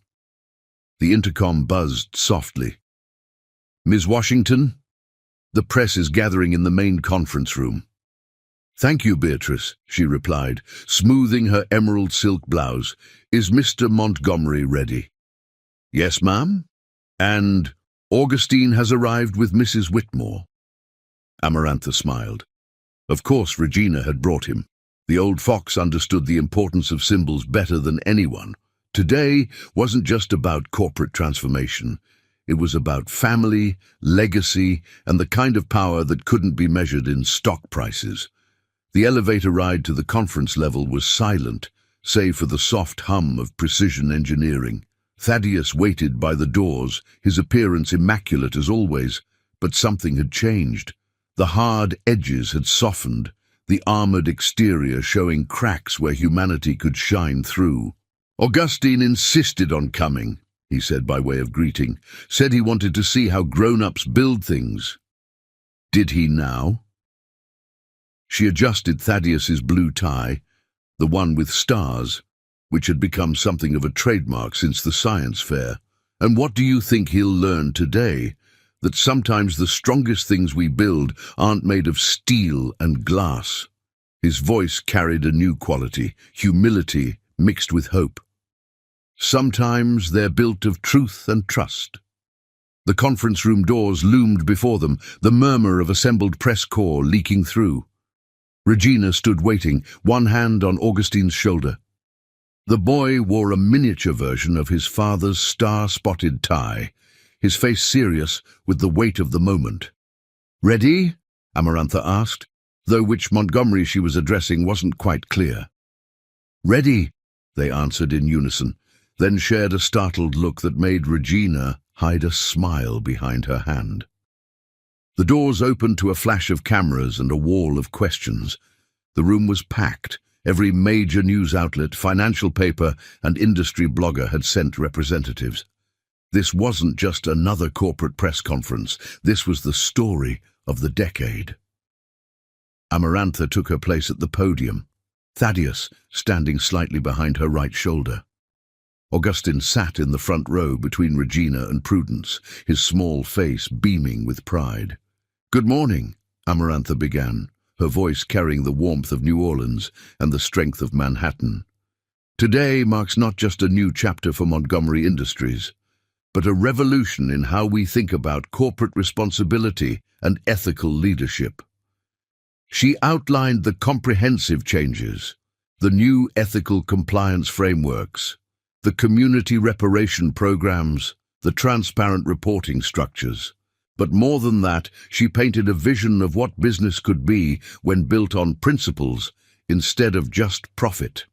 The intercom buzzed softly. "Ms. Washington, the press is gathering in the main conference room." "Thank you, Beatrice," she replied, smoothing her emerald silk blouse. "Is Mr. Montgomery ready?" "Yes, ma'am." "And Augustine has arrived with Mrs. Whitmore." Amarantha smiled. Of course Regina had brought him. The old fox understood the importance of symbols better than anyone. Today wasn't just about corporate transformation. It was about family, legacy, and the kind of power that couldn't be measured in stock prices. The elevator ride to the conference level was silent, save for the soft hum of precision engineering. Thaddeus waited by the doors, his appearance immaculate as always, but something had changed. The hard edges had softened, the armored exterior showing cracks where humanity could shine through. "Augustine insisted on coming," he said by way of greeting. "Said he wanted to see how grown-ups build things." "Did he now?" She adjusted Thaddeus's blue tie, the one with stars, which had become something of a trademark since the science fair. "And what do you think he'll learn today? That sometimes the strongest things we build aren't made of steel and glass." His voice carried a new quality, humility mixed with hope. "Sometimes they're built of truth and trust." The conference room doors loomed before them, the murmur of assembled press corps leaking through. Regina stood waiting, one hand on Augustine's shoulder. The boy wore a miniature version of his father's star-spotted tie, his face serious with the weight of the moment. "Ready?" Amarantha asked, though which Montgomery she was addressing wasn't quite clear. "Ready," they answered in unison, then shared a startled look that made Regina hide a smile behind her hand. The doors opened to a flash of cameras and a wall of questions. The room was packed. Every major news outlet, financial paper, and industry blogger had sent representatives. This wasn't just another corporate press conference. This was the story of the decade. Amarantha took her place at the podium, Thaddeus standing slightly behind her right shoulder. Augustine sat in the front row between Regina and Prudence, his small face beaming with pride. "Good morning," Amarantha began, her voice carrying the warmth of New Orleans and the strength of Manhattan. "Today marks not just a new chapter for Montgomery Industries, but a revolution in how we think about corporate responsibility and ethical leadership." She outlined the comprehensive changes, the new ethical compliance frameworks, the community reparation programs, the transparent reporting structures. But more than that, she painted a vision of what business could be when built on principles instead of just profit.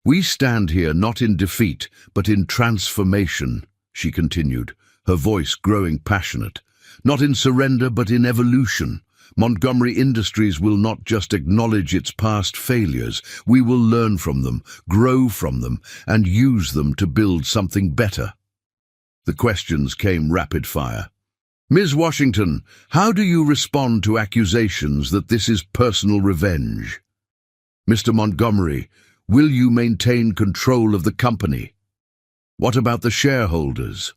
"We stand here not in defeat, but in transformation," she continued, her voice growing passionate. "Not in surrender, but in evolution. Montgomery Industries will not just acknowledge its past failures. We will learn from them, grow from them, and use them to build something better." The questions came rapid fire. "Ms. Washington, how do you respond to accusations that this is personal revenge? Mr. Montgomery, will you maintain control of the company? What about the shareholders?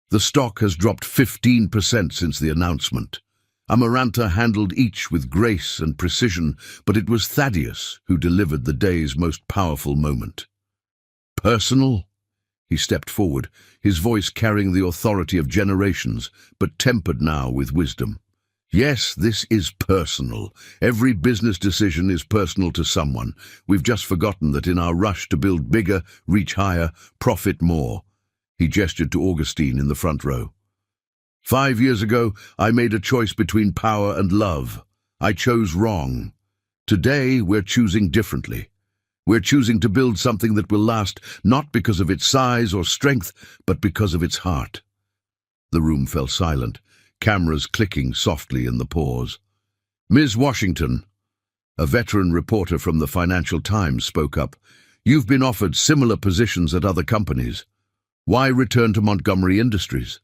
The stock has dropped 15% since the announcement." Amarantha handled each with grace and precision, but it was Thaddeus who delivered the day's most powerful moment. "Personal?" He stepped forward, his voice carrying the authority of generations, but tempered now with wisdom. "Yes, this is personal. Every business decision is personal to someone. We've just forgotten that in our rush to build bigger, reach higher, profit more." He gestured to Augustine in the front row. 5 years ago, I made a choice between power and love. I chose wrong. Today, we're choosing differently. We're choosing to build something that will last, not because of its size or strength, but because of its heart." The room fell silent, cameras clicking softly in the pause. "Ms. Washington," a veteran reporter from the Financial Times spoke up, "you've been offered similar positions at other companies. Why return to Montgomery Industries?"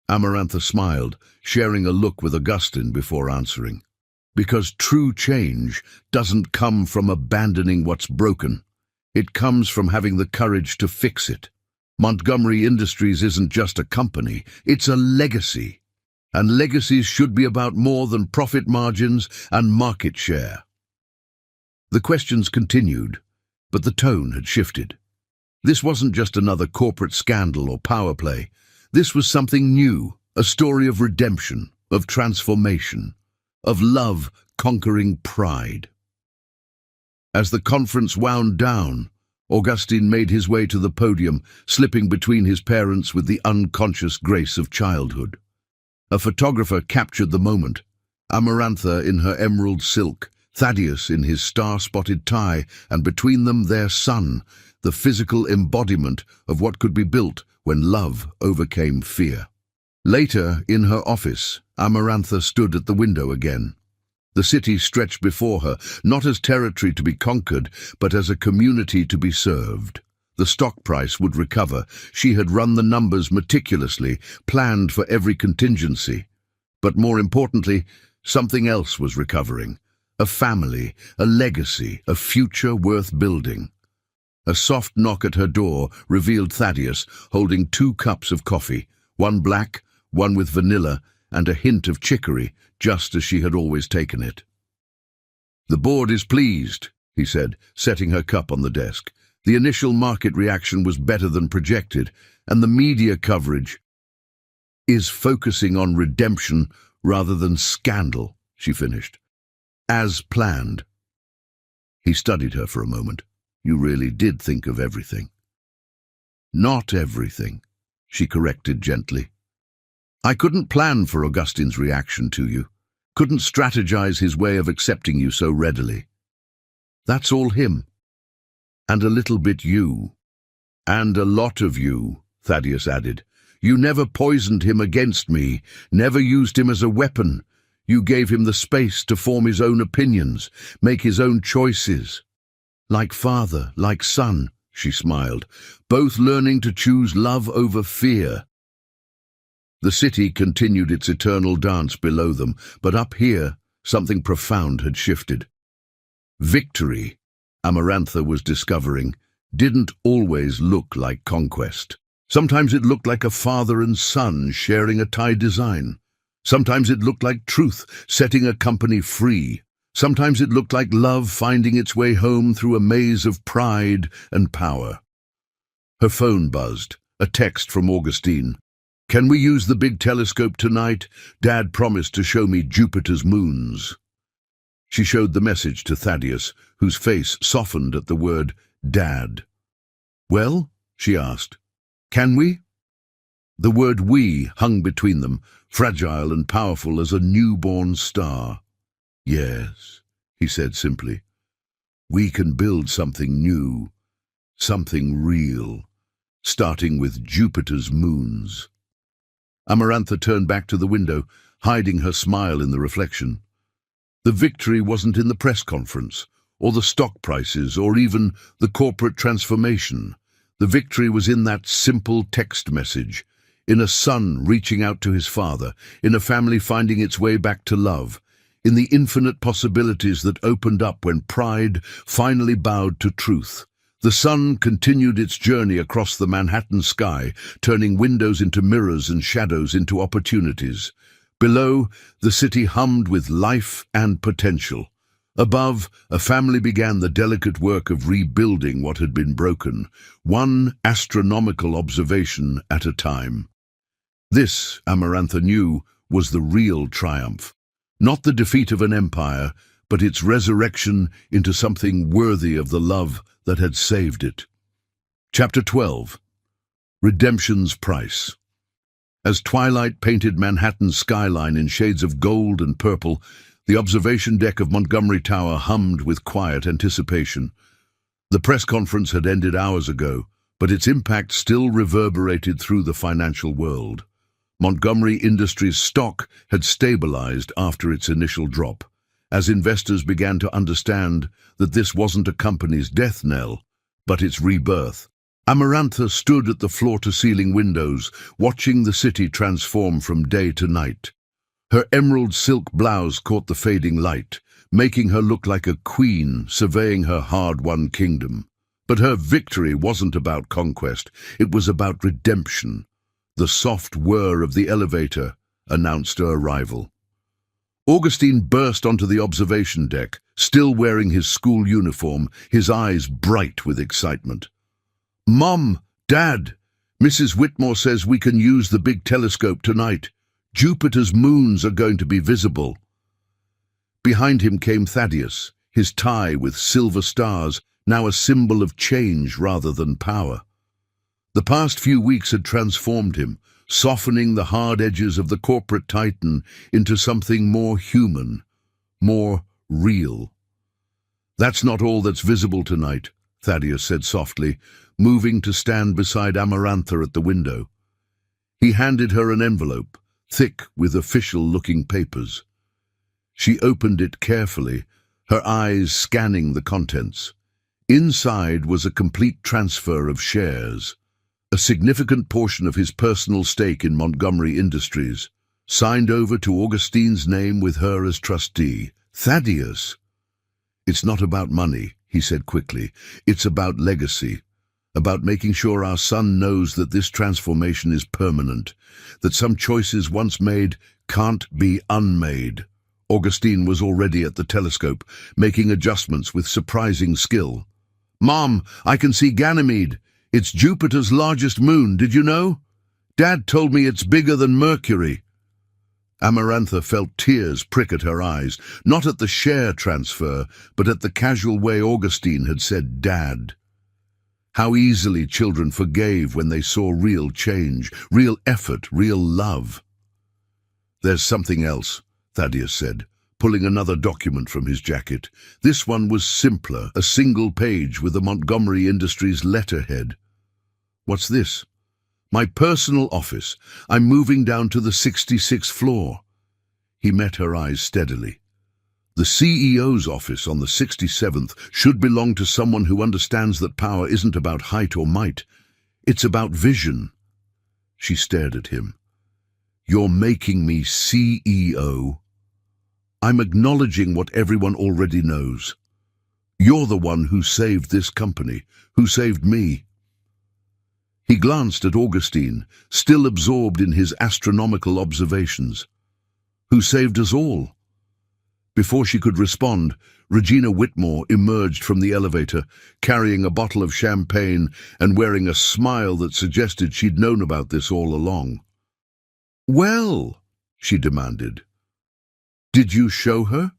Amarantha smiled, sharing a look with Augustine before answering. "Because true change doesn't come from abandoning what's broken. It comes from having the courage to fix it. Montgomery Industries isn't just a company, it's a legacy. And legacies should be about more than profit margins and market share." The questions continued, but the tone had shifted. This wasn't just another corporate scandal or power play. This was something new, a story of redemption, of transformation, of love conquering pride. As the conference wound down, Augustine made his way to the podium, slipping between his parents with the unconscious grace of childhood. A photographer captured the moment, Amarantha in her emerald silk, Thaddeus in his star-spotted tie, and between them their son, the physical embodiment of what could be built when love overcame fear. Later, in her office, Amarantha stood at the window again. The city stretched before her, not as territory to be conquered, but as a community to be served. The stock price would recover. She had run the numbers meticulously, planned for every contingency. But more importantly, something else was recovering. A family, a legacy, a future worth building. A soft knock at her door revealed Thaddeus holding 2 cups of coffee, one black, one with vanilla, and a hint of chicory, just as she had always taken it. "The board is pleased," he said, setting her cup on the desk. "The initial market reaction was better than projected, and the media coverage is focusing on redemption rather than scandal," she finished. "As planned." He studied her for a moment. "You really did think of everything." "Not everything," she corrected gently. "I couldn't plan for Augustine's reaction to you, couldn't strategize his way of accepting you so readily. That's all him. And a little bit you. And a lot of you," Thaddeus added. "You never poisoned him against me, never used him as a weapon. You gave him the space to form his own opinions, make his own choices. Like father, like son," she smiled, "both learning to choose love over fear." The city continued its eternal dance below them, but up here, something profound had shifted. Victory, Amarantha was discovering, didn't always look like conquest. Sometimes it looked like a father and son sharing a tie design. Sometimes it looked like truth setting a company free. Sometimes it looked like love finding its way home through a maze of pride and power. Her phone buzzed, a text from Augustine. "Can we use the big telescope tonight? Dad promised to show me Jupiter's moons." She showed the message to Thaddeus, whose face softened at the word Dad. "Well?" she asked. "Can we?" The word we hung between them, fragile and powerful as a newborn star. "Yes," he said simply. "We can build something new, something real, starting with Jupiter's moons." Amarantha turned back to the window, hiding her smile in the reflection. The victory wasn't in the press conference, or the stock prices, or even the corporate transformation. The victory was in that simple text message, in a son reaching out to his father, in a family finding its way back to love, in the infinite possibilities that opened up when pride finally bowed to truth. The sun continued its journey across the Manhattan sky, turning windows into mirrors and shadows into opportunities. Below, the city hummed with life and potential. Above, a family began the delicate work of rebuilding what had been broken, one astronomical observation at a time. This, Amarantha knew, was the real triumph. Not the defeat of an empire, but its resurrection into something worthy of the love that had saved it. Chapter 12. Redemption's Price. As twilight painted Manhattan's skyline in shades of gold and purple, the observation deck of Montgomery Tower hummed with quiet anticipation. The press conference had ended hours ago, but its impact still reverberated through the financial world. Montgomery Industries' stock had stabilized after its initial drop, as investors began to understand that this wasn't a company's death knell, but its rebirth. Amarantha stood at the floor-to-ceiling windows, watching the city transform from day to night. Her emerald silk blouse caught the fading light, making her look like a queen surveying her hard-won kingdom. But her victory wasn't about conquest, it was about redemption. The soft whir of the elevator announced her arrival. Augustine burst onto the observation deck, still wearing his school uniform, his eyes bright with excitement. "Mom, Dad, Mrs. Whitmore says we can use the big telescope tonight. Jupiter's moons are going to be visible." Behind him came Thaddeus, his tie with silver stars, now a symbol of change rather than power. The past few weeks had transformed him, softening the hard edges of the corporate titan into something more human, more real. "That's not all that's visible tonight," Thaddeus said softly, moving to stand beside Amarantha at the window. He handed her an envelope, thick with official-looking papers. She opened it carefully, her eyes scanning the contents. Inside was a complete transfer of shares, a significant portion of his personal stake in Montgomery Industries, signed over to Augustine's name with her as trustee. "Thaddeus." "It's not about money," he said quickly. "It's about legacy, about making sure our son knows that this transformation is permanent, that some choices once made can't be unmade." Augustine was already at the telescope, making adjustments with surprising skill. "Mom, I can see Ganymede. It's Jupiter's largest moon, did you know? Dad told me it's bigger than Mercury." Amarantha felt tears prick at her eyes, not at the share transfer, but at the casual way Augustine had said Dad. How easily children forgave when they saw real change, real effort, real love. "There's something else," Thaddeus said, pulling another document from his jacket. This one was simpler, a single page with the Montgomery Industries letterhead. "What's this?" "My personal office. I'm moving down to the 66th floor." He met her eyes steadily. "The CEO's office on the 67th should belong to someone who understands that power isn't about height or might. It's about vision." She stared at him. "You're making me CEO?" "I'm acknowledging what everyone already knows. You're the one who saved this company, who saved me." He glanced at Augustine, still absorbed in his astronomical observations. "Who saved us all?" Before she could respond, Regina Whitmore emerged from the elevator, carrying a bottle of champagne and wearing a smile that suggested she'd known about this all along. "Well," she demanded, "did you show her?"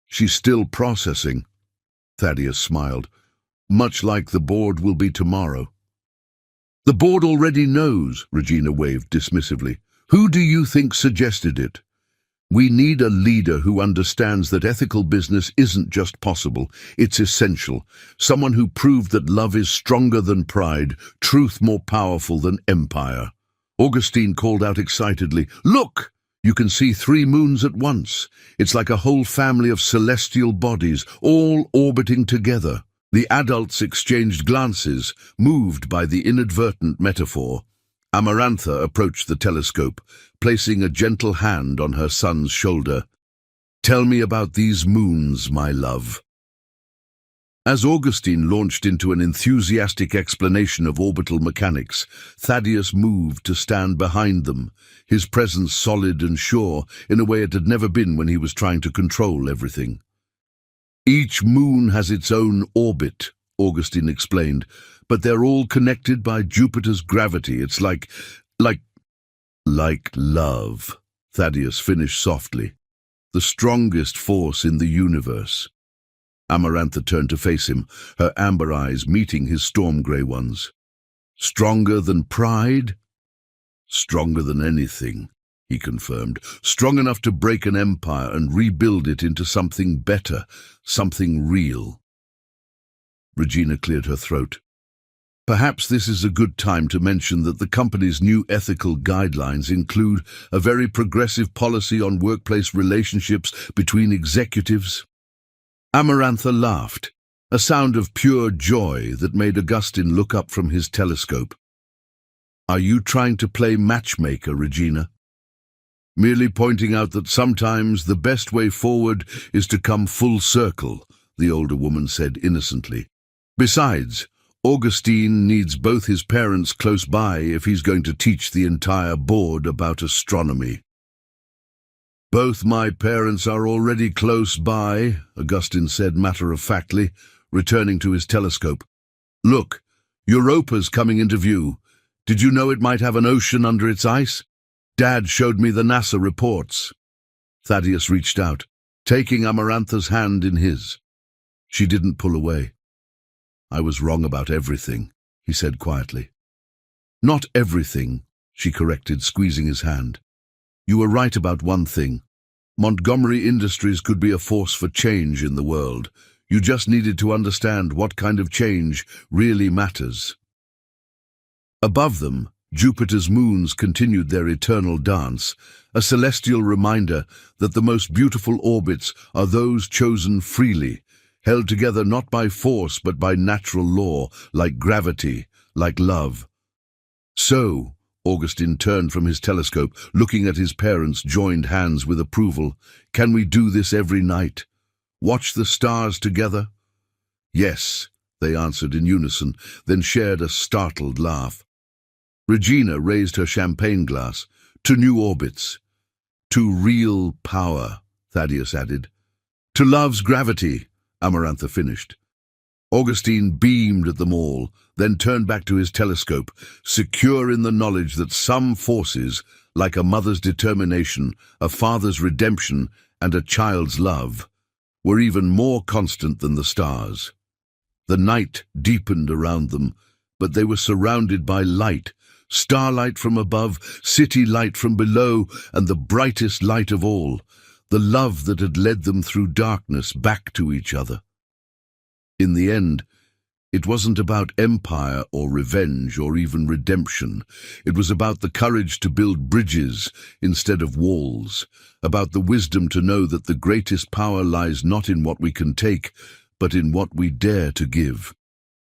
"She's still processing," Thaddeus smiled, "much like the board will be tomorrow." "The board already knows," Regina waved dismissively. "Who do you think suggested it? We need a leader who understands that ethical business isn't just possible, it's essential. Someone who proved that love is stronger than pride, truth more powerful than empire." Augustine called out excitedly, "Look! You can see 3 moons at once. It's like a whole family of celestial bodies, all orbiting together." The adults exchanged glances, moved by the inadvertent metaphor. Amarantha approached the telescope, placing a gentle hand on her son's shoulder. "Tell me about these moons, my love." As Augustine launched into an enthusiastic explanation of orbital mechanics, Thaddeus moved to stand behind them, his presence solid and sure in a way it had never been when he was trying to control everything. "Each moon has its own orbit," Augustine explained, "but they're all connected by Jupiter's gravity. It's like love," Thaddeus finished softly. "The strongest force in the universe." Amarantha turned to face him, her amber eyes meeting his storm-grey ones. "Stronger than pride?" "Stronger than anything," he confirmed. "Strong enough to break an empire and rebuild it into something better, something real." Regina cleared her throat. Perhaps this is a good time to mention that the company's new ethical guidelines include a very progressive policy on workplace relationships between executives. Amarantha laughed, a sound of pure joy that made Augustine look up from his telescope. "Are you trying to play matchmaker, Regina?" "Merely pointing out that sometimes the best way forward is to come full circle," the older woman said innocently. "Besides, Augustine needs both his parents close by if he's going to teach the entire board about astronomy." "Both my parents are already close by," Augustine said matter-of-factly, returning to his telescope. "Look, Europa's coming into view. Did you know it might have an ocean under its ice? Dad showed me the NASA reports." Thaddeus reached out, taking Amarantha's hand in his. She didn't pull away. "I was wrong about everything," he said quietly. "Not everything," she corrected, squeezing his hand. "You were right about one thing. Montgomery Industries could be a force for change in the world. You just needed to understand what kind of change really matters." Above them, Jupiter's moons continued their eternal dance, a celestial reminder that the most beautiful orbits are those chosen freely, held together not by force but by natural law, like gravity, like love. "So," Augustine turned from his telescope, looking at his parents' joined hands with approval, "can we do this every night? Watch the stars together?" "Yes," they answered in unison, then shared a startled laugh. Regina raised her champagne glass. "To new orbits. To real power," Thaddeus added. "To love's gravity," Amarantha finished. Augustine beamed at them all, then turned back to his telescope, secure in the knowledge that some forces, like a mother's determination, a father's redemption, and a child's love, were even more constant than the stars. The night deepened around them, but they were surrounded by light, starlight from above, city light from below, and the brightest light of all, the love that had led them through darkness back to each other. In the end, it wasn't about empire or revenge or even redemption. It was about the courage to build bridges instead of walls, about the wisdom to know that the greatest power lies not in what we can take, but in what we dare to give.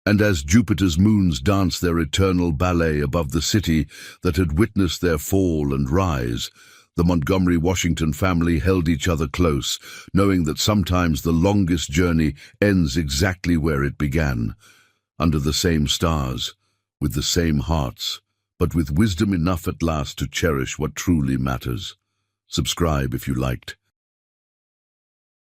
And as Jupiter's moons danced their eternal ballet above the city that had witnessed their fall and rise, the Montgomery Washington family held each other close, knowing that sometimes the longest journey ends exactly where it began, under the same stars, with the same hearts, but with wisdom enough at last to cherish what truly matters. Subscribe if you liked.